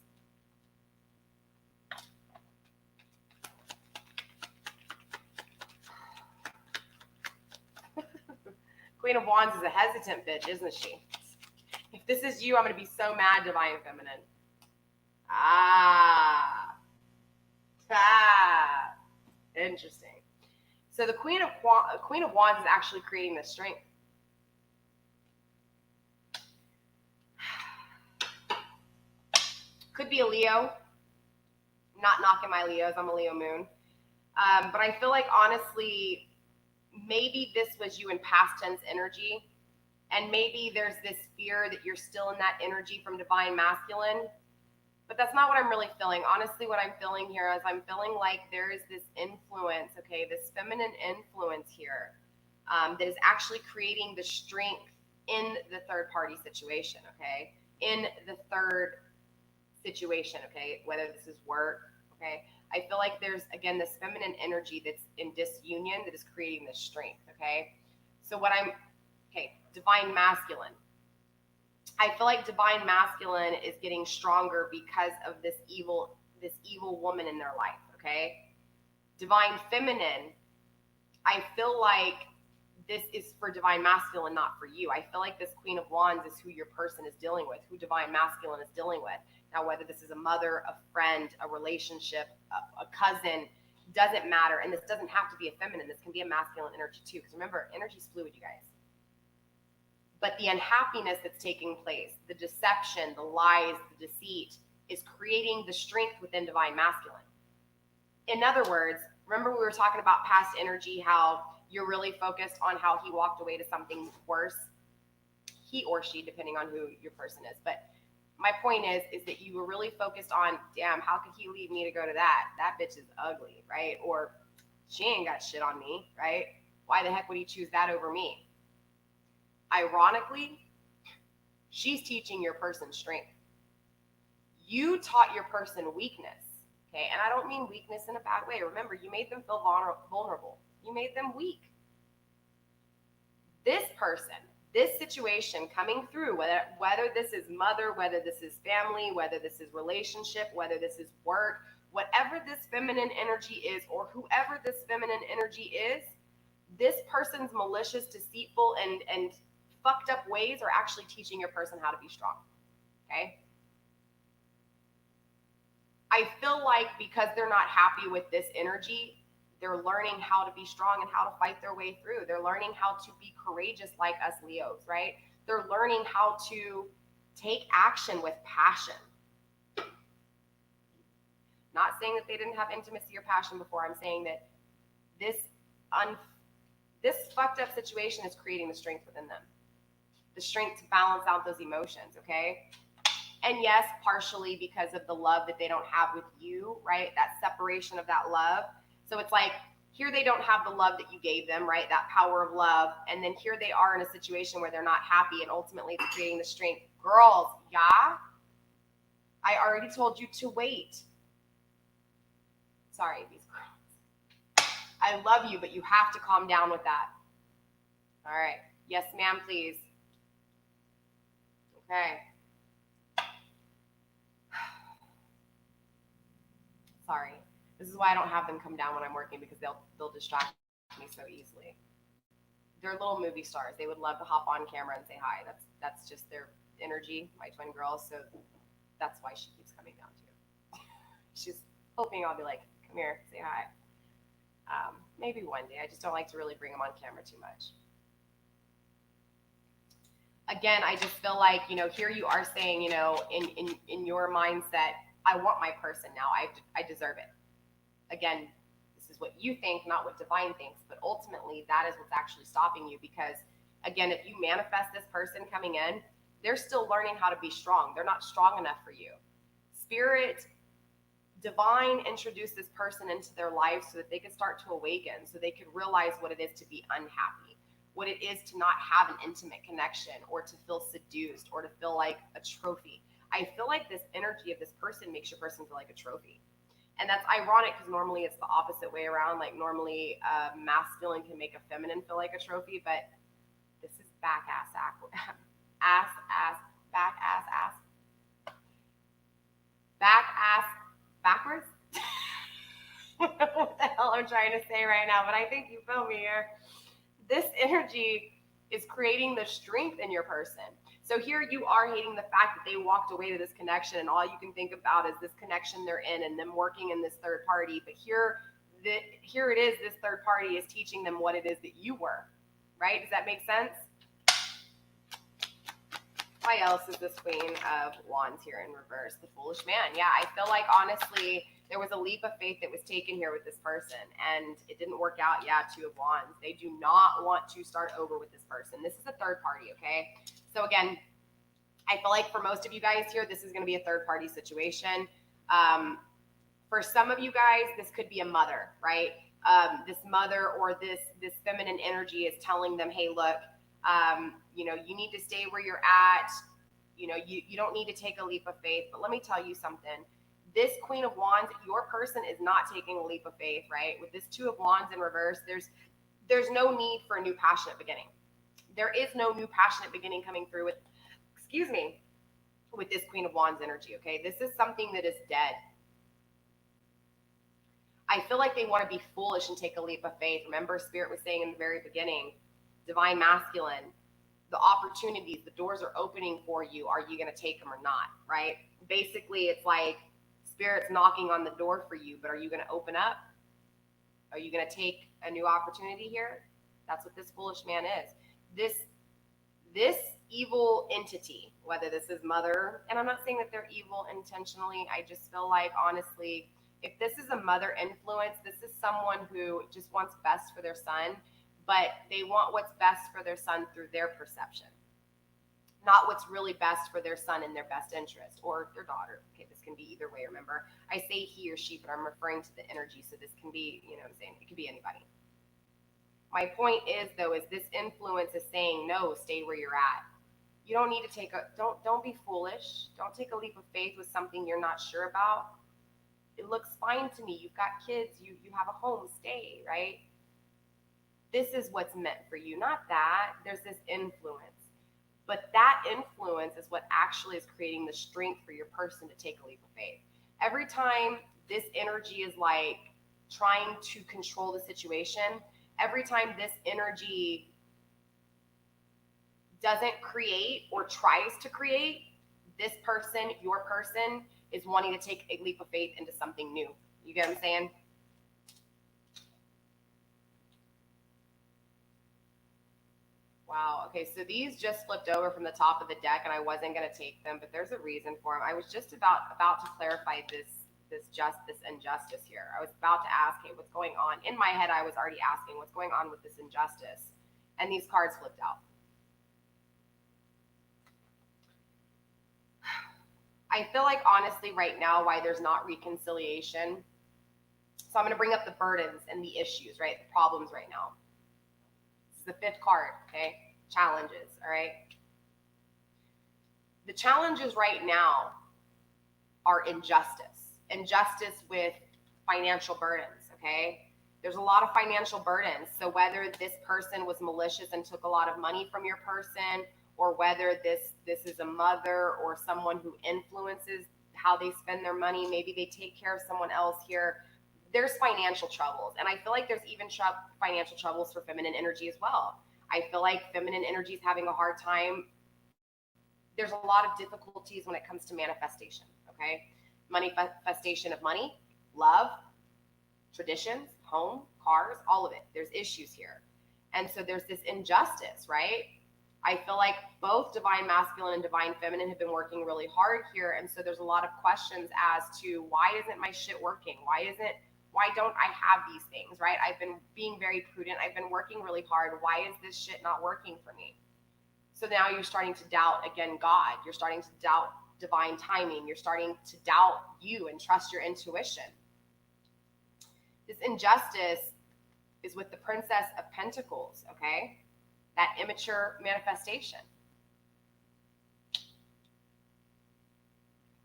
Queen of Wands is a hesitant bitch, isn't she? If this is you, I'm going to be so mad, Divine Feminine. Interesting. So the Queen of Wands is actually creating the strength. Could be a Leo. Not knocking my Leos. I'm a Leo moon. But I feel like, honestly, maybe this was you in past tense energy. And maybe there's this fear that you're still in that energy from Divine Masculine. But that's not what I'm really feeling. Honestly, what I'm feeling here is I'm feeling like there is this influence, okay, this feminine influence here that is actually creating the strength in the third party situation, okay? In the third situation, okay? Whether this is work, okay? I feel like there's, again, this feminine energy that's in disunion that is creating this strength, okay? So Divine Masculine. I feel like Divine Masculine is getting stronger because of this evil woman in their life, okay? Divine Feminine, I feel like this is for Divine Masculine, not for you. I feel like this Queen of Wands is who your person is dealing with, who Divine Masculine is dealing with. Now, whether this is a mother, a friend, a relationship, a cousin, doesn't matter. And this doesn't have to be a feminine. This can be a masculine energy too. Because remember, energy is fluid, you guys. But the unhappiness that's taking place, the deception, the lies, the deceit, is creating the strength within Divine Masculine. In other words, remember we were talking about past energy, how you're really focused on how he walked away to something worse. He or she, depending on who your person is. But my point is that you were really focused on, damn, how could he leave me to go to that? That bitch is ugly, right? Or she ain't got shit on me, right? Why the heck would he choose that over me? Ironically, she's teaching your person strength. You taught your person weakness, okay? And I don't mean weakness in a bad way. Remember, you made them feel vulnerable. You made them weak. This person, this situation coming through, whether this is mother, whether this is family, whether this is relationship, whether this is work, whatever this feminine energy is, or whoever this feminine energy is, this person's malicious, deceitful, and fucked up ways are actually teaching your person how to be strong, okay? I feel like because they're not happy with this energy, they're learning how to be strong and how to fight their way through. They're learning how to be courageous like us Leos, right? They're learning how to take action with passion. Not saying that they didn't have intimacy or passion before. I'm saying that this fucked up situation is creating the strength within them. The strength to balance out those emotions, okay? And yes, partially because of the love that they don't have with you, right? That separation of that love. So it's like, here they don't have the love that you gave them, right? That power of love. And then here they are in a situation where they're not happy, and ultimately it's creating the strength. Girls, yeah? I already told you to wait. Sorry, these girls. I love you, but you have to calm down with that. All right. Yes, ma'am, please. Okay. Sorry. This is why I don't have them come down when I'm working, because they'll distract me so easily. They're little movie stars. They would love to hop on camera and say hi. That's just their energy, my twin girls. So that's why she keeps coming down too. She's hoping I'll be like, come here, say hi. Maybe one day. I just don't like to really bring them on camera too much. Again, I just feel like, here you are saying, in your mindset, I want my person now. I deserve it. again, this is what you think, not what divine thinks, but ultimately that is what's actually stopping you. Because again, if you manifest this person coming in, they're still learning how to be strong. They're not strong enough for you. Spirit, divine introduced this person into their life so that they could start to awaken, so they could realize what it is to be unhappy, what it is to not have an intimate connection, or to feel seduced, or to feel like a trophy. I feel like this energy of this person makes your person feel like a trophy. And that's ironic because normally it's the opposite way around. Like normally masculine can make a feminine feel like a trophy, but this is back ass backwards. What the hell I'm trying to say right now, but I think you feel me here. This energy is creating the strength in your person. So here you are hating the fact that they walked away to this connection, and all you can think about is this connection they're in and them working in this third party. But here it is, this third party is teaching them what it is that you were, right? Does that make sense? Why else is this Queen of Wands here in reverse? The foolish man. Yeah, I feel like honestly, there was a leap of faith that was taken here with this person, and it didn't work out. Yeah, Two of Wands. They do not want to start over with this person. This is a third party, okay? So again, I feel like for most of you guys here, this is going to be a third party situation. For some of you guys, this could be a mother, right? This mother or this feminine energy is telling them, hey, look, you need to stay where you're at. You don't need to take a leap of faith. But let me tell you something. This Queen of Wands, your person is not taking a leap of faith, right? With this Two of Wands in reverse, there's no need for a new passionate beginning. There is no new passionate beginning coming through with this Queen of Wands energy, okay? This is something that is dead. I feel like they want to be foolish and take a leap of faith. Remember, Spirit was saying in the very beginning, divine masculine, the opportunities, the doors are opening for you. Are you going to take them or not, right? Basically, it's like Spirit's knocking on the door for you, but are you going to open up? Are you going to take a new opportunity here? That's what this foolish man is. This evil entity, whether this is mother, and I'm not saying that they're evil intentionally. I just feel like, honestly, if this is a mother influence, this is someone who just wants best for their son, but they want what's best for their son through their perception, not what's really best for their son in their best interest, or their daughter. Okay, this can be either way. Remember, I say he or she, but I'm referring to the energy, so this can be, you know what I'm saying, it could be anybody. My point is, though, is this influence is saying, no, stay where you're at. You don't need to don't be foolish. Don't take a leap of faith with something you're not sure about. It looks fine to me. You've got kids, you have a home, stay, right? This is what's meant for you, not that. There's this influence. But that influence is what actually is creating the strength for your person to take a leap of faith. Every time this energy is like trying to control the situation, every time this energy doesn't create or tries to create, this person, your person, is wanting to take a leap of faith into something new. You get what I'm saying? Wow. Okay, so these just flipped over from the top of the deck, and I wasn't going to take them, but there's a reason for them. I was just about to clarify this injustice here. I was about to ask, hey, what's going on? In my head, I was already asking what's going on with this injustice, and these cards flipped out. I feel like, honestly, right now, why there's not reconciliation. So I'm going to bring up the burdens and the issues, right? The problems right now. This is the fifth card, okay? Challenges, all right? The challenges right now are injustice. Injustice with financial burdens, okay? There's a lot of financial burdens. So whether this person was malicious and took a lot of money from your person, or whether this is a mother or someone who influences how they spend their money, maybe they take care of someone else here, there's financial troubles. And I feel like there's even financial troubles for feminine energy as well. I feel like feminine energy is having a hard time. There's a lot of difficulties when it comes to manifestation, okay? Manifestation of money, love, traditions, home, cars, all of it. There's issues here. And so there's this injustice, right? I feel like both divine masculine and divine feminine have been working really hard here. And so there's a lot of questions as to why isn't my shit working? Why isn't Why don't I have these things, right? I've been being very prudent. I've been working really hard. Why is this shit not working for me? So now you're starting to doubt, again, God. You're starting to doubt divine timing. You're starting to doubt you and trust your intuition. This injustice is with the Princess of Pentacles, okay? That immature manifestation.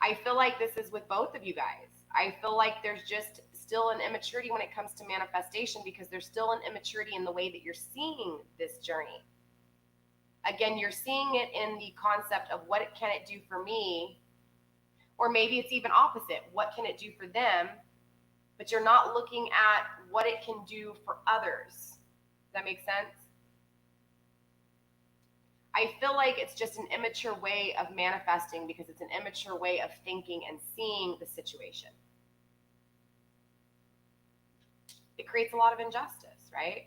I feel like this is with both of you guys. I feel like there's just still an immaturity when it comes to manifestation, because there's still an immaturity in the way that you're seeing this journey. Again, you're seeing it in the concept of what can it do for me, or maybe it's even opposite. What can it do for them? But you're not looking at what it can do for others. Does that make sense? I feel like it's just an immature way of manifesting, because it's an immature way of thinking and seeing the situation. It creates a lot of injustice, right?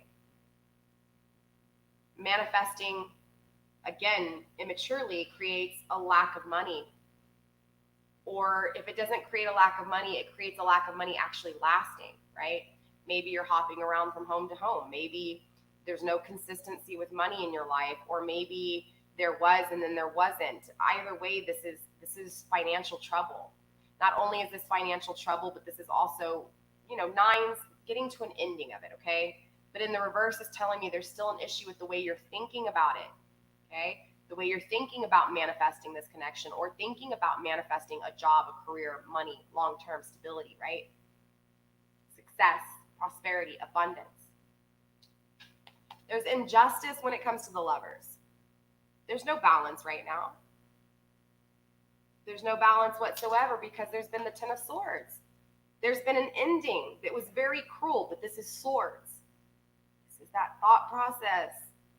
Manifesting, again, immaturely creates a lack of money. Or if it doesn't create a lack of money, it creates a lack of money actually lasting, right? Maybe you're hopping around from home to home. Maybe there's no consistency with money in your life, or maybe there was and then there wasn't. Either way, this is financial trouble. Not only is this financial trouble, but this is also, nines getting to an ending of it, okay? But in the reverse is telling me there's still an issue with the way you're thinking about it, okay? The way you're thinking about manifesting this connection, or thinking about manifesting a job, a career, money, long-term stability, right? Success, prosperity, abundance. There's injustice when it comes to the Lovers. There's no balance right now. There's no balance whatsoever, because there's been the Ten of Swords. There's been an ending that was very cruel, but this is swords. This is that thought process.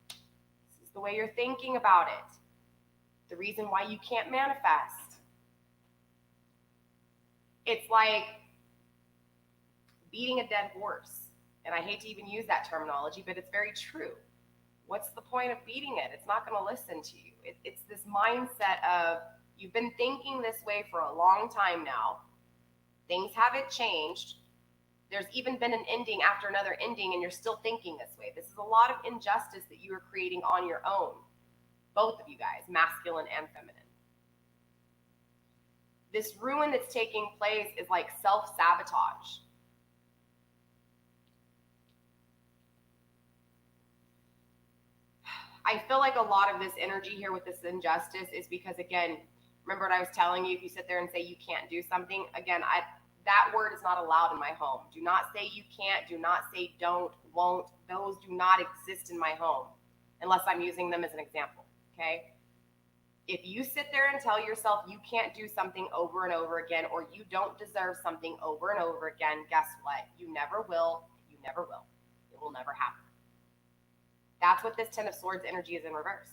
This is the way you're thinking about it. The reason why you can't manifest. It's like beating a dead horse. And I hate to even use that terminology, but it's very true. What's the point of beating it? It's not going to listen to you. It's this mindset of, you've been thinking this way for a long time now. Things haven't changed. There's even been an ending after another ending, and you're still thinking this way. This is a lot of injustice that you are creating on your own. Both of you guys, masculine and feminine. This ruin that's taking place is like self-sabotage. I feel like a lot of this energy here with this injustice is because, again, remember what I was telling you? If you sit there and say you can't do something, again, that word is not allowed in my home. Do not say you can't. Do not say don't, won't. Those do not exist in my home unless I'm using them as an example, okay? If you sit there and tell yourself you can't do something over and over again, or you don't deserve something over and over again, guess what? You never will. You never will. It will never happen. That's what this Ten of Swords energy is in reverse.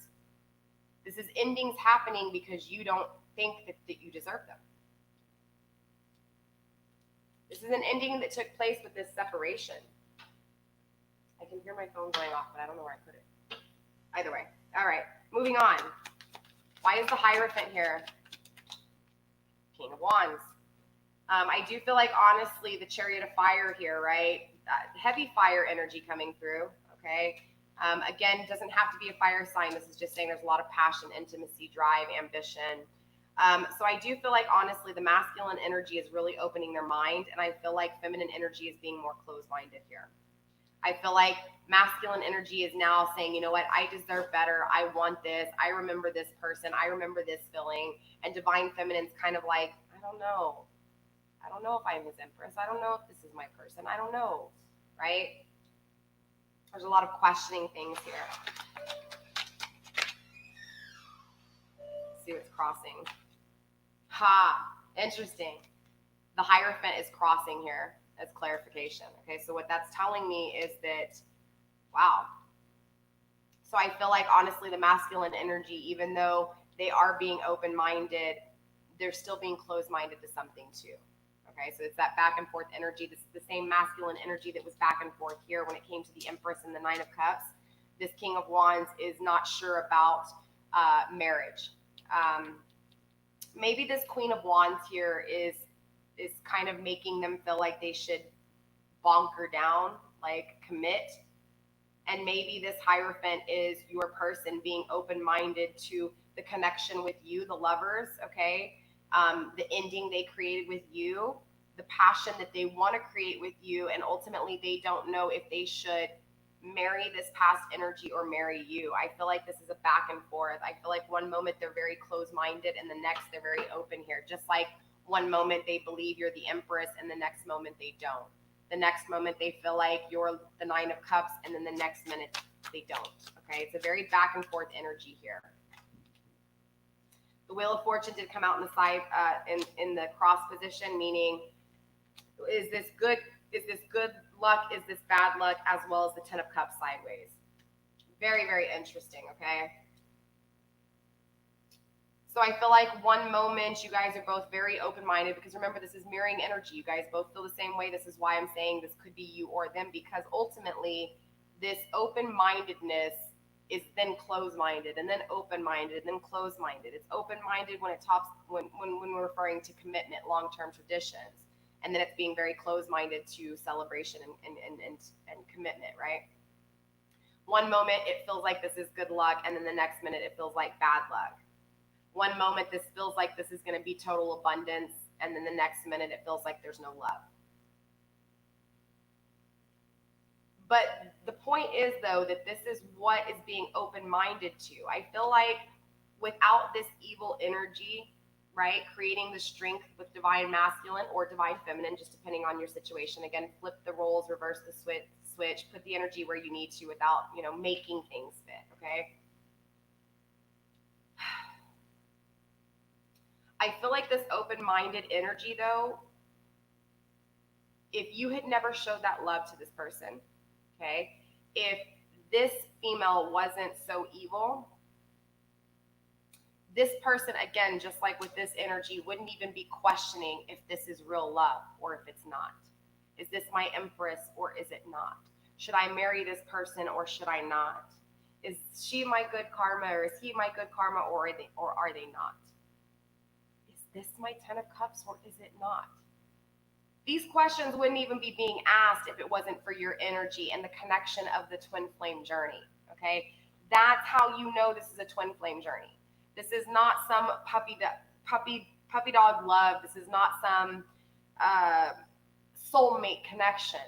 This is endings happening because you don't think that you deserve them. This is an ending that took place with this separation. I can hear my phone going off, but I don't know where I put it. Either way. All right, moving on. Why is the Hierophant here? King of Wands. I do feel like, honestly, the Chariot of Fire here, right? Heavy fire energy coming through, okay? Again, it doesn't have to be a fire sign. This is just saying there's a lot of passion, intimacy, drive, ambition. So I do feel like, honestly, the masculine energy is really opening their mind, and I feel like feminine energy is being more closed-minded here. I feel like masculine energy is now saying, you know what, I deserve better. I want this. I remember this person. I remember this feeling. And divine feminine's kind of like, I don't know. I don't know if I'm his Empress. I don't know if this is my person. I don't know, right? There's a lot of questioning things here. Let's see what's crossing. Ha, interesting. The Hierophant is crossing here as clarification. Okay, so what that's telling me is that, wow. So I feel like, honestly, the masculine energy, even though they are being open-minded, they're still being closed-minded to something too. Okay, so it's that back and forth energy. This is the same masculine energy that was back and forth here when it came to the Empress and the Nine of Cups. This King of Wands is not sure about marriage. Maybe this Queen of Wands here is kind of making them feel like they should bonker down, like commit. And maybe this Hierophant is your person being open-minded to the connection with you, the lovers, okay? The ending they created with you, the passion that they want to create with you, and ultimately they don't know if they should marry this past energy or marry you. I feel like this is a back and forth. I feel like one moment they're very closed-minded and the next they're very open here. Just like one moment they believe you're the Empress and the next moment they don't. The next moment they feel like you're the Nine of Cups and then the next minute they don't. Okay, it's a very back and forth energy here. The Wheel of Fortune did come out on the side in the cross position, meaning is this good luck, is this bad luck, as well as the Ten of Cups sideways. Very, very interesting, okay? So I feel like one moment you guys are both very open-minded, because remember, this is mirroring energy. You guys both feel the same way. This is why I'm saying this could be you or them, because ultimately this open-mindedness is then closed-minded, and then open-minded, and then closed-minded. It's open-minded when we're referring to commitment, long-term traditions, and then it's being very closed-minded to celebration and commitment, right? One moment it feels like this is good luck, and then the next minute it feels like bad luck. One moment this feels like this is going to be total abundance, and then the next minute it feels like there's no love. But the point is, though, that this is what is being open-minded to. I feel like without this evil energy, right, creating the strength with divine masculine or divine feminine, just depending on your situation. Again, flip the roles, reverse the switch, put the energy where you need to without, making things fit, okay? I feel like this open-minded energy, though, if you had never showed that love to this person, okay, if this female wasn't so evil, this person, again, just like with this energy, wouldn't even be questioning if this is real love or if it's not. Is this my Empress or is it not? Should I marry this person or should I not? Is she my good karma or is he my good karma, or are they not? This my Ten of Cups or is it not? These questions wouldn't even be being asked if it wasn't for your energy and the connection of the twin flame journey, okay? That's how you know this is a twin flame journey. This is not some puppy dog love. This is not some soulmate connection.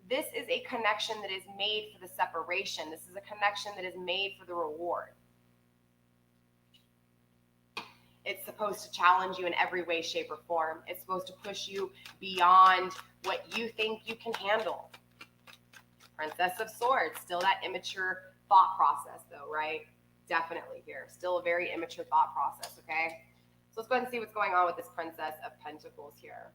This is a connection that is made for the separation. This is a connection that is made for the reward. It's supposed to challenge you in every way, shape, or form. It's supposed to push you beyond what you think you can handle. Princess of Swords, still that immature thought process though, right? Definitely here. Still a very immature thought process, okay? So let's go ahead and see what's going on with this Princess of Pentacles here.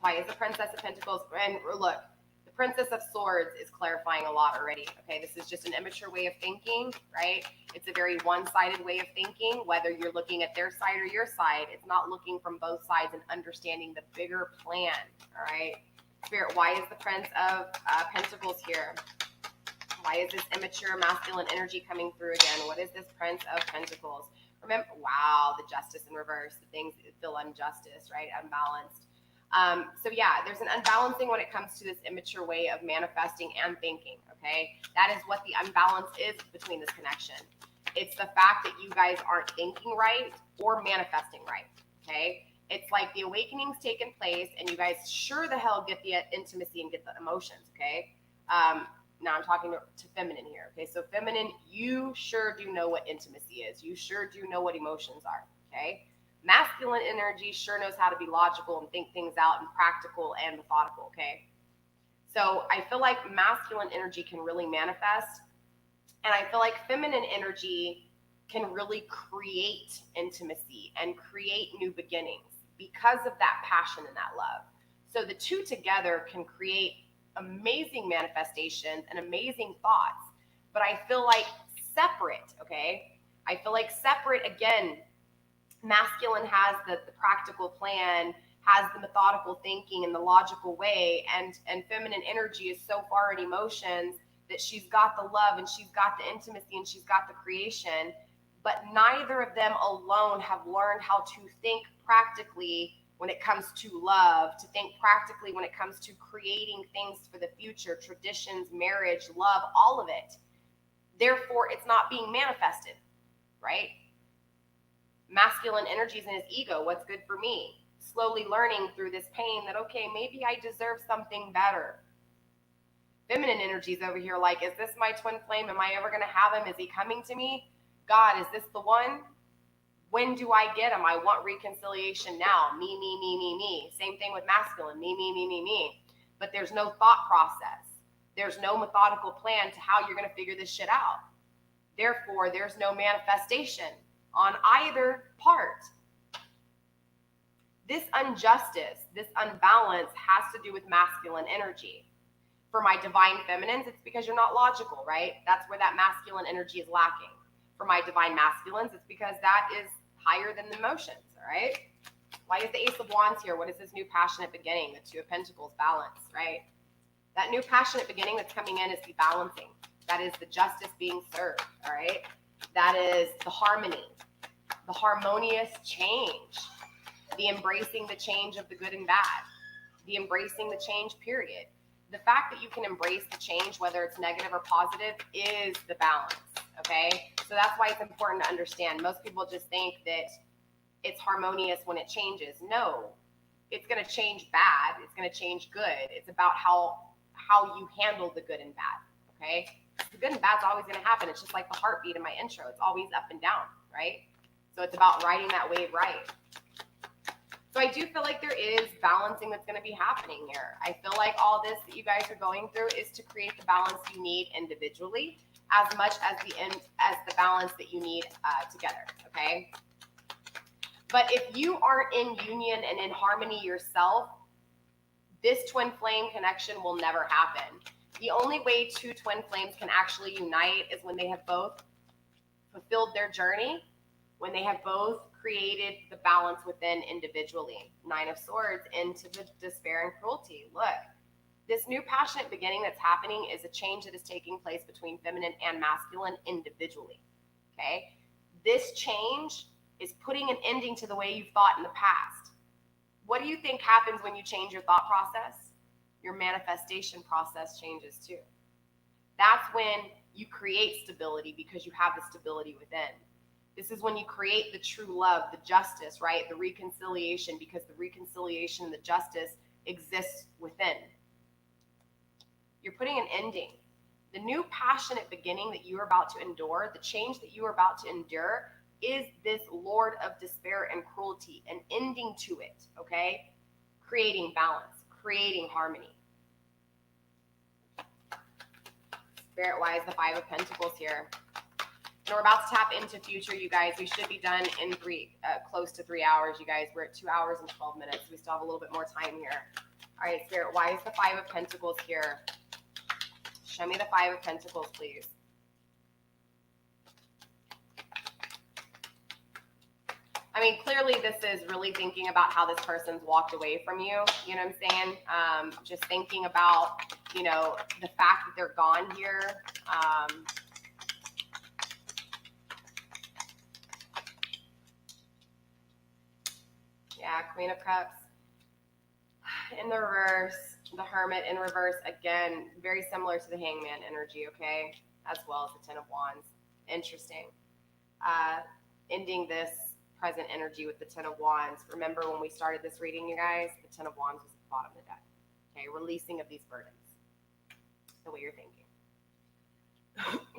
Why is the Princess of Pentacles? And look, the Princess of Swords is clarifying a lot already, okay? This is just an immature way of thinking, right? It's a very one-sided way of thinking, whether you're looking at their side or your side. It's not looking from both sides and understanding the bigger plan, all right? Spirit, why is the Prince of Pentacles here? Why is this immature masculine energy coming through again? What is this Prince of Pentacles? Remember, wow, the Justice in reverse, the things that feel injustice, right? Unbalanced. So yeah, there's an unbalancing when it comes to this immature way of manifesting and thinking, okay? That is what the unbalance is between this connection. It's the fact that you guys aren't thinking right or manifesting right, okay? It's like the awakening's taken place and you guys sure the hell get the intimacy and get the emotions, okay? Now I'm talking to feminine here, okay? So feminine, you sure do know what intimacy is. You sure do know what emotions are, okay? Masculine energy sure knows how to be logical and think things out and practical and methodical, okay? So I feel like masculine energy can really manifest, and I feel like feminine energy can really create intimacy and create new beginnings because of that passion and that love. So the two together can create amazing manifestations and amazing thoughts, but I feel like separate, okay? I feel like separate, again, masculine has the practical plan, has the methodical thinking and the logical way, and feminine energy is so far in emotions that she's got the love and she's got the intimacy and she's got the creation, but neither of them alone have learned how to think practically when it comes to love, to think practically when it comes to creating things for the future, traditions, marriage, love, all of it. Therefore, it's not being manifested, right? Masculine energies in his ego, what's good for me? Slowly learning through this pain that, okay, maybe I deserve something better. Feminine energies over here, like, is this my twin flame? Am I ever going to have him? Is he coming to me? God, is this the one? When do I get him? I want reconciliation now. Me, me, me, me, me. Same thing with masculine. Me, me, me, me, me. But there's no thought process. There's no methodical plan to how you're going to figure this shit out. Therefore, there's no manifestation on either part. This injustice, this unbalance has to do with masculine energy. For my divine feminines, it's because you're not logical, right? That's where that masculine energy is lacking. For my divine masculines, it's because that is higher than the emotions, all right? Why is the Ace of Wands here? What is this new passionate beginning? The Two of Pentacles, balance, right? That new passionate beginning that's coming in is the balancing. That is the justice being served, all right? That is the harmony, the harmonious change, the embracing the change of the good and bad, the embracing the change, period. The fact that you can embrace the change, whether it's negative or positive, is the balance, okay? So that's why it's important to understand. Most people just think that it's harmonious when it changes. No, it's going to change bad. It's going to change good. It's about how you handle the good and bad, okay? The good and bad's always going to happen. It's just like the heartbeat in my intro. It's always up and down, right? So it's about riding that wave right. So I do feel like there is balancing that's going to be happening here. I feel like all this that you guys are going through is to create the balance you need individually as much as the balance that you need together, okay? But if you aren't in union and in harmony yourself, this twin flame connection will never happen. The only way two twin flames can actually unite is when they have both fulfilled their journey, when they have both created the balance within individually. Nine of Swords into the despair and cruelty. Look, this new passionate beginning that's happening is a change that is taking place between feminine and masculine individually, okay? This change is putting an ending to the way you thought in the past. What do you think happens when you change your thought process? Your manifestation process changes too. That's when you create stability because you have the stability within. This is when you create the true love, the justice, right? The reconciliation, because the reconciliation and the justice exists within. You're putting an ending. The new passionate beginning that you are about to endure, the change that you are about to endure, is this Lord of despair and cruelty, an ending to it, okay? Creating balance, creating harmony. Spirit-wise, the Five of Pentacles here. And we're about to tap into future, you guys. We should be done in close to 3 hours, you guys. We're at 2 hours and 12 minutes. We still have a little bit more time here. All right, Spirit, why is the Five of Pentacles here? Show me the Five of Pentacles, please. I mean, clearly this is really thinking about how this person's walked away from you. You know what I'm saying? Just thinking about, you know, the fact that they're gone here. Yeah, Queen of Cups in the reverse, the Hermit in reverse. Again, very similar to the Hangman energy, okay? As well as the Ten of Wands. Interesting. Ending this present energy with the Ten of Wands. Remember when we started this reading, you guys? The Ten of Wands was at the bottom of the deck. Okay, releasing of these burdens. The way you're thinking.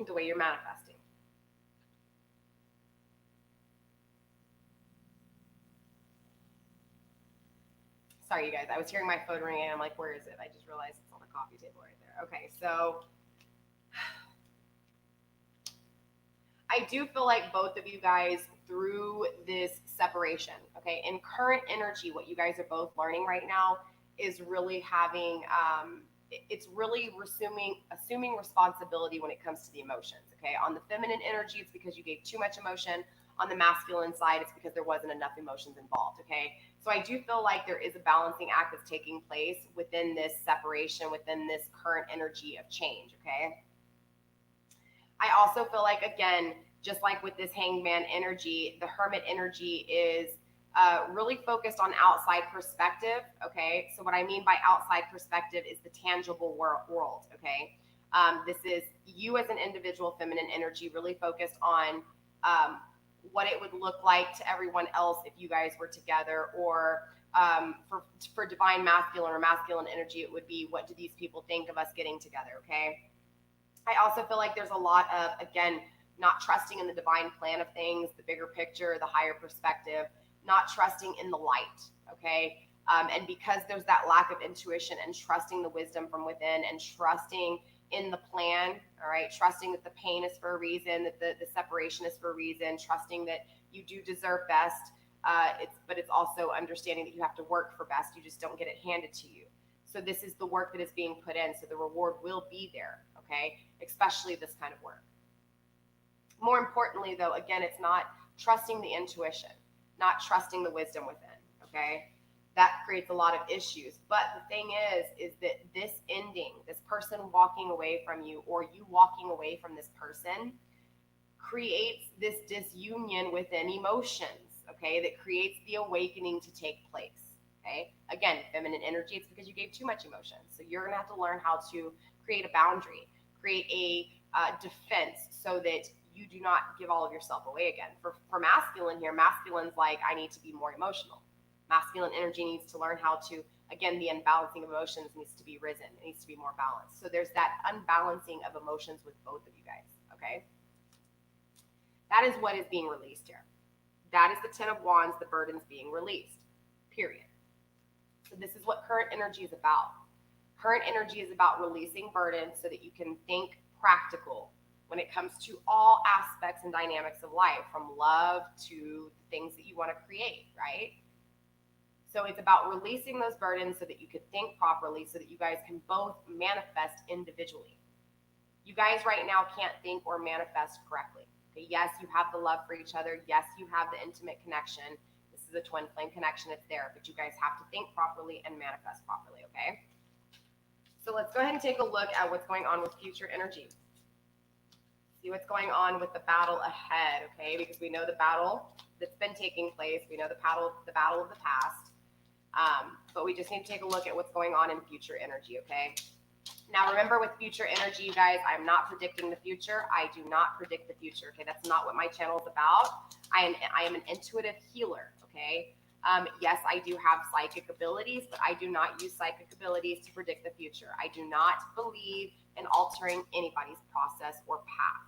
The way you're manifesting. Sorry, you guys. I was hearing my phone ringing, and I'm like, where is it? I just realized it's on the coffee table right there. Okay, so I do feel like both of you guys through this separation, okay, in current energy, what you guys are both learning right now is really having, it's really assuming responsibility when it comes to the emotions, okay? On the feminine energy, it's because you gave too much emotion. On the masculine side, it's because there wasn't enough emotions involved, okay? So I do feel like there is a balancing act that's taking place within this separation, within this current energy of change, okay? I also feel like, again, just like with this Hangman energy, the Hermit energy is really focused on outside perspective, okay? So what I mean by outside perspective is the tangible world, okay? This is you as an individual feminine energy really focused on what it would look like to everyone else if you guys were together, or for divine masculine or masculine energy, it would be, what do these people think of us getting together, okay? I also feel like there's a lot of, again, not trusting in the divine plan of things, the bigger picture, the higher perspective, not trusting in the light, okay? And because there's that lack of intuition and trusting the wisdom from within and trusting in the plan, all right, trusting that the pain is for a reason, that the separation is for a reason, trusting that you do deserve best, but it's also understanding that you have to work for best, you just don't get it handed to you. So this is the work that is being put in, so the reward will be there, okay, especially this kind of work. More importantly, though, again, it's not trusting the intuition, not trusting the wisdom within, okay? That creates a lot of issues. But the thing is that this ending, this person walking away from you, or you walking away from this person, creates this disunion within emotions, okay? That creates the awakening to take place, okay? Again, feminine energy, it's because you gave too much emotion. So you're gonna have to learn how to create a boundary, create a defense, so that you do not give all of yourself away again. For masculine here, masculine's like, I need to be more emotional. Masculine energy needs to learn how to, again, the unbalancing of emotions needs to be risen. It needs to be more balanced. So there's that unbalancing of emotions with both of you guys, okay? That is what is being released here. That is the Ten of Wands, the burden's being released, period. So this is what current energy is about. Current energy is about releasing burden so that you can think practical when it comes to all aspects and dynamics of life, from love to the things that you want to create, right? So it's about releasing those burdens so that you can think properly, so that you guys can both manifest individually. You guys right now can't think or manifest correctly. Okay, yes, you have the love for each other. Yes, you have the intimate connection. This is a twin flame connection. It's there, but you guys have to think properly and manifest properly, okay? So let's go ahead and take a look at what's going on with future energy. See what's going on with the battle ahead, okay? Because we know the battle that's been taking place. We know the battle of the past. But we just need to take a look at what's going on in future energy, okay? Now, remember, with future energy, you guys, I'm not predicting the future. I do not predict the future, okay? That's not what my channel is about. I am an intuitive healer, okay? Yes, I do have psychic abilities, but I do not use psychic abilities to predict the future. I do not believe in altering anybody's process or path.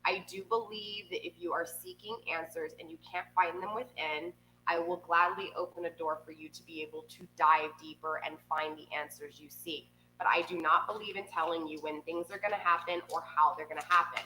I do believe that if you are seeking answers and you can't find them within, I will gladly open a door for you to be able to dive deeper and find the answers you seek. But I do not believe in telling you when things are going to happen or how they're going to happen.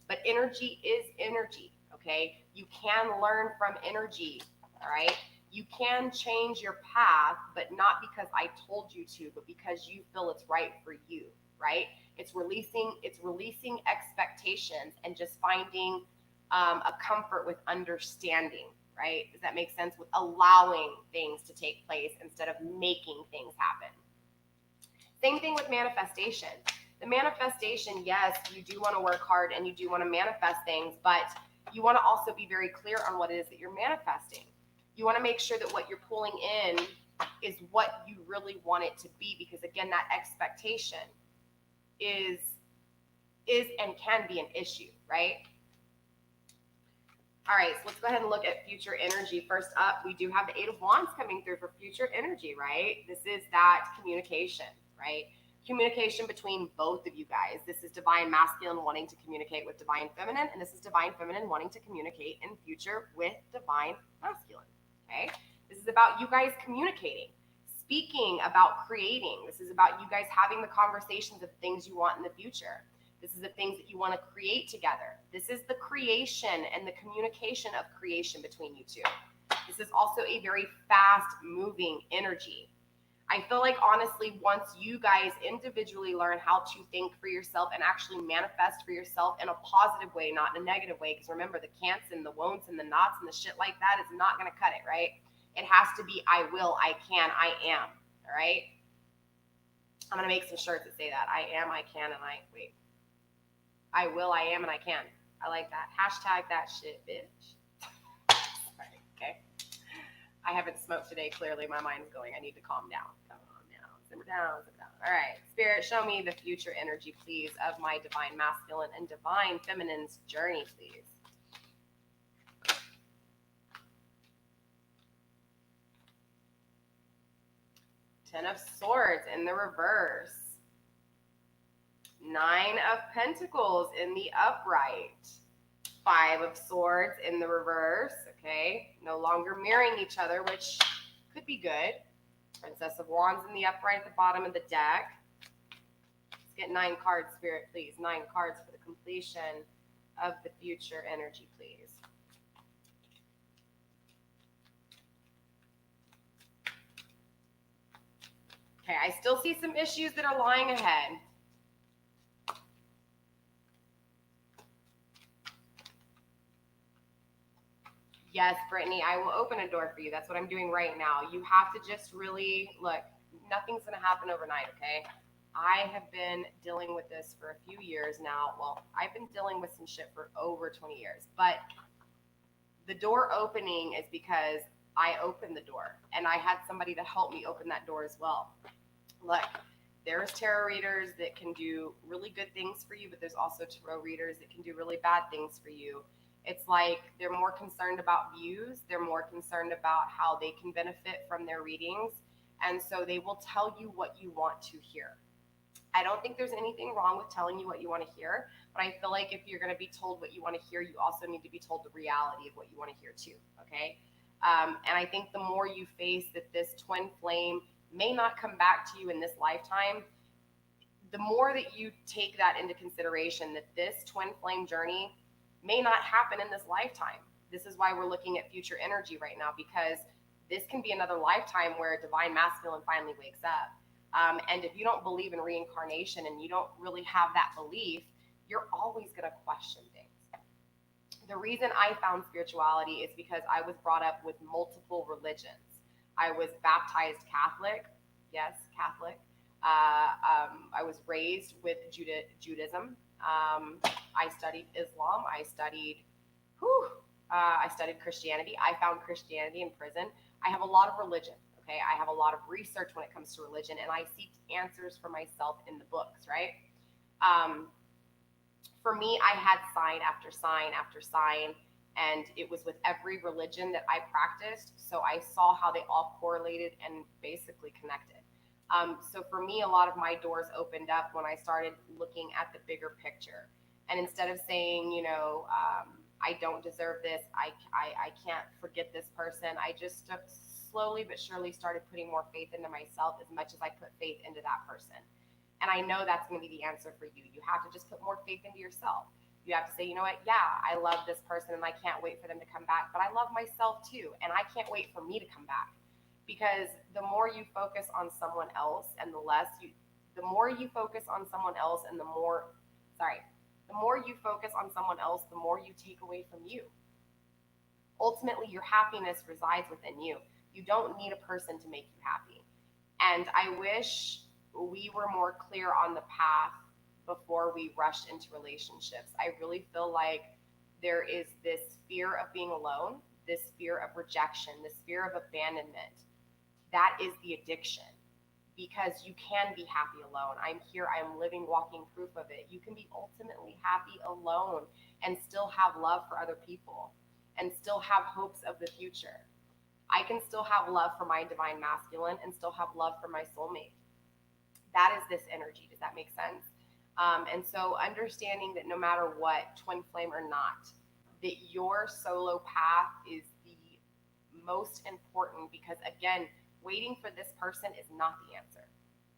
But energy is energy, okay? You can learn from energy, all right? You can change your path, but not because I told you to, but because you feel it's right for you, right? It's releasing expectations and just finding a comfort with understanding, right? Does that make sense? With allowing things to take place instead of making things happen. Same thing with manifestation. The manifestation, yes, you do want to work hard and you do want to manifest things, but you want to also be very clear on what it is that you're manifesting. You want to make sure that what you're pulling in is what you really want it to be, because again, that expectation is and can be an issue, right? All right, so let's go ahead and look at future energy. First up, we do have the Eight of Wands coming through for future energy, right? This is that communication, right? Communication between both of you guys. This is divine masculine wanting to communicate with divine feminine, and this is divine feminine wanting to communicate in future with divine masculine, okay? This is about you guys communicating, speaking about creating. This is about you guys having the conversations of things you want in the future. This is the things that you want to create together. This is the creation and the communication of creation between you two. This is also a very fast moving energy. I feel like, honestly, once you guys individually learn how to think for yourself and actually manifest for yourself in a positive way, not in a negative way, because remember, the can'ts and the won'ts and the nots and the shit like that is not going to cut it, right? It has to be I will, I can, I am, all right? I'm going to make some shirts that say that. I am, I can, and I will, I am, and I can. I like that. Hashtag that shit, bitch. Sorry, okay. I haven't smoked today. Clearly, my mind's going, I need to calm down. Calm down, simmer down, simmer down. All right, Spirit, show me the future energy, please, of my divine masculine and divine feminine's journey, please. Ten of Swords in the reverse. Nine of Pentacles in the upright. Five of Swords in the reverse. Okay, no longer mirroring each other, which could be good. Princess of Wands in the upright at the bottom of the deck. Let's get 9 cards, Spirit, please. 9 cards for the completion of the future energy, please. Okay, I still see some issues that are lying ahead. Yes, Brittany, I will open a door for you. That's what I'm doing right now. You have to just really, look, nothing's going to happen overnight, okay? I have been dealing with this for a few years now. Well, I've been dealing with some shit for over 20 years. But the door opening is because I opened the door. And I had somebody to help me open that door as well. Look, there's tarot readers that can do really good things for you, but there's also tarot readers that can do really bad things for you. It's like they're more concerned about views. They're more concerned about how they can benefit from their readings. And so they will tell you what you want to hear. I don't think there's anything wrong with telling you what you want to hear, but I feel like if you're going to be told what you want to hear, you also need to be told the reality of what you want to hear too, okay? And I think the more you face that this twin flame may not come back to you in this lifetime, the more that you take that into consideration, that this twin flame journey may not happen in this lifetime. This is why we're looking at future energy right now, because this can be another lifetime where a divine masculine finally wakes up. And if you don't believe in reincarnation and you don't really have that belief, you're always going to question things. The reason I found spirituality is because I was brought up with multiple religions. I was baptized Catholic. Yes, Catholic. I was raised with Judaism. I studied Islam. I studied Christianity. I found Christianity in prison. I have a lot of religion. Okay, I have a lot of research when it comes to religion, and I seek answers for myself in the books. Right. For me, I had sign after sign after sign, and it was with every religion that I practiced. So I saw how they all correlated and basically connected. So for me, a lot of my doors opened up when I started looking at the bigger picture. And instead of saying, I don't deserve this, I can't forget this person, I just slowly but surely started putting more faith into myself as much as I put faith into that person. And I know that's going to be the answer for you. You have to just put more faith into yourself. You have to say, you know what? Yeah, I love this person and I can't wait for them to come back, but I love myself too. And I can't wait for me to come back. Because the more you focus on someone else and the more you focus on someone else and the more you focus on someone else, the more you take away from you. Ultimately, your happiness resides within you. You don't need a person to make you happy. And I wish we were more clear on the path before we rushed into relationships. I really feel like there is this fear of being alone, this fear of rejection, this fear of abandonment. That is the addiction, because you can be happy alone. I'm here, I'm living, walking proof of it. You can be ultimately happy alone and still have love for other people and still have hopes of the future. I can still have love for my divine masculine and still have love for my soulmate. That is this energy. Does that make sense? And so understanding that no matter what, twin flame or not, that your solo path is the most important, because again, waiting for this person is not the answer.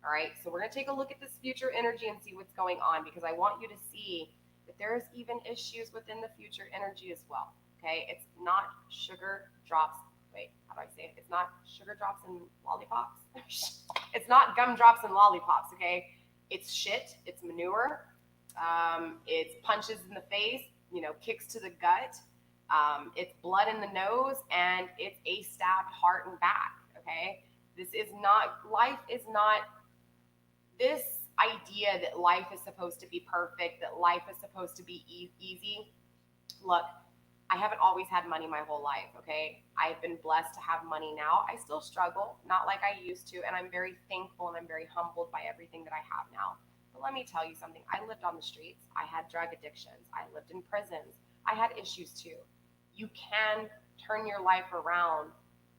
All right, so we're going to take a look at this future energy and see what's going on, because I want you to see that there's even issues within the future energy as well. Okay, it's not sugar drops. Wait, how do I say it? It's not sugar drops and lollipops. It's not gumdrops and lollipops. Okay, it's shit. It's manure. It's punches in the face. Kicks to the gut. It's blood in the nose, and it's a stabbed heart and back. Okay, life is not this idea that life is supposed to be perfect, that life is supposed to be easy. Look, I haven't always had money my whole life, okay? I've been blessed to have money now. I still struggle, not like I used to, and I'm very thankful and I'm very humbled by everything that I have now. But let me tell you something. I lived on the streets. I had drug addictions. I lived in prisons. I had issues too. You can turn your life around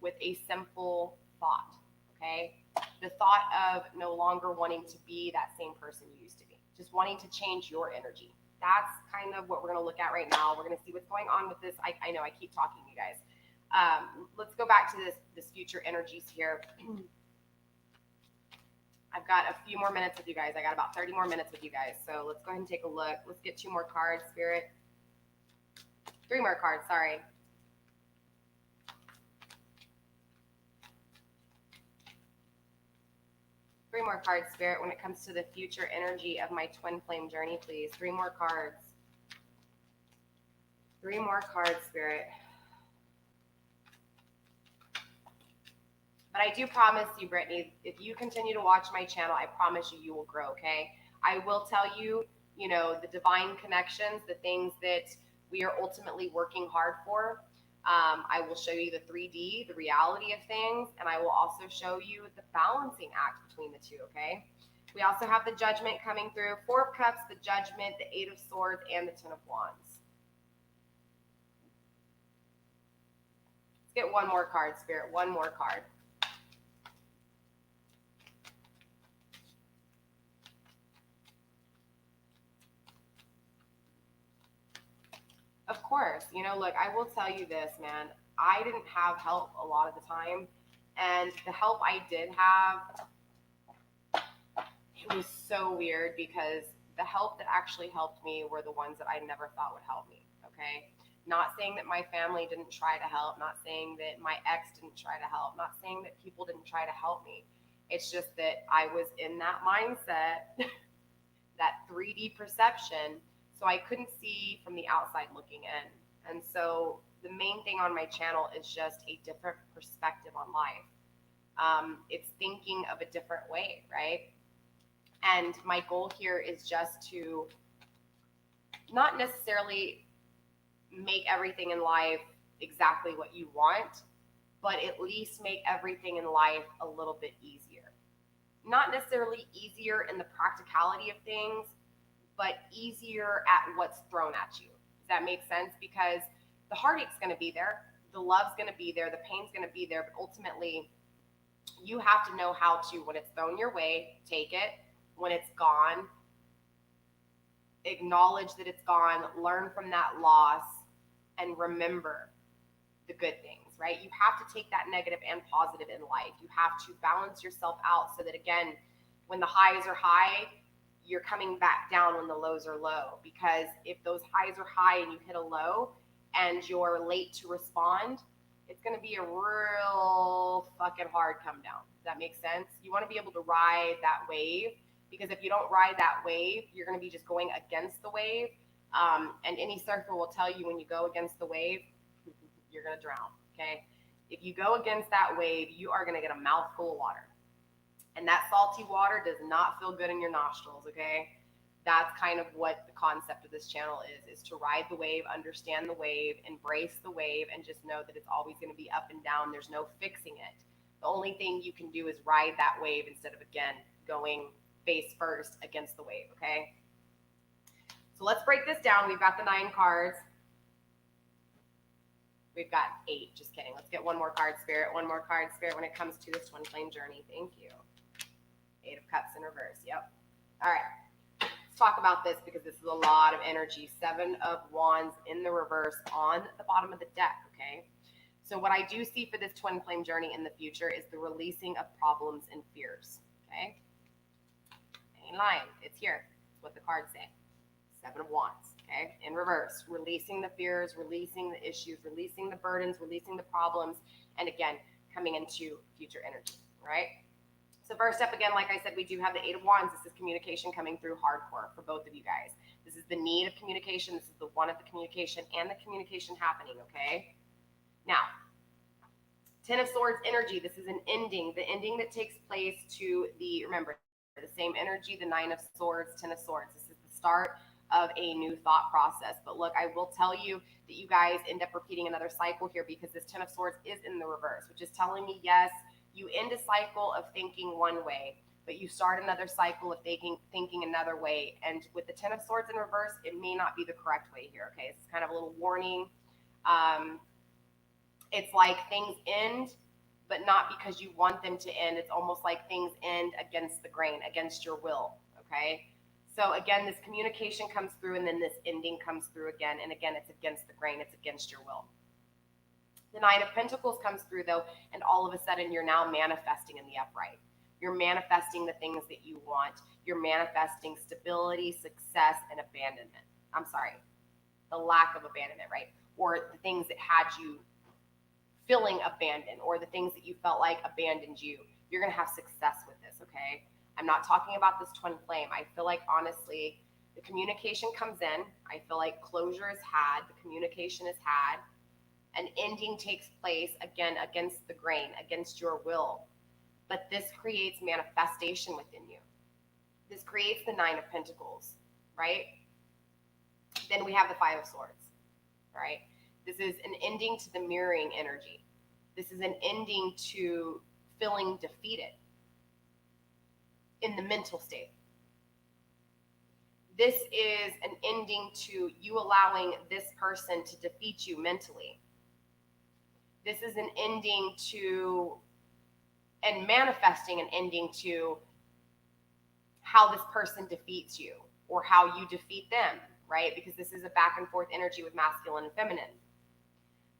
with a simple thought, okay? The thought of no longer wanting to be that same person you used to be, just wanting to change your energy. That's kind of what we're going to look at right now. We're going to see what's going on with this. I know I keep talking, you guys. Let's go back to this future energies here. I've got a few more minutes with you guys. I got about 30 more minutes with you guys. So let's go ahead and take a look. Let's get 2 more cards, Spirit. 3 more cards, sorry. Three more cards, Spirit, when it comes to the future energy of my twin flame journey, please. 3 more cards. 3 more cards, Spirit. But I do promise you, Brittany, if you continue to watch my channel, I promise you, you will grow, okay? I will tell you, you know, the divine connections, the things that we are ultimately working hard for. I will show you the 3D, the reality of things, and I will also show you the balancing act between the two, okay? We also have the Judgment coming through, 4 of Cups, the Judgment, the 8 of Swords, and the 10 of Wands. Let's get 1 more card, Spirit, 1 more card. Of course, you know, look, I will tell you this, man. I didn't have help a lot of the time, and the help I did have, it was so weird because the help that actually helped me were the ones that I never thought would help me, okay? Not saying that my family didn't try to help, not saying that my ex didn't try to help, not saying that people didn't try to help me. It's just that I was in that mindset, that 3D perception, so I couldn't see from the outside looking in. And so the main thing on my channel is just a different perspective on life. It's thinking of a different way, right? And my goal here is just to not necessarily make everything in life exactly what you want, but at least make everything in life a little bit easier. Not necessarily easier in the practicality of things, but easier at what's thrown at you. Does that make sense? Because the heartache's going to be there, the love's going to be there, the pain's going to be there, but ultimately you have to know how to, when it's thrown your way, take it. When it's gone, acknowledge that it's gone, learn from that loss, and remember the good things, right? You have to take that negative and positive in life. You have to balance yourself out so that, again, when the highs are high, you're coming back down when the lows are low. Because if those highs are high and you hit a low and you're late to respond, it's going to be a real fucking hard come down. Does that make sense? You want to be able to ride that wave, because if you don't ride that wave, you're going to be just going against the wave. And any surfer will tell you when you go against the wave, you're going to drown, okay? If you go against that wave, you are going to get a mouthful of water. And that salty water does not feel good in your nostrils, okay? That's kind of what the concept of this channel is to ride the wave, understand the wave, embrace the wave, and just know that it's always going to be up and down. There's no fixing it. The only thing you can do is ride that wave instead of, again, going face first against the wave, okay? So let's break this down. We've got the 9 cards. We've got 8, just kidding. Let's get 1 more card, Spirit. 1 more card, Spirit, when it comes to this twin flame journey. Thank you. 8 of Cups in reverse, yep. All right, let's talk about this because this is a lot of energy. 7 of Wands in the reverse on the bottom of the deck, okay? So what I do see for this twin flame journey in the future is the releasing of problems and fears, okay? Ain't lying, it's here. It's what the cards say. 7 of Wands, okay? In reverse, releasing the fears, releasing the issues, releasing the burdens, releasing the problems, and again, coming into future energy, right? So first up, again, like I said, we do have the 8 of Wands. This is communication coming through hardcore for both of you guys. This is the need of communication. This is the one of the communication and the communication happening, okay? Now, 10 of Swords energy. This is an ending, the ending that takes place to the, remember, the same energy, the 9 of Swords, 10 of Swords. This is the start of a new thought process. But look, I will tell you that you guys end up repeating another cycle here because this Ten of Swords is in the reverse, which is telling me, yes, you end a cycle of thinking one way, but you start another cycle of thinking another way. And with the Ten of Swords in reverse, it may not be the correct way here, okay? It's kind of a little warning. It's like things end, but not because you want them to end. It's almost like things end against the grain, against your will, okay? So again, this communication comes through, and then this ending comes through again, and again, it's against the grain, it's against your will. The Nine of Pentacles comes through, though, and all of a sudden you're now manifesting in the upright. You're manifesting the things that you want. You're manifesting stability, success, and abandonment. I'm sorry, the lack of abandonment, right? Or the things that had you feeling abandoned, or the things that you felt like abandoned you. You're going to have success with this, okay? I'm not talking about this twin flame. I feel like, honestly, the communication comes in. I feel like closure is had. The communication is had. An ending takes place, again, against the grain, against your will. But this creates manifestation within you. This creates the Nine of Pentacles, right? Then we have the Five of Swords, right? This is an ending to the mirroring energy. This is an ending to feeling defeated in the mental state. This is an ending to you allowing this person to defeat you mentally. This is an ending to, and manifesting an ending to how this person defeats you or how you defeat them, right? Because this is a back and forth energy with masculine and feminine.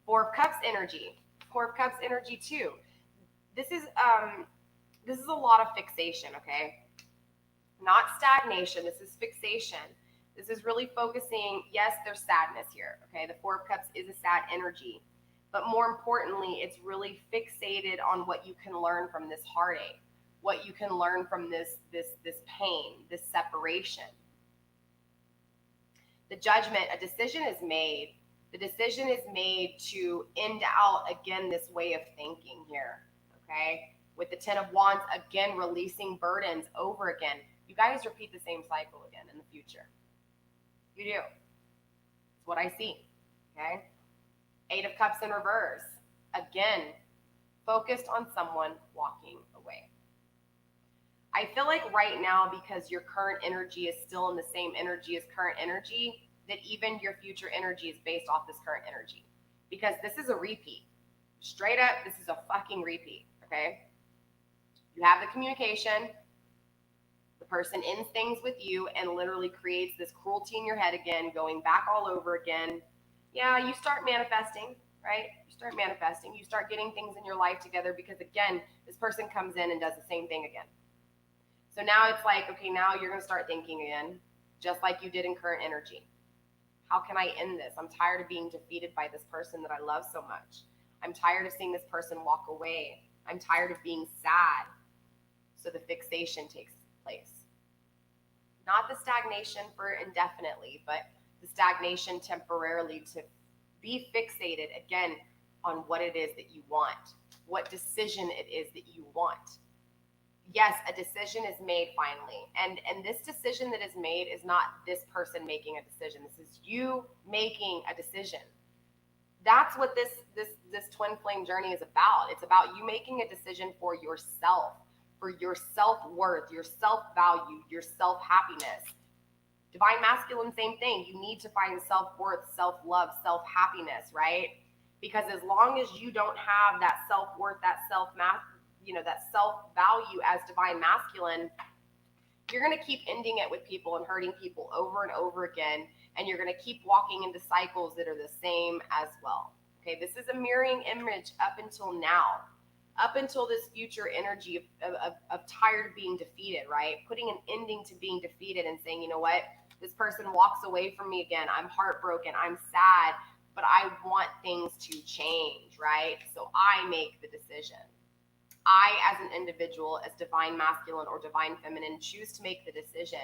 Four of Cups energy. Four of Cups energy too. This is a lot of fixation, okay? Not stagnation. This is fixation. This is really focusing. Yes, there's sadness here, okay? The Four of Cups is a sad energy. But more importantly, it's really fixated on what you can learn from this heartache, what you can learn from this pain, this separation. The Judgment, a decision is made. The decision is made to end out, again, this way of thinking here, okay? With the Ten of Wands, again, releasing burdens over again. You guys repeat the same cycle again in the future. You do. It's what I see, okay? Eight of Cups in reverse. Again, focused on someone walking away. I feel like right now, because your current energy is still in the same energy as current energy, that even your future energy is based off this current energy. Because this is a repeat. Straight up, this is a fucking repeat, okay? You have the communication. The person ends things with you and literally creates this cruelty in your head again, going back all over again. Yeah, you start manifesting, right? You start manifesting. You start getting things in your life together because, again, this person comes in and does the same thing again. So now it's like, okay, now you're going to start thinking again, just like you did in current energy. How can I end this? I'm tired of being defeated by this person that I love so much. I'm tired of seeing this person walk away. I'm tired of being sad. So the fixation takes place. Not the stagnation for indefinitely, but the stagnation temporarily to be fixated, again, on what it is that you want, what decision it is that you want. Yes, a decision is made finally. And this decision that is made is not this person making a decision. This is you making a decision. That's what this twin flame journey is about. It's about you making a decision for yourself, for your self-worth, your self-value, your self-happiness. Divine masculine, same thing. You need to find self-worth, self-love, self-happiness, right? Because as long as you don't have that self-worth, that that self-value as divine masculine, you're going to keep ending it with people and hurting people over and over again. And you're going to keep walking into cycles that are the same as well. Okay, this is a mirroring image up until now, up until this future energy of tired of being defeated, right? Putting an ending to being defeated and saying, you know what? This person walks away from me again. I'm heartbroken. I'm sad, but I want things to change, right? So I make the decision. I, as an individual, as divine masculine or divine feminine, choose to make the decision.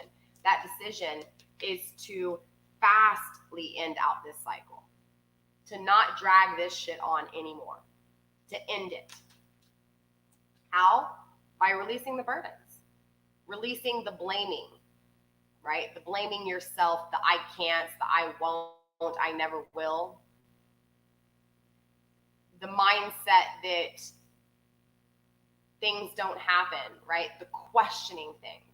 That decision is to fastly end out this cycle, to not drag this shit on anymore, to end it. How? By releasing the burdens, releasing the blaming, right? The blaming yourself, the I can't, the I won't, I never will. The mindset that things don't happen, right? The questioning things.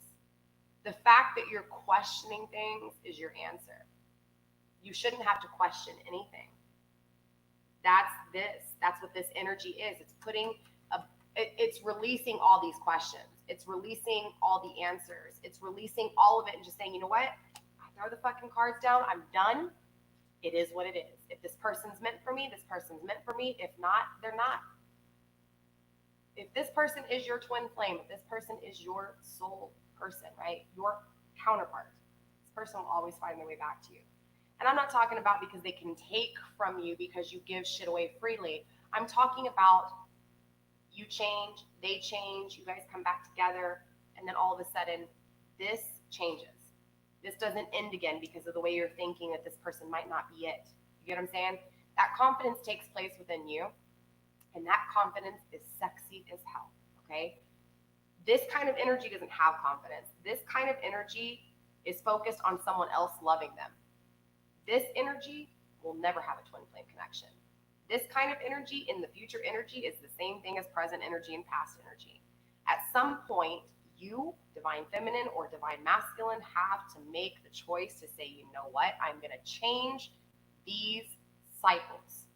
The fact that you're questioning things is your answer. You shouldn't have to question anything. That's what this energy is. It's releasing all these questions. It's releasing all the answers. It's releasing all of it and just saying, you know what? I throw the fucking cards down. I'm done. It is what it is. If this person's meant for me, this person's meant for me. If not, they're not. If this person is your twin flame, if this person is your soul person, right? Your counterpart, this person will always find their way back to you. And I'm not talking about because they can take from you because you give shit away freely. I'm talking about you change, they change, you guys come back together, and then all of a sudden, this changes. This doesn't end again because of the way you're thinking that this person might not be it. You get what I'm saying? That confidence takes place within you, and that confidence is sexy as hell, okay? This kind of energy doesn't have confidence. This kind of energy is focused on someone else loving them. This energy will never have a twin flame connection. This kind of energy in the future energy is the same thing as present energy and past energy. At some point, you, divine feminine or divine masculine, have to make the choice to say, you know what, I'm going to change these cycles.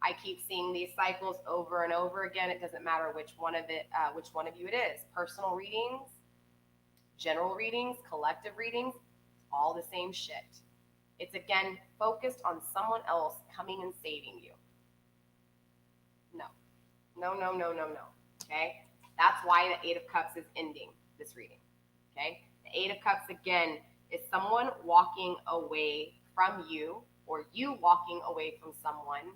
I keep seeing these cycles over and over again. It doesn't matter which one of you it is. Personal readings, general readings, collective readings, all the same shit. It's again focused on someone else coming and saving you. No. Okay? That's why the Eight of Cups is ending this reading. Okay? The Eight of Cups, again, is someone walking away from you or you walking away from someone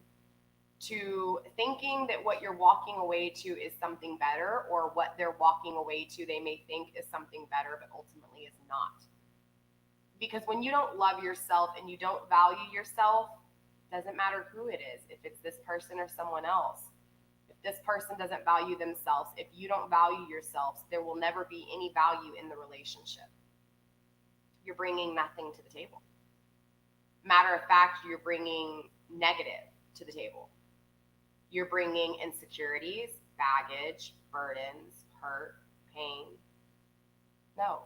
to thinking that what you're walking away to is something better, or what they're walking away to they may think is something better, but ultimately is not. Because when you don't love yourself and you don't value yourself, it doesn't matter who it is, if it's this person or someone else. If this person doesn't value themselves, if you don't value yourselves, there will never be any value in the relationship. You're bringing nothing to the table. Matter of fact, you're bringing negative to the table. You're bringing insecurities, baggage, burdens, hurt, pain. No.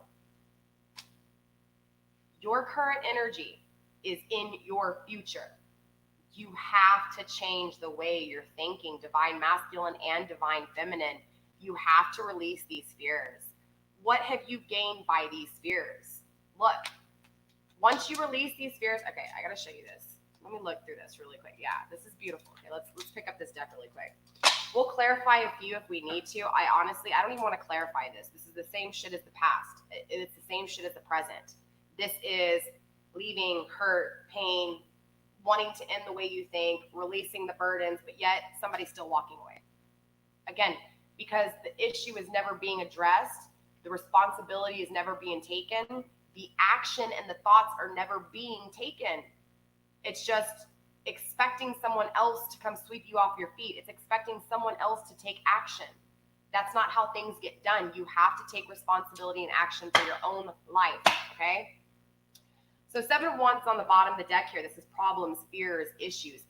Your current energy is in your future. You have to change the way you're thinking, divine masculine and divine feminine. You have to release these fears. What have you gained by these fears? Look, once you release these fears, okay, I gotta show you this. Let me look through this really quick. Yeah, this is beautiful. Okay, let's pick up this deck really quick. We'll clarify a few if we need to. I don't even want to clarify this. This is the same shit as the past. It's the same shit as the present. This is leaving hurt, pain, wanting to end the way you think, releasing the burdens, but yet somebody's still walking away. Again, because the issue is never being addressed, the responsibility is never being taken, the action and the thoughts are never being taken. It's just expecting someone else to come sweep you off your feet. It's expecting someone else to take action. That's not how things get done. You have to take responsibility and action for your own life, okay? So 7 of Wands on the bottom of the deck here. This is problems, fears, issues.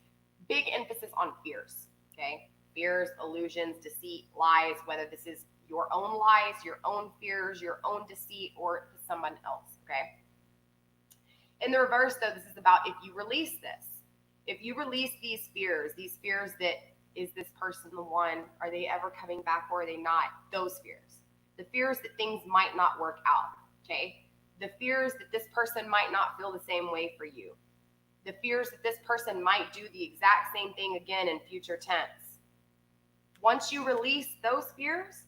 Big emphasis on fears, okay? Fears, illusions, deceit, lies, whether this is your own lies, your own fears, your own deceit, or someone else, okay? In the reverse, though, this is about if you release this. If you release these fears that, is this person the one? Are they ever coming back or are they not? Those fears. The fears that things might not work out, okay? The fears that this person might not feel the same way for you. The fears that this person might do the exact same thing again in future tense. Once you release those fears,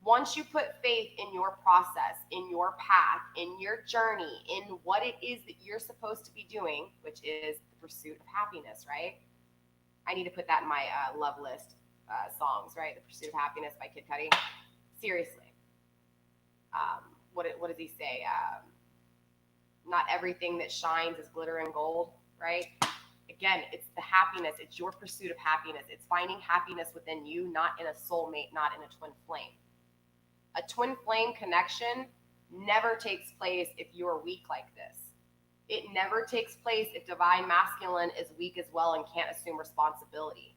once you put faith in your process, in your path, in your journey, in what it is that you're supposed to be doing, which is the pursuit of happiness, right? I need to put that in my love list songs, right? The Pursuit of Happiness by Kid Cudi. Seriously. What does he say? Not everything that shines is glitter and gold, right? Again, it's the happiness. It's your pursuit of happiness. It's finding happiness within you, not in a soulmate, not in a twin flame. A twin flame connection never takes place if you're weak like this. It never takes place if divine masculine is weak as well and can't assume responsibility.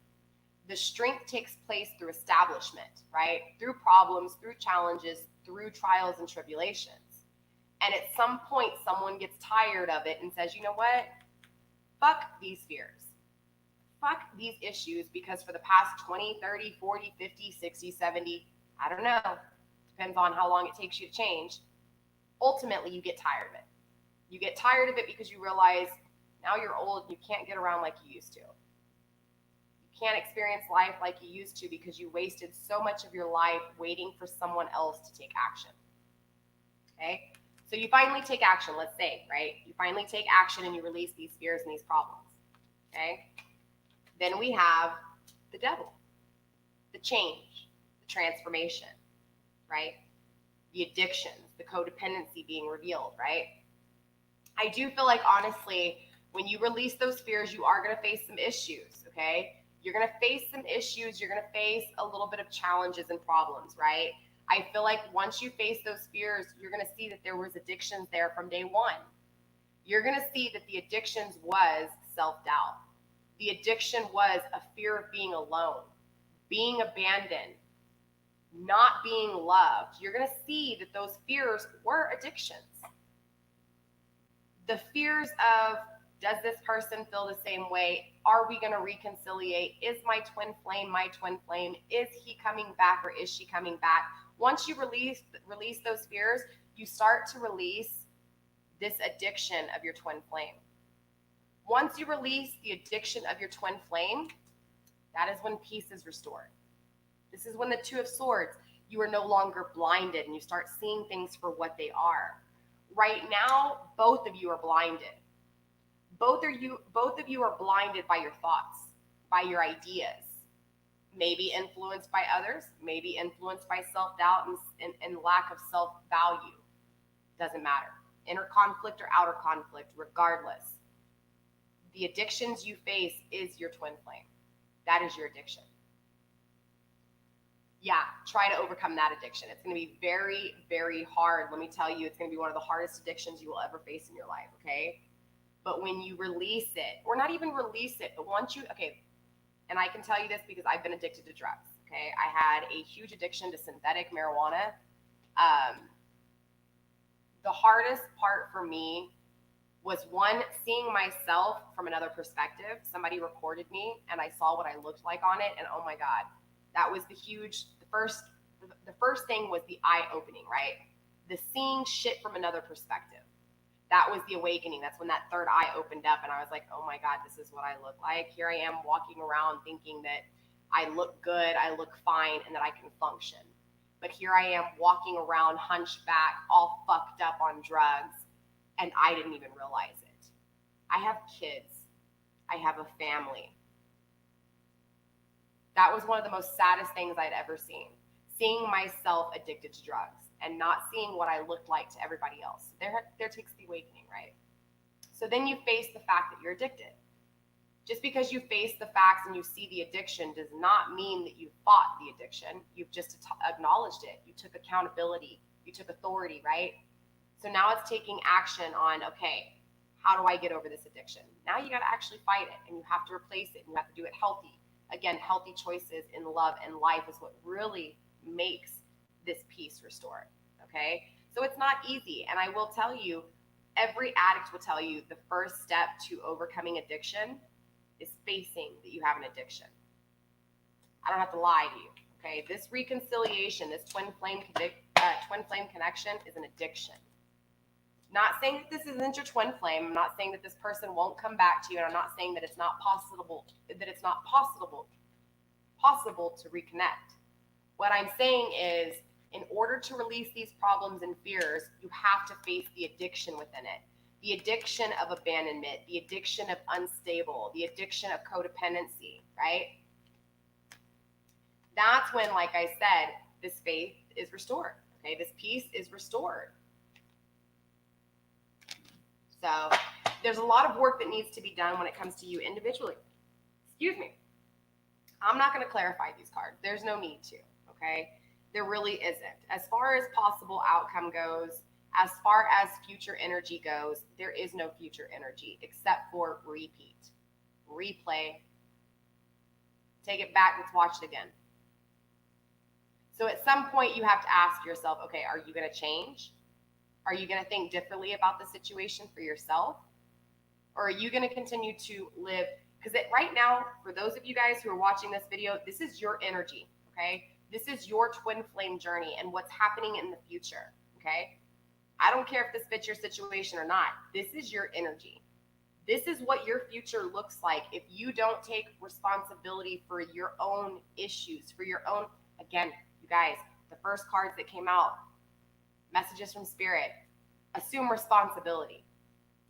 The strength takes place through establishment, right? Through problems, through challenges, through trials and tribulations. And at some point, someone gets tired of it and says, you know what? Fuck these fears. Fuck these issues, because for the past 20, 30, 40, 50, 60, 70, I don't know, depends on how long it takes you to change, ultimately you get tired of it. You get tired of it because you realize now you're old, you can't get around like you used to. You can't experience life like you used to because you wasted so much of your life waiting for someone else to take action. Okay? So you finally take action, let's say, right? You finally take action and you release these fears and these problems. Okay? Then we have the devil, the change, the transformation, right? The addictions, the codependency being revealed, right? I do feel like, honestly, when you release those fears, you are going to face some issues, okay? You're going to face some issues. You're going to face a little bit of challenges and problems, right? I feel like once you face those fears, you're going to see that there was addictions there from day one. You're going to see that the addictions was self-doubt. The addiction was a fear of being alone, being abandoned, not being loved. You're going to see that those fears were addictions. The fears of, does this person feel the same way? Are we going to reconciliate? Is my twin flame my twin flame? Is he coming back or is she coming back? Once you release those fears, you start to release this addiction of your twin flame. Once you release the addiction of your twin flame, that is when peace is restored. This is when the Two of Swords, you are no longer blinded and you start seeing things for what they are. Right now, both of you are blinded. Both of you are blinded by your thoughts, by your ideas, maybe influenced by others, maybe influenced by self-doubt and lack of self-value. Doesn't matter. Inner conflict or outer conflict, regardless. The addictions you face is your twin flame. That is your addiction. Yeah, try to overcome that addiction. It's going to be very, very hard. Let me tell you, it's going to be one of the hardest addictions you will ever face in your life, okay? But when you release it, or not even release it, but once you, okay, and I can tell you this because I've been addicted to drugs, okay? I had a huge addiction to synthetic marijuana. The hardest part for me was, one, seeing myself from another perspective. Somebody recorded me and I saw what I looked like on it, and oh my God, that was the first thing was the eye-opening, right? The seeing shit from another perspective. That was the awakening. That's when that third eye opened up and I was like, oh my God, this is what I look like. Here I am walking around thinking that I look good, I look fine, and that I can function. But here I am walking around hunched back, all fucked up on drugs, and I didn't even realize it. I have kids. I have a family. That was one of the most saddest things I'd ever seen. Seeing myself addicted to drugs and not seeing what I looked like to everybody else. There takes the awakening, right? So then you face the fact that you're addicted. Just because you face the facts and you see the addiction does not mean that you fought the addiction. You've just acknowledged it. You took accountability. You took authority, right? So now it's taking action on, okay, how do I get over this addiction? Now you got to actually fight it, and you have to replace it, and you have to do it healthy. Again, healthy choices in love and life is what really makes this peace restored, okay? So it's not easy, and I will tell you, every addict will tell you the first step to overcoming addiction is facing that you have an addiction. I don't have to lie to you, okay? This reconciliation, this twin flame connection is an addiction. Not saying that this isn't your twin flame. I'm not saying that this person won't come back to you, and I'm not saying that it's not possible to reconnect. What I'm saying is, in order to release these problems and fears, you have to face the addiction within it. The addiction of abandonment, the addiction of unstable, the addiction of codependency, right? That's when, like I said, this faith is restored, okay? This peace is restored. So there's a lot of work that needs to be done when it comes to you individually. Excuse me. I'm not going to clarify these cards. There's no need to, okay? There really isn't. As far as possible outcome goes, As far as future energy goes, there is no future energy except for repeat, replay, take it back, let's watch it again. So at some point you have to ask yourself, okay, are you going to change? Are you going to think differently about the situation for yourself? Or are you going to continue to live? Because right now, for those of you guys who are watching this video, this is your energy, okay? This is your twin flame journey and what's happening in the future, okay? I don't care if this fits your situation or not. This is your energy. This is what your future looks like if you don't take responsibility for your own issues, for your own, again, you guys, the first cards that came out, messages from spirit, assume responsibility.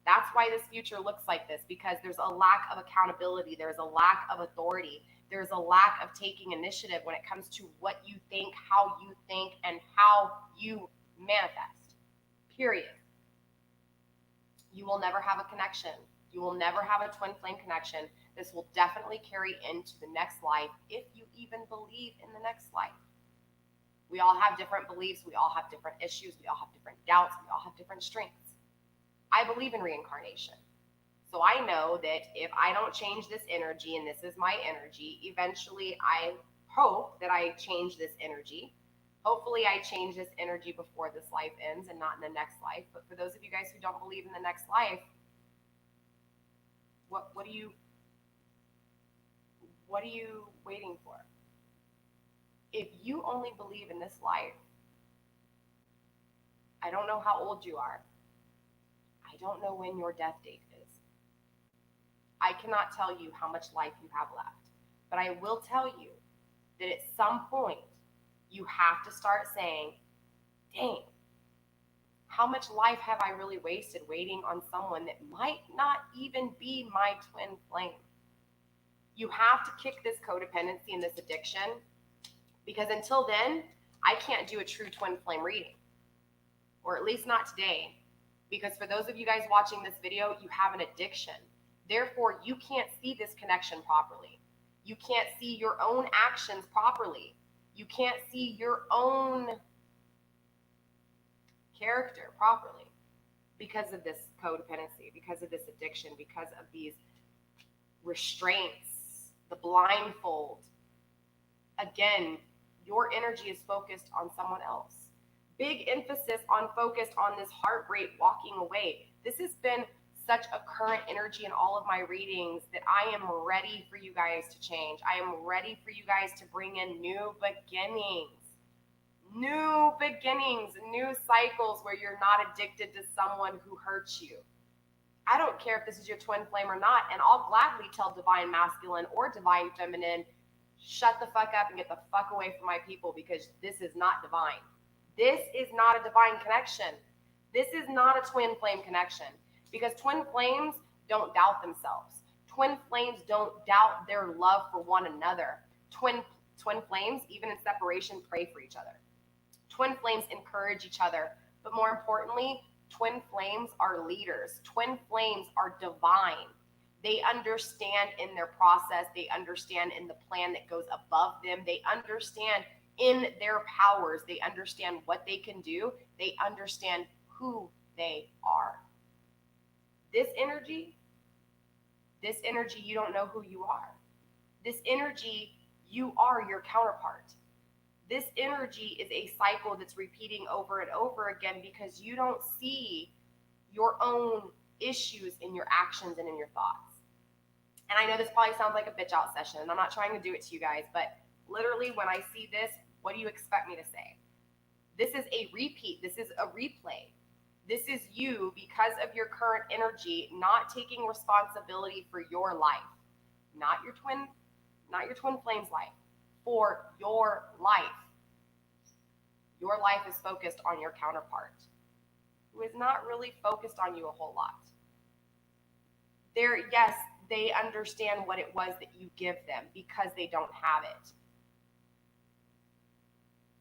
That's why this future looks like this, because there's a lack of accountability. There's a lack of authority. There's a lack of taking initiative when it comes to what you think, and how you manifest, period. You will never have a connection. You will never have a twin flame connection. This will definitely carry into the next life if you even believe in the next life. We all have different beliefs. We all have different issues. We all have different doubts. We all have different strengths. I believe in reincarnation. So I know that if I don't change this energy, and this is my energy, eventually I hope that I change this energy. Hopefully I change this energy before this life ends and not in the next life. But for those of you guys who don't believe in the next life, what are you waiting for? If you only believe in this life, I don't know how old you are. I don't know when your death date is. I cannot tell you how much life you have left, but I will tell you that at some point you have to start saying, dang, how much life have I really wasted waiting on someone that might not even be my twin flame? You have to kick this codependency and this addiction, because until then, I can't do a true twin flame reading, or at least not today. Because for those of you guys watching this video, you have an addiction. Therefore, you can't see this connection properly. You can't see your own actions properly. You can't see your own character properly because of this codependency, because of this addiction, because of these restraints, the blindfold. Again, your energy is focused on someone else. Big emphasis on focused on this heart rate walking away. This has been such a current energy in all of my readings that I am ready for you guys to change. I am ready for you guys to bring in new beginnings, new cycles where you're not addicted to someone who hurts you. I don't care if this is your twin flame or not, and I'll gladly tell divine masculine or divine feminine, shut the fuck up and get the fuck away from my people, because this is not divine. This is not a divine connection. This is not a twin flame connection, because twin flames don't doubt themselves. Twin flames don't doubt their love for one another. Twin flames, even in separation, pray for each other. Twin flames encourage each other. But more importantly, twin flames are leaders. Twin flames are divine. They understand in their process. They understand in the plan that goes above them. They understand in their powers. They understand what they can do. They understand who they are. This energy, you don't know who you are. This energy, you are your counterpart. This energy is a cycle that's repeating over and over again because you don't see your own issues in your actions and in your thoughts. And I know this probably sounds like a bitch out session, and I'm not trying to do it to you guys, but literally when I see this, what do you expect me to say? This is a repeat. This is a replay. This is you, because of your current energy, not taking responsibility for your life, not your twin flame's life, for your life. Your life is focused on your counterpart, who is not really focused on you a whole lot. Yes, they understand what it was that you give them because they don't have it.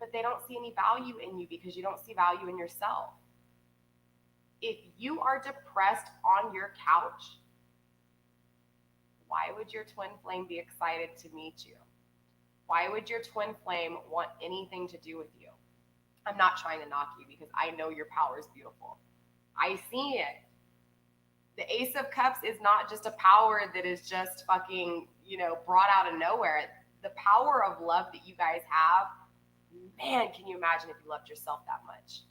But they don't see any value in you because you don't see value in yourself. If you are depressed on your couch, why would your twin flame be excited to meet you? Why would your twin flame want anything to do with you? I'm not trying to knock you because I know your power is beautiful. I see it. The Ace of Cups is not just a power that is just fucking, brought out of nowhere. The power of love that you guys have, man, can you imagine if you loved yourself that much?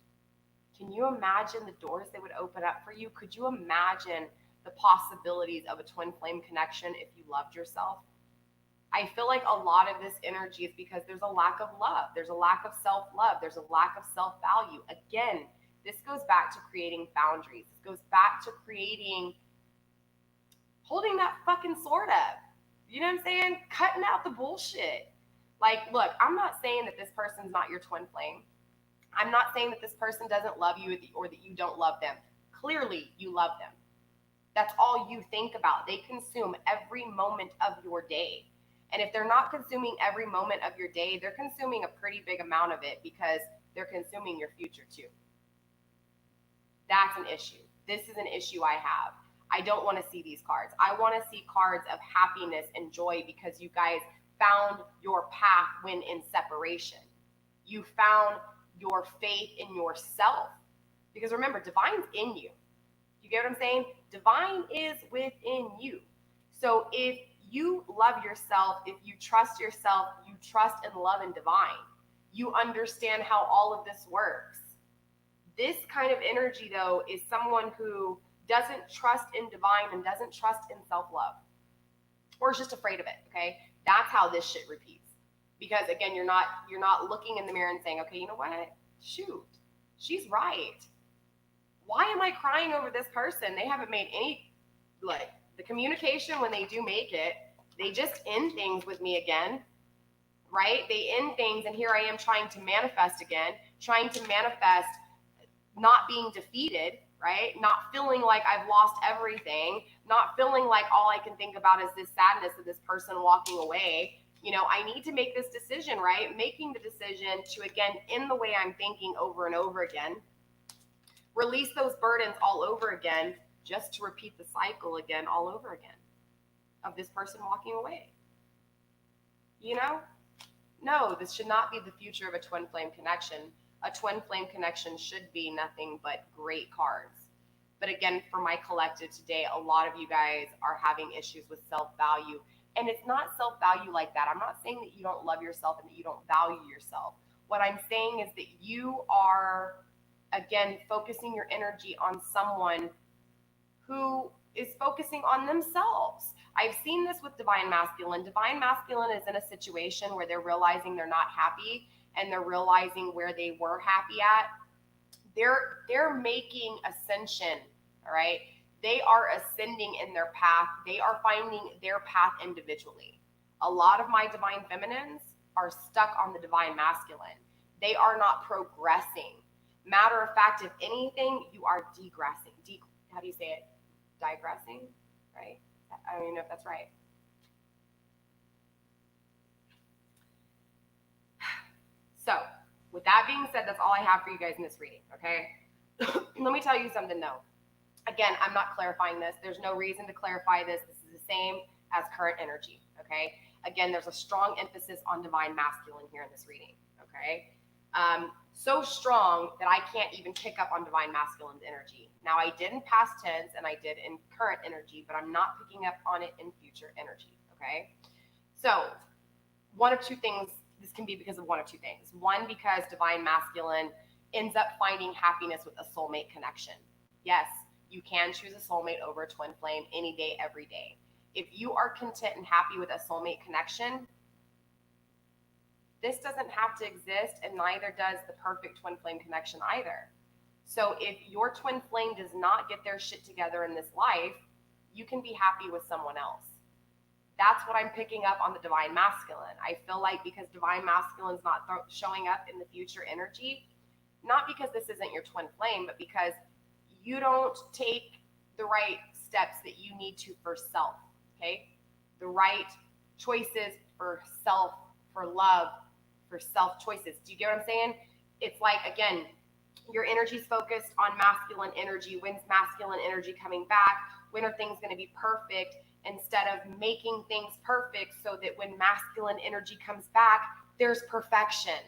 Can you imagine the doors that would open up for you? Could you imagine the possibilities of a twin flame connection if you loved yourself? I feel like a lot of this energy is because there's a lack of love. There's a lack of self-love. There's a lack of self-value. Again, this goes back to creating boundaries. This goes back to holding that fucking sword up. You know what I'm saying? Cutting out the bullshit. Like, look, I'm not saying that this person's not your twin flame. I'm not saying that this person doesn't love you or that you don't love them. Clearly, you love them. That's all you think about. They consume every moment of your day. And if they're not consuming every moment of your day, they're consuming a pretty big amount of it because they're consuming your future too. That's an issue. This is an issue I have. I don't want to see these cards. I want to see cards of happiness and joy because you guys found your path when in separation. You found your faith in yourself. Because remember, divine's in you. You get what I'm saying? Divine is within you. So if you love yourself, if you trust yourself, you trust and love in divine. You understand how all of this works. This kind of energy, though, is someone who doesn't trust in divine and doesn't trust in self-love. Or is just afraid of it, okay? That's how this shit repeats. Because again, you're not looking in the mirror and saying, okay, you know what? Shoot, she's right. Why am I crying over this person? They haven't made any, like, the communication when they do make it, they just end things with me again, right? They end things, and here I am trying to manifest again, trying to manifest not being defeated, right? Not feeling like I've lost everything, not feeling like all I can think about is this sadness of this person walking away. I need to make this decision, right? Making the decision to, again, in the way I'm thinking over and over again, release those burdens all over again, just to repeat the cycle again, all over again, of this person walking away. No, this should not be the future of a twin flame connection. A twin flame connection should be nothing but great cards. But again, for my collective today, a lot of you guys are having issues with self-value. And it's not self-value like that. I'm not saying that you don't love yourself and that you don't value yourself. What I'm saying is that you are, again, focusing your energy on someone who is focusing on themselves. I've seen this with divine masculine. Divine masculine is in a situation where they're realizing they're not happy and they're realizing where they were happy at. They're making ascension, all right? They are ascending in their path. They are finding their path individually. A lot of my divine feminines are stuck on the divine masculine. They are not progressing. Matter of fact, if anything, you are degressing. How do you say it? Digressing, right? I don't even know if that's right. So, with that being said, that's all I have for you guys in this reading, okay? Let me tell you something, though. Again, I'm not clarifying this. There's no reason to clarify this. This is the same as current energy, okay? Again, there's a strong emphasis on divine masculine here in this reading, okay? So strong that I can't even pick up on divine masculine's energy. Now, I did in past tense and I did in current energy, but I'm not picking up on it in future energy, okay? So, one of two things, this can be because of one of two things. One, because divine masculine ends up finding happiness with a soulmate connection. Yes, you can choose a soulmate over a twin flame any day, every day. If you are content and happy with a soulmate connection, this doesn't have to exist, and neither does the perfect twin flame connection either. So if your twin flame does not get their shit together in this life, you can be happy with someone else. That's what I'm picking up on the divine masculine. I feel like because divine masculine is not showing up in the future energy, not because this isn't your twin flame, but because you don't take the right steps that you need to for self, okay? The right choices for self, for love, for self choices. Do you get what I'm saying? It's like, again, your energy's focused on masculine energy. When's masculine energy coming back? When are things going to be perfect? Instead of making things perfect so that when masculine energy comes back, there's perfection.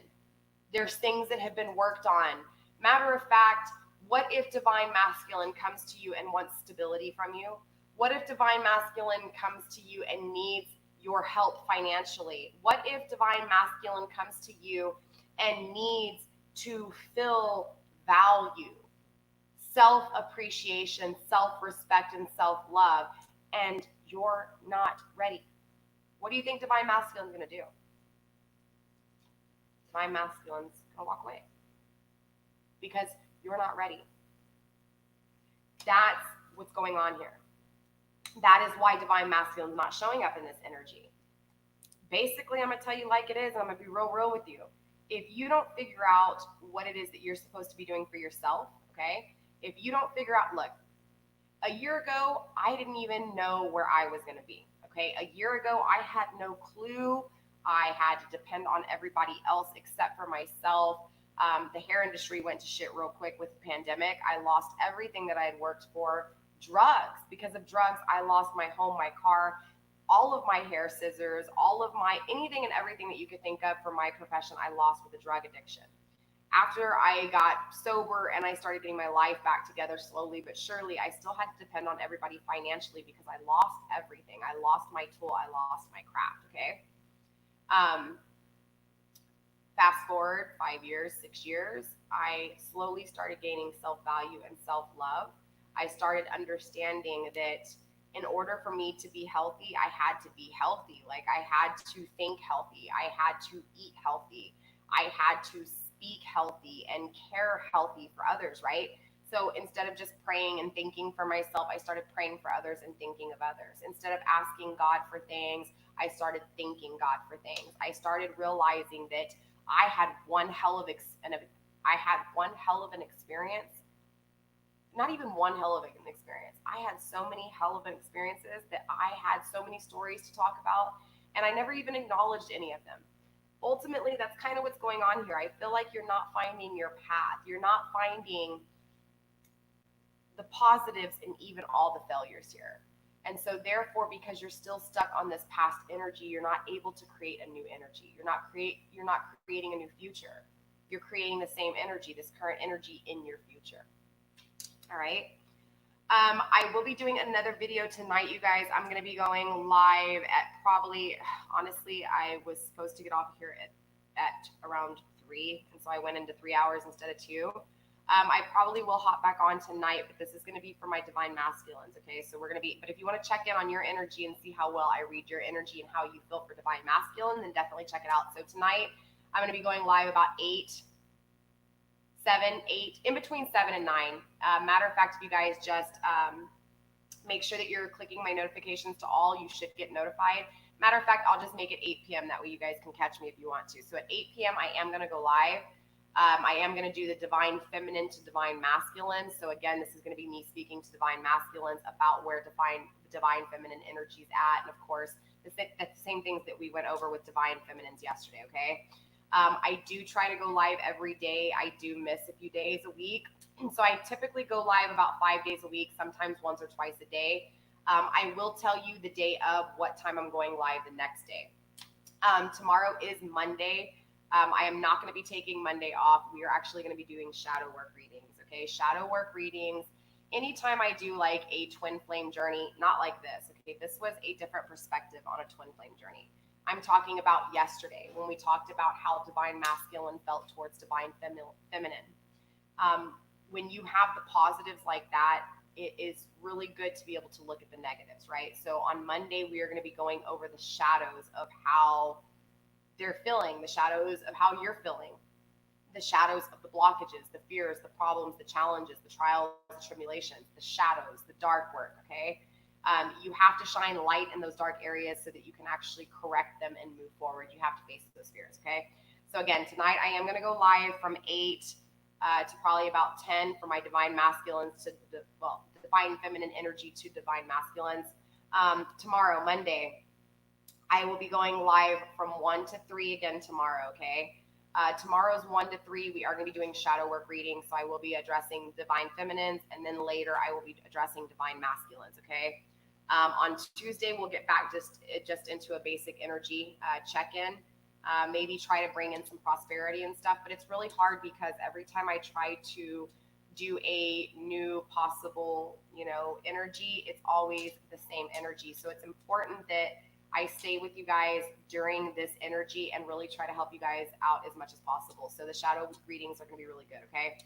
There's things that have been worked on. Matter of fact, what if divine masculine comes to you and wants stability from you? What if divine masculine comes to you and needs your help financially? What if divine masculine comes to you and needs to feel value, self-appreciation, self-respect, and self-love, and you're not ready? What do you think divine masculine's going to do? Divine masculine's going to walk away because you're not ready. That's what's going on here. That is why divine masculine is not showing up in this energy. Basically, I'm going to tell you like it is, and I'm going to be real with you. If you don't figure out what it is that you're supposed to be doing for yourself, okay? If you don't figure out, look, a year ago, I didn't even know where I was going to be, okay? A year ago, I had no clue. I had to depend on everybody else except for myself. The hair industry went to shit real quick with the pandemic. I lost everything that I had worked for. Drugs. Because of drugs, I lost my home, my car, all of my hair scissors, all of my anything and everything that you could think of for my profession, I lost with a drug addiction. After I got sober and I started getting my life back together slowly but surely, I still had to depend on everybody financially because I lost everything. I lost my tool. I lost my craft, okay? Fast forward 5 years, 6 years, I slowly started gaining self-value and self-love. I started understanding that in order for me to be healthy, I had to be healthy. Like I had to think healthy. I had to eat healthy. I had to speak healthy and care healthy for others, right? So instead of just praying and thinking for myself, I started praying for others and thinking of others. Instead of asking God for things, I started thanking God for things. I started realizing that I had one hell of an experience. Not even one hell of an experience. I had so many hell of experiences that I had so many stories to talk about, and I never even acknowledged any of them. Ultimately, that's kind of what's going on here. I feel like you're not finding your path. You're not finding the positives in even all the failures here. And so therefore, because you're still stuck on this past energy, you're not able to create a new energy. You're not creating a new future. You're creating the same energy, this current energy in your future. All right. I will be doing another video tonight, you guys. I'm going to be going live at probably, honestly, I was supposed to get off here at around 3. And so I went into 3 hours instead of 2. I probably will hop back on tonight, but this is going to be for my divine masculines. Okay. So we're going to be, but if you want to check in on your energy and see how well I read your energy and how you feel for divine masculine, then definitely check it out. So tonight I'm going to be going live about 8, in between 7 and 9. Matter of fact, if you guys just make sure that you're clicking my notifications to all, you should get notified. Matter of fact, I'll just make it 8 p.m. That way you guys can catch me if you want to. So at 8 p.m. I am going to go live. I am going to do the divine feminine to divine masculine. So again, this is going to be me speaking to divine masculines about where divine feminine energy is at. And of course, the same things that we went over with divine feminines yesterday, okay? I do try to go live every day. I do miss a few days a week. So I typically go live about 5 days a week, sometimes once or twice a day. I will tell you the day of what time I'm going live the next day. Tomorrow is Monday. I am not going to be taking Monday off. We are actually going to be doing shadow work readings, okay? Shadow work readings. Anytime I do like a twin flame journey, not like this, okay? This was a different perspective on a twin flame journey. I'm talking about yesterday when we talked about how divine masculine felt towards divine feminine. When you have the positives like that, it is really good to be able to look at the negatives, right? So on Monday, we are going to be going over the shadows of how they're feeling, the shadows of how you're feeling, the shadows of the blockages, the fears, the problems, the challenges, the trials, the tribulations, the shadows, the dark work, okay? You have to shine light in those dark areas so that you can actually correct them and move forward. You have to face those fears, okay? So again, tonight I am going to go live from 8 to probably about 10 for my divine masculines to, divine feminine energy to divine masculines. Tomorrow, Monday, I will be going live from 1 to 3 again tomorrow, okay? Tomorrow's 1 to 3, we are going to be doing shadow work readings. So I will be addressing divine feminines, and then later I will be addressing divine masculines, okay? On Tuesday, we'll get back just into a basic energy check-in. maybe try to bring in some prosperity and stuff. But it's really hard because every time I try to do a new possible, energy, it's always the same energy. So it's important that I stay with you guys during this energy and really try to help you guys out as much as possible. So the shadow readings are going to be really good, okay?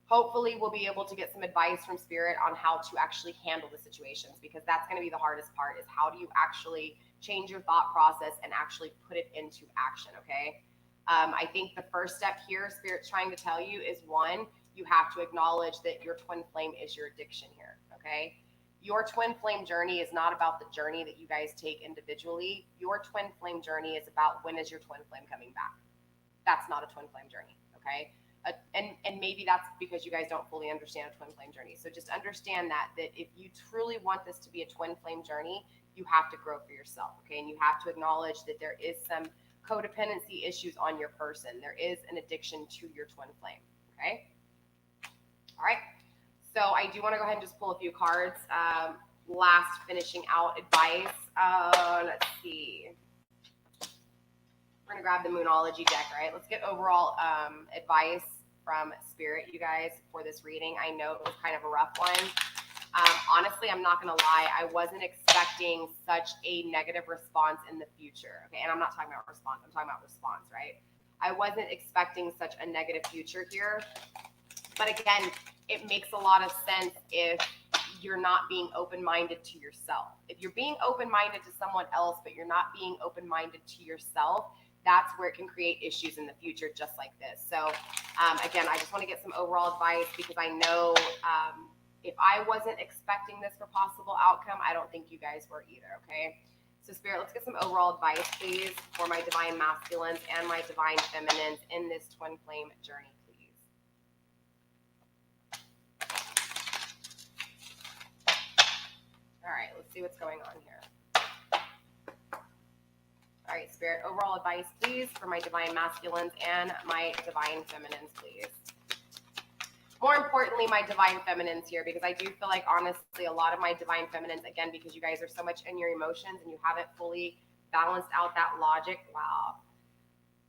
Hopefully we'll be able to get some advice from Spirit on how to actually handle the situations, because that's going to be the hardest part, is how do you actually change your thought process and actually put it into action, okay? I think the first step here, Spirit's trying to tell you, is one, you have to acknowledge that your twin flame is your addiction here, okay? Your twin flame journey is not about the journey that you guys take individually. Your twin flame journey is about, when is your twin flame coming back? That's not a twin flame journey, okay? And maybe that's because you guys don't fully understand a twin flame journey. So just understand that if you truly want this to be a twin flame journey, you have to grow for yourself, okay? And you have to acknowledge that there is some codependency issues on your person. There is an addiction to your twin flame, okay? All right. So I do want to go ahead and just pull a few cards. Last finishing out advice. Let's see. We're going to grab the Moonology deck, right? Let's get overall advice from Spirit, you guys, for this reading. I know it was kind of a rough one. Honestly, I'm not going to lie. I wasn't expecting such a negative response in the future. Okay, and I'm not talking about response. I'm talking about response, right? I wasn't expecting such a negative future here. But again, it makes a lot of sense if you're not being open-minded to yourself. If you're being open-minded to someone else, but you're not being open-minded to yourself, that's where it can create issues in the future, just like this. So again, I just want to get some overall advice, because I know if I wasn't expecting this for possible outcome, I don't think you guys were either, okay? So Spirit, let's get some overall advice, please, for my divine masculines and my divine feminines in this twin flame journey, please. All right, let's see what's going on here. All right, Spirit, overall advice, please, for my divine masculines and my divine feminines, please. More importantly, my divine feminines here, because I do feel like, honestly, a lot of my divine feminines, again, because you guys are so much in your emotions and you haven't fully balanced out that logic. Wow.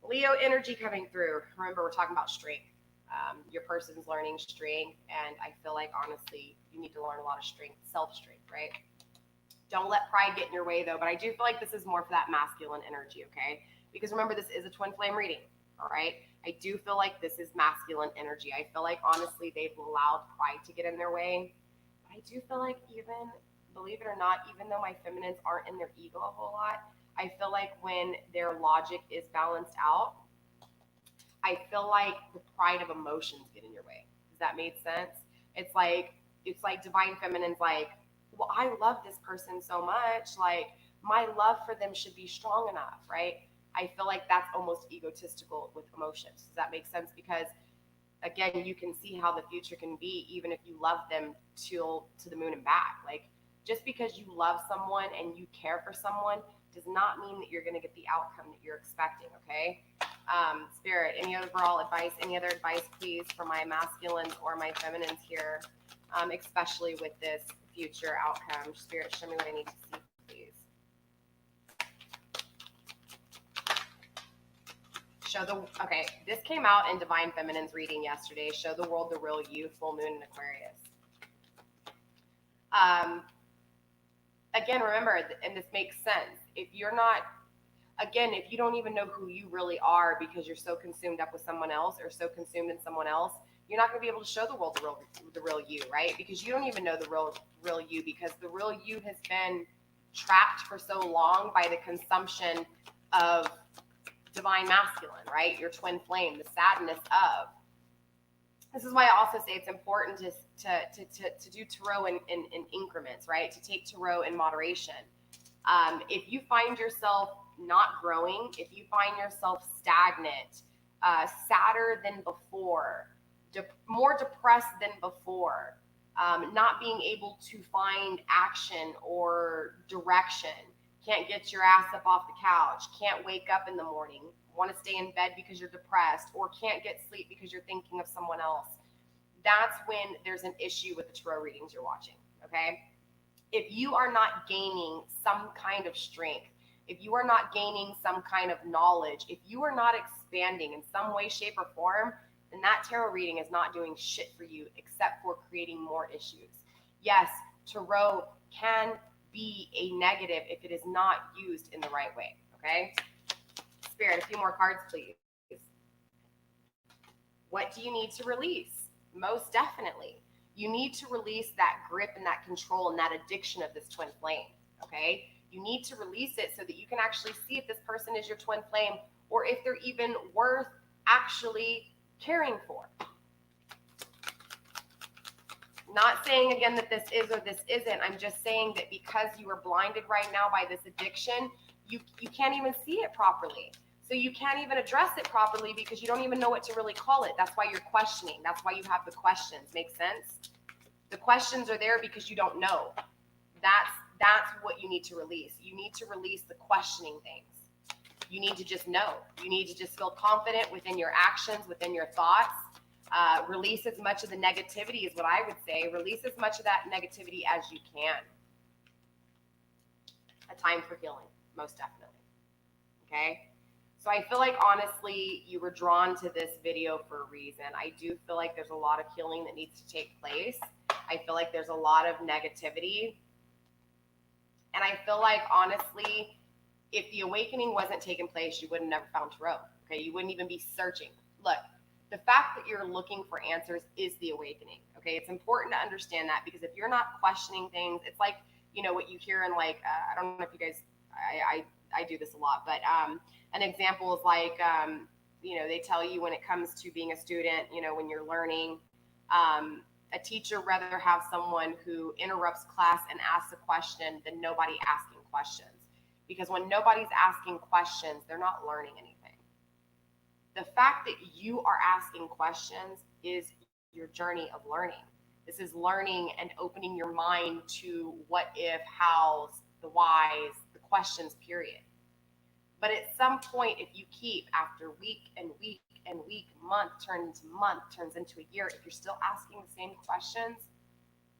Leo energy coming through. Remember, we're talking about strength. Your person's learning strength, and I feel like, honestly, you need to learn a lot of strength, self-strength, right? Don't let pride get in your way, though. But I do feel like this is more for that masculine energy, okay? Because remember, this is a twin flame reading, all right? I do feel like this is masculine energy. I feel like, honestly, they've allowed pride to get in their way. But I do feel like, even, believe it or not, even though my feminines aren't in their ego a whole lot, I feel like when their logic is balanced out, I feel like the pride of emotions get in your way. Does that make sense? It's like divine feminine's like, well, I love this person so much. Like, my love for them should be strong enough, right? I feel like that's almost egotistical with emotions. Does that make sense? Because, again, you can see how the future can be even if you love them to the moon and back. Like, just because you love someone and you care for someone does not mean that you're going to get the outcome that you're expecting, okay? Spirit, any overall advice, any other advice, please, for my masculines or my feminines here, especially with this future outcome? Spirit, show me what I need to see, please. Okay, this came out in Divine Feminine's reading yesterday. Show the world the real you, full moon in Aquarius. Again, remember, and this makes sense, if you're not, again, if you don't even know who you really are because you're so consumed up with someone else or so consumed in someone else, you're not going to be able to show the world the real you, right? Because you don't even know the real you, because the real you has been trapped for so long by the consumption of divine masculine, right? Your twin flame, the sadness of. This is why I also say it's important to do tarot in increments, right? To take tarot in moderation. If you find yourself not growing, if you find yourself stagnant, sadder than before, more depressed than before, not being able to find action or direction, can't get your ass up off the couch, can't wake up in the morning, want to stay in bed because you're depressed, or can't get sleep because you're thinking of someone else, that's when there's an issue with the tarot readings you're watching, okay? If you are not gaining some kind of strength, if you are not gaining some kind of knowledge, if you are not expanding in some way, shape, or form, then that tarot reading is not doing shit for you except for creating more issues. Yes, tarot can be a negative if it is not used in the right way, okay? Spirit, a few more cards, please. What do you need to release? Most definitely. You need to release that grip and that control and that addiction of this twin flame, okay? You need to release it so that you can actually see if this person is your twin flame or if they're even worth actually caring for. Not saying again that this is or this isn't. I'm just saying that because you are blinded right now by this addiction, you can't even see it properly. So you can't even address it properly because you don't even know what to really call it. That's why you're questioning. That's why you have the questions. Make sense? The questions are there because you don't know. That's what you need to release. You need to release the questioning things. You need to just know. You need to just feel confident within your actions, within your thoughts. Release as much of the negativity is what I would say. Release as much of that negativity as you can. A time for healing, most definitely. Okay? So I feel like, honestly, you were drawn to this video for a reason. I do feel like there's a lot of healing that needs to take place. I feel like there's a lot of negativity. And I feel like, honestly, if the awakening wasn't taking place, you would have never found tarot. Okay? You wouldn't even be searching. Look, the fact that you're looking for answers is the awakening. Okay? It's important to understand that, because if you're not questioning things, it's like, you know, what you hear in, like, I don't know if you guys, I do this a lot, but an example is like, you know, they tell you when it comes to being a student, you know, when you're learning, a teacher rather have someone who interrupts class and asks a question than nobody asking questions. Because when nobody's asking questions, they're not learning anything. The fact that you are asking questions is your journey of learning. This is learning and opening your mind to what if, hows, the whys, the questions, period. But at some point, if you keep, after week and week and week, month turns into a year, if you're still asking the same questions,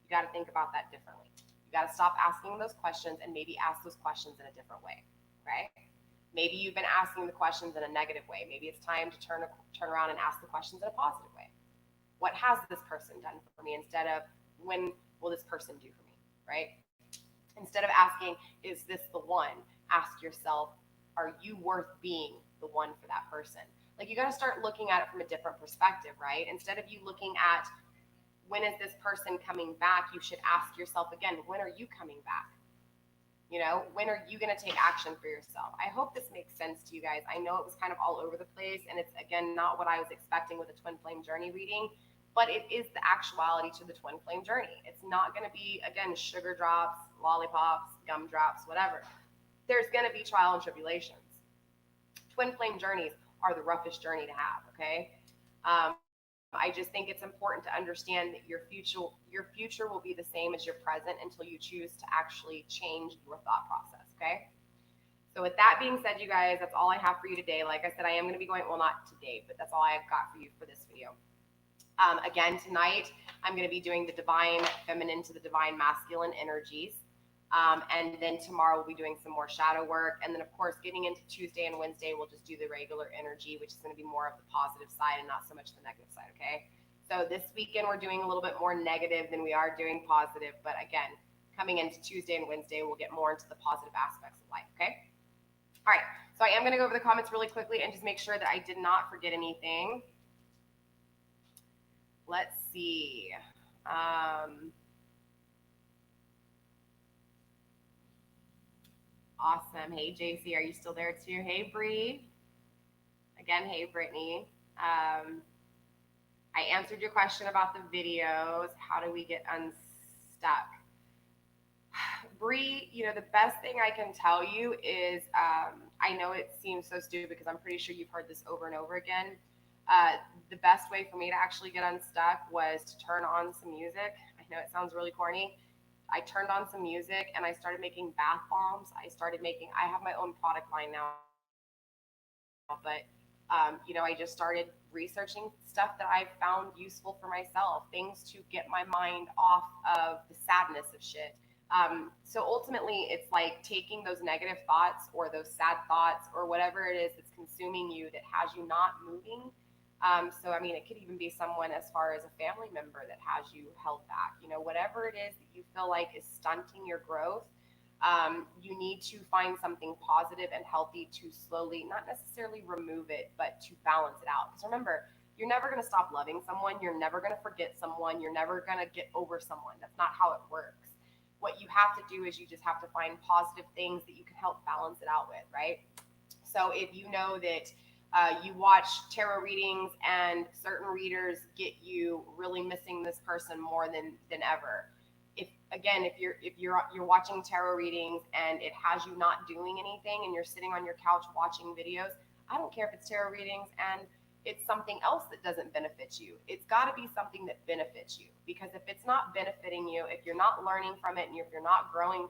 you got to think about that differently. You got to stop asking those questions and maybe ask those questions in a different way, right? Maybe you've been asking the questions in a negative way. Maybe it's time to turn around and ask the questions in a positive way. What has this person done for me, instead of when will this person do for me, right? Instead of asking, is this the one? Ask yourself, are you worth being the one for that person? Like, you got to start looking at it from a different perspective, right? Instead of you looking at when is this person coming back, you should ask yourself again, when are you coming back? You know, when are you going to take action for yourself? I hope this makes sense to you guys. I know it was kind of all over the place, and it's, again, not what I was expecting with a twin flame journey reading, but it is the actuality to the twin flame journey. It's not going to be, again, sugar drops, lollipops, gumdrops, whatever. There's going to be trial and tribulations. Twin flame journeys are the roughest journey to have, okay? I just think it's important to understand that your future will be the same as your present until you choose to actually change your thought process, okay? So with that being said, you guys, that's all I have for you today. Like I said, I am going to be going, well, not today, but that's all I've got for you for this video. Again, tonight, I'm going to be doing the divine feminine to the divine masculine energies. And then tomorrow we'll be doing some more shadow work. And then, of course, getting into Tuesday and Wednesday, we'll just do the regular energy, which is going to be more of the positive side and not so much the negative side, okay? So this weekend, we're doing a little bit more negative than we are doing positive. But again, coming into Tuesday and Wednesday, we'll get more into the positive aspects of life, okay? All right, so I am going to go over the comments really quickly and just make sure that I did not forget anything. Let's see. Awesome. Hey, JC, are you still there too? Hey, Bree. Again, hey, Brittany. I answered your question about the videos. How do we get unstuck? Bree, you know, the best thing I can tell you is, I know it seems so stupid because I'm pretty sure you've heard this over and over again. The best way for me to actually get unstuck was to turn on some music. I know it sounds really corny. I turned on some music and I started making bath bombs. I have my own product line now, but you know, I just started researching stuff that I've found useful for myself, things to get my mind off of the sadness of shit, So ultimately, it's like taking those negative thoughts or those sad thoughts or whatever it is that's consuming you that has you not moving. So, I mean, it could even be someone as far as a family member that has you held back. Whatever it is that you feel like is stunting your growth, you need to find something positive and healthy to slowly, not necessarily remove it, but to balance it out. Because remember, you're never going to stop loving someone. You're never going to forget someone. You're never going to get over someone. That's not how it works. What you have to do is you just have to find positive things that you can help balance it out with, right? So if you know that you watch tarot readings and certain readers get you really missing this person more than ever. If you're watching tarot readings and it has you not doing anything and you're sitting on your couch watching videos, I don't care if it's tarot readings and it's something else that doesn't benefit you. It's got to be something that benefits you, because if it's not benefiting you, if you're not learning from it, and if you're not growing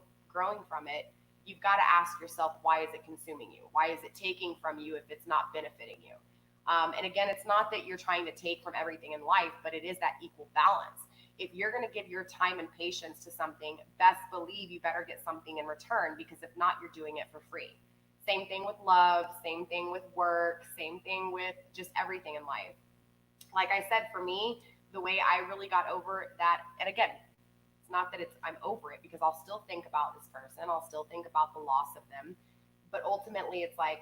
from it, you've got to ask yourself, why is it consuming you? Why is it taking from you if it's not benefiting you? And again, it's not that you're trying to take from everything in life, but it is that equal balance. If you're going to give your time and patience to something, best believe you better get something in return, because if not, you're doing it for free. Same thing with love, same thing with work, same thing with just everything in life. Like I said, for me, the way I really got over that, and again, it's not that I'm over it, because I'll still think about this person, I'll still think about the loss of them, but ultimately it's like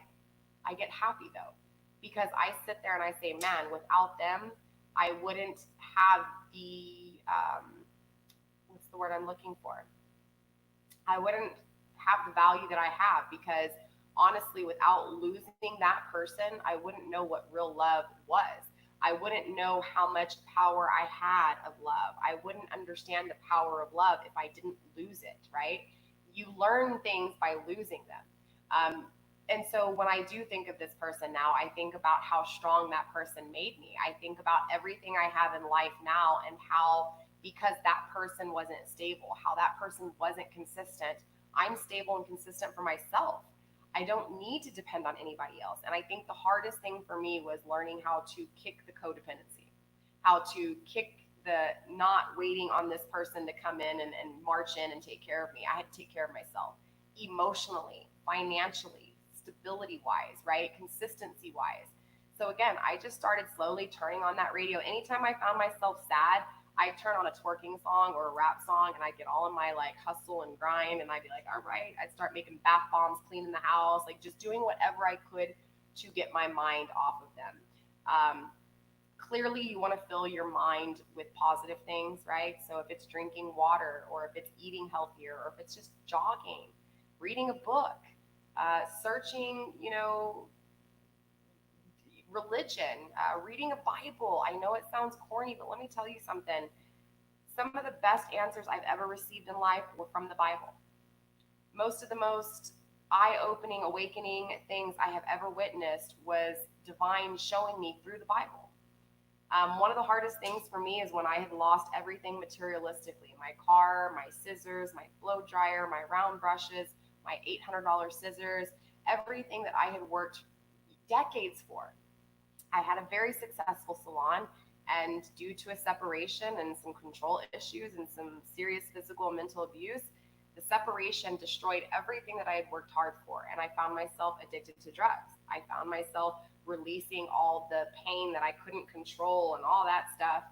I get happy though, because I sit there and I say, man, without them, I wouldn't have the what's the word I'm looking for? I wouldn't have the value that I have, because honestly, without losing that person, I wouldn't know what real love was. I wouldn't know how much power I had of love. I wouldn't understand the power of love if I didn't lose it, right? You learn things by losing them. And so when I do think of this person now, I think about how strong that person made me. I think about everything I have in life now, and how, because that person wasn't stable, how that person wasn't consistent, I'm stable and consistent for myself. I don't need to depend on anybody else. And I think the hardest thing for me was learning how to kick the codependency, how to kick the not waiting on this person to come in and march in and take care of me. I had to take care of myself emotionally, financially, stability wise, right? Consistency wise. So again, I just started slowly turning on that radio. Anytime I found myself sad, I'd turn on a twerking song or a rap song, and I'd get all in my like hustle and grind, and I'd be like, all right, I'd start making bath bombs, cleaning the house, like just doing whatever I could to get my mind off of them. Clearly, you want to fill your mind with positive things, right? So if it's drinking water, or if it's eating healthier, or if it's just jogging, reading a book, searching, religion, reading a Bible. I know it sounds corny, but let me tell you something. Some of the best answers I've ever received in life were from the Bible. Most eye-opening, awakening things I have ever witnessed was divine showing me through the Bible. One of the hardest things for me is when I had lost everything materialistically: my car, my scissors, my blow dryer, my round brushes, my $800 scissors, everything that I had worked decades for. I had a very successful salon, and due to a separation and some control issues and some serious physical and mental abuse, the separation destroyed everything that I had worked hard for. And I found myself addicted to drugs. I found myself releasing all the pain that I couldn't control and all that stuff.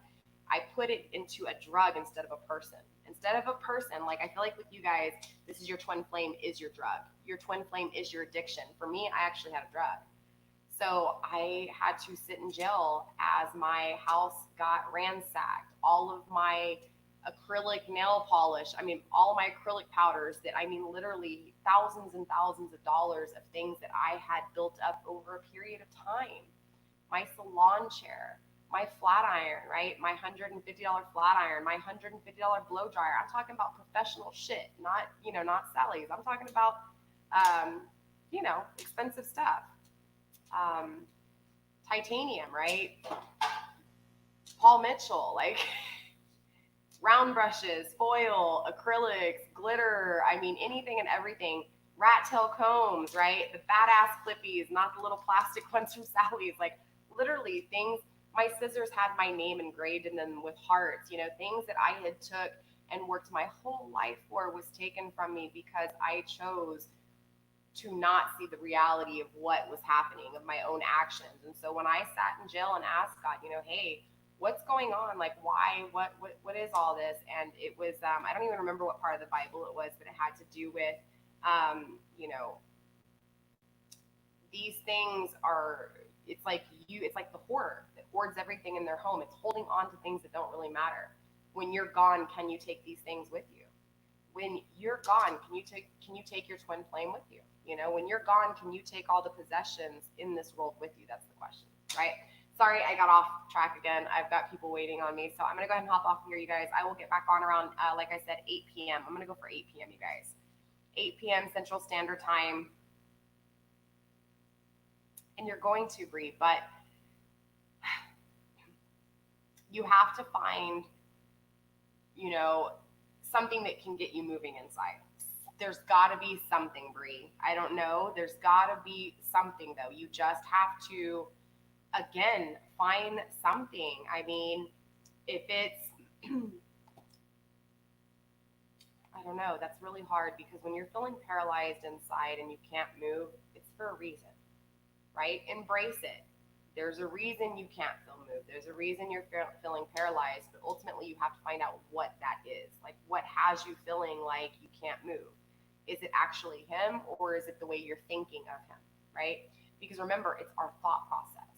I put it into a drug instead of a person. Instead of a person, like I feel like with you guys, this is your twin flame is your drug. Your twin flame is your addiction. For me, I actually had a drug. So I had to sit in jail as my house got ransacked. All of my acrylic nail polish, all of my acrylic powders that, literally thousands and thousands of dollars of things that I had built up over a period of time. My salon chair, my flat iron, right? My $150 flat iron, my $150 blow dryer. I'm talking about professional shit, not Sally's. I'm talking about, expensive stuff. Titanium, right? Paul Mitchell, like round brushes, foil, acrylics, glitter, anything and everything. Rat tail combs, right? The badass clippies, not the little plastic ones from Sally's, like literally things. My scissors had my name engraved in them with hearts, things that I had took and worked my whole life for was taken from me because I chose to not see the reality of what was happening, of my own actions. And so when I sat in jail and asked God, hey, what's going on? Like, why? What is all this? And it was, I don't even remember what part of the Bible it was, but it had to do with, you know, these things are, it's like the hoarder that hoards everything in their home. It's holding on to things that don't really matter. When you're gone, can you take these things with you? When you're gone, can you take your twin flame with you? When you're gone, can you take all the possessions in this world with you? That's the question, right? Sorry, I got off track again. I've got people waiting on me, so I'm gonna go ahead and hop off here, you guys. I will get back on around, like I said, 8 p.m. I'm gonna go for 8 p.m., you guys. 8 p.m. Central Standard Time. And you're going to breathe, but you have to find, something that can get you moving inside. There's got to be something, Bree. I don't know. There's got to be something, though. You just have to, again, find something. I mean, if it's, I don't know, that's really hard because when you're feeling paralyzed inside and you can't move, it's for a reason, right? Embrace it. There's a reason you can't feel moved. There's a reason you're feeling paralyzed, but ultimately you have to find out what that is. Like, what has you feeling like you can't move? Is it actually him, or is it the way you're thinking of him, right? Because remember, it's our thought process.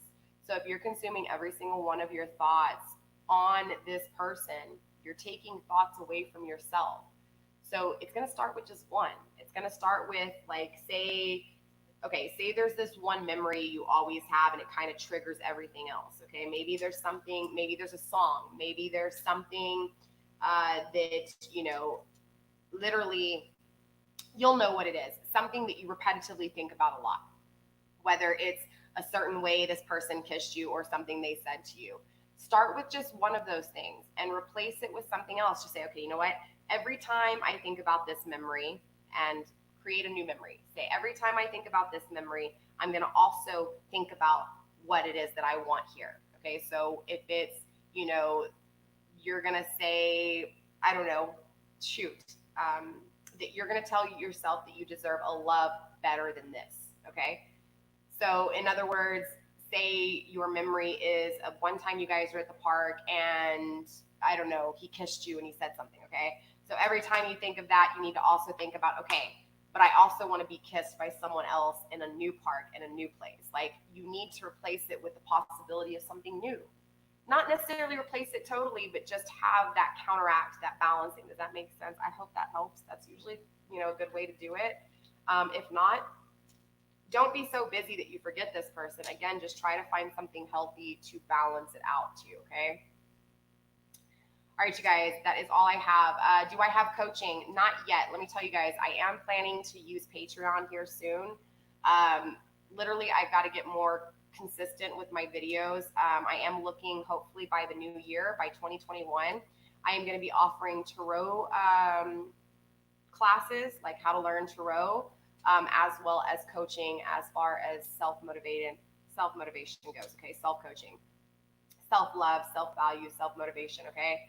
So if you're consuming every single one of your thoughts on this person, you're taking thoughts away from yourself. So it's going to start with just one. It's going to start with, like, say there's this one memory you always have and it kind of triggers everything else. Okay, maybe there's something, maybe there's a song, maybe there's something that, literally you'll know what it is. Something that you repetitively think about a lot, whether it's a certain way this person kissed you or something they said to you. Start with just one of those things and replace it with something else. Just say, okay, you know what? Every time I think about this memory, and create a new memory. Say, every time I think about this memory, I'm going to also think about what it is that I want here. Okay, so if it's, you're going to say, I don't know, that you're going to tell yourself that you deserve a love better than this. Okay, so in other words, say your memory is of one time you guys were at the park and I don't know, he kissed you and he said something. Okay, so every time you think of that, you need to also think about, okay, but I also want to be kissed by someone else in a new park, in a new place. Like, you need to replace it with the possibility of something new. Not necessarily replace it totally, but just have that counteract, that balancing. Does that make sense? I hope that helps. That's usually, a good way to do it. If not, don't be so busy that you forget this person. Again, just try to find something healthy to balance it out too, okay? All right, you guys, that is all I have. Do I have coaching? Not yet. Let me tell you guys, I am planning to use Patreon here soon. Literally, I've got to get more consistent with my videos. I am looking, hopefully by the new year, by 2021, I am going to be offering tarot classes, like how to learn tarot, as well as coaching as far as self-motivation goes, okay? Self-coaching, self-love, self-value, self-motivation, okay?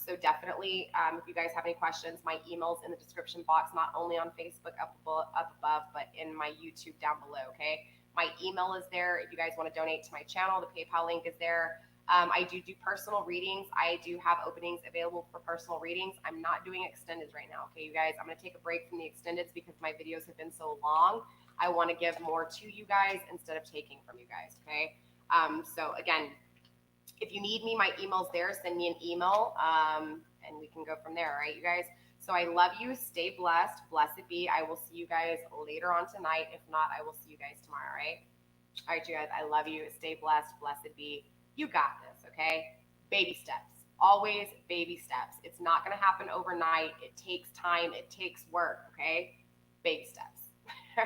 So definitely, if you guys have any questions, my email's in the description box, not only on Facebook up above, but in my YouTube down below, okay? My email is there. If you guys want to donate to my channel, the PayPal link is there. I do personal readings. I do have openings available for personal readings. I'm not doing extendeds right now, okay, you guys? I'm going to take a break from the extendeds because my videos have been so long. I want to give more to you guys instead of taking from you guys, okay? So again, if you need me, my email's there. Send me an email, and we can go from there, all right, you guys? So I love you. Stay blessed. Blessed be. I will see you guys later on tonight. If not, I will see you guys tomorrow, all right? All right, you guys, I love you. Stay blessed. Blessed be. You got this, okay? Baby steps. Always baby steps. It's not going to happen overnight. It takes time. It takes work, okay? Baby steps.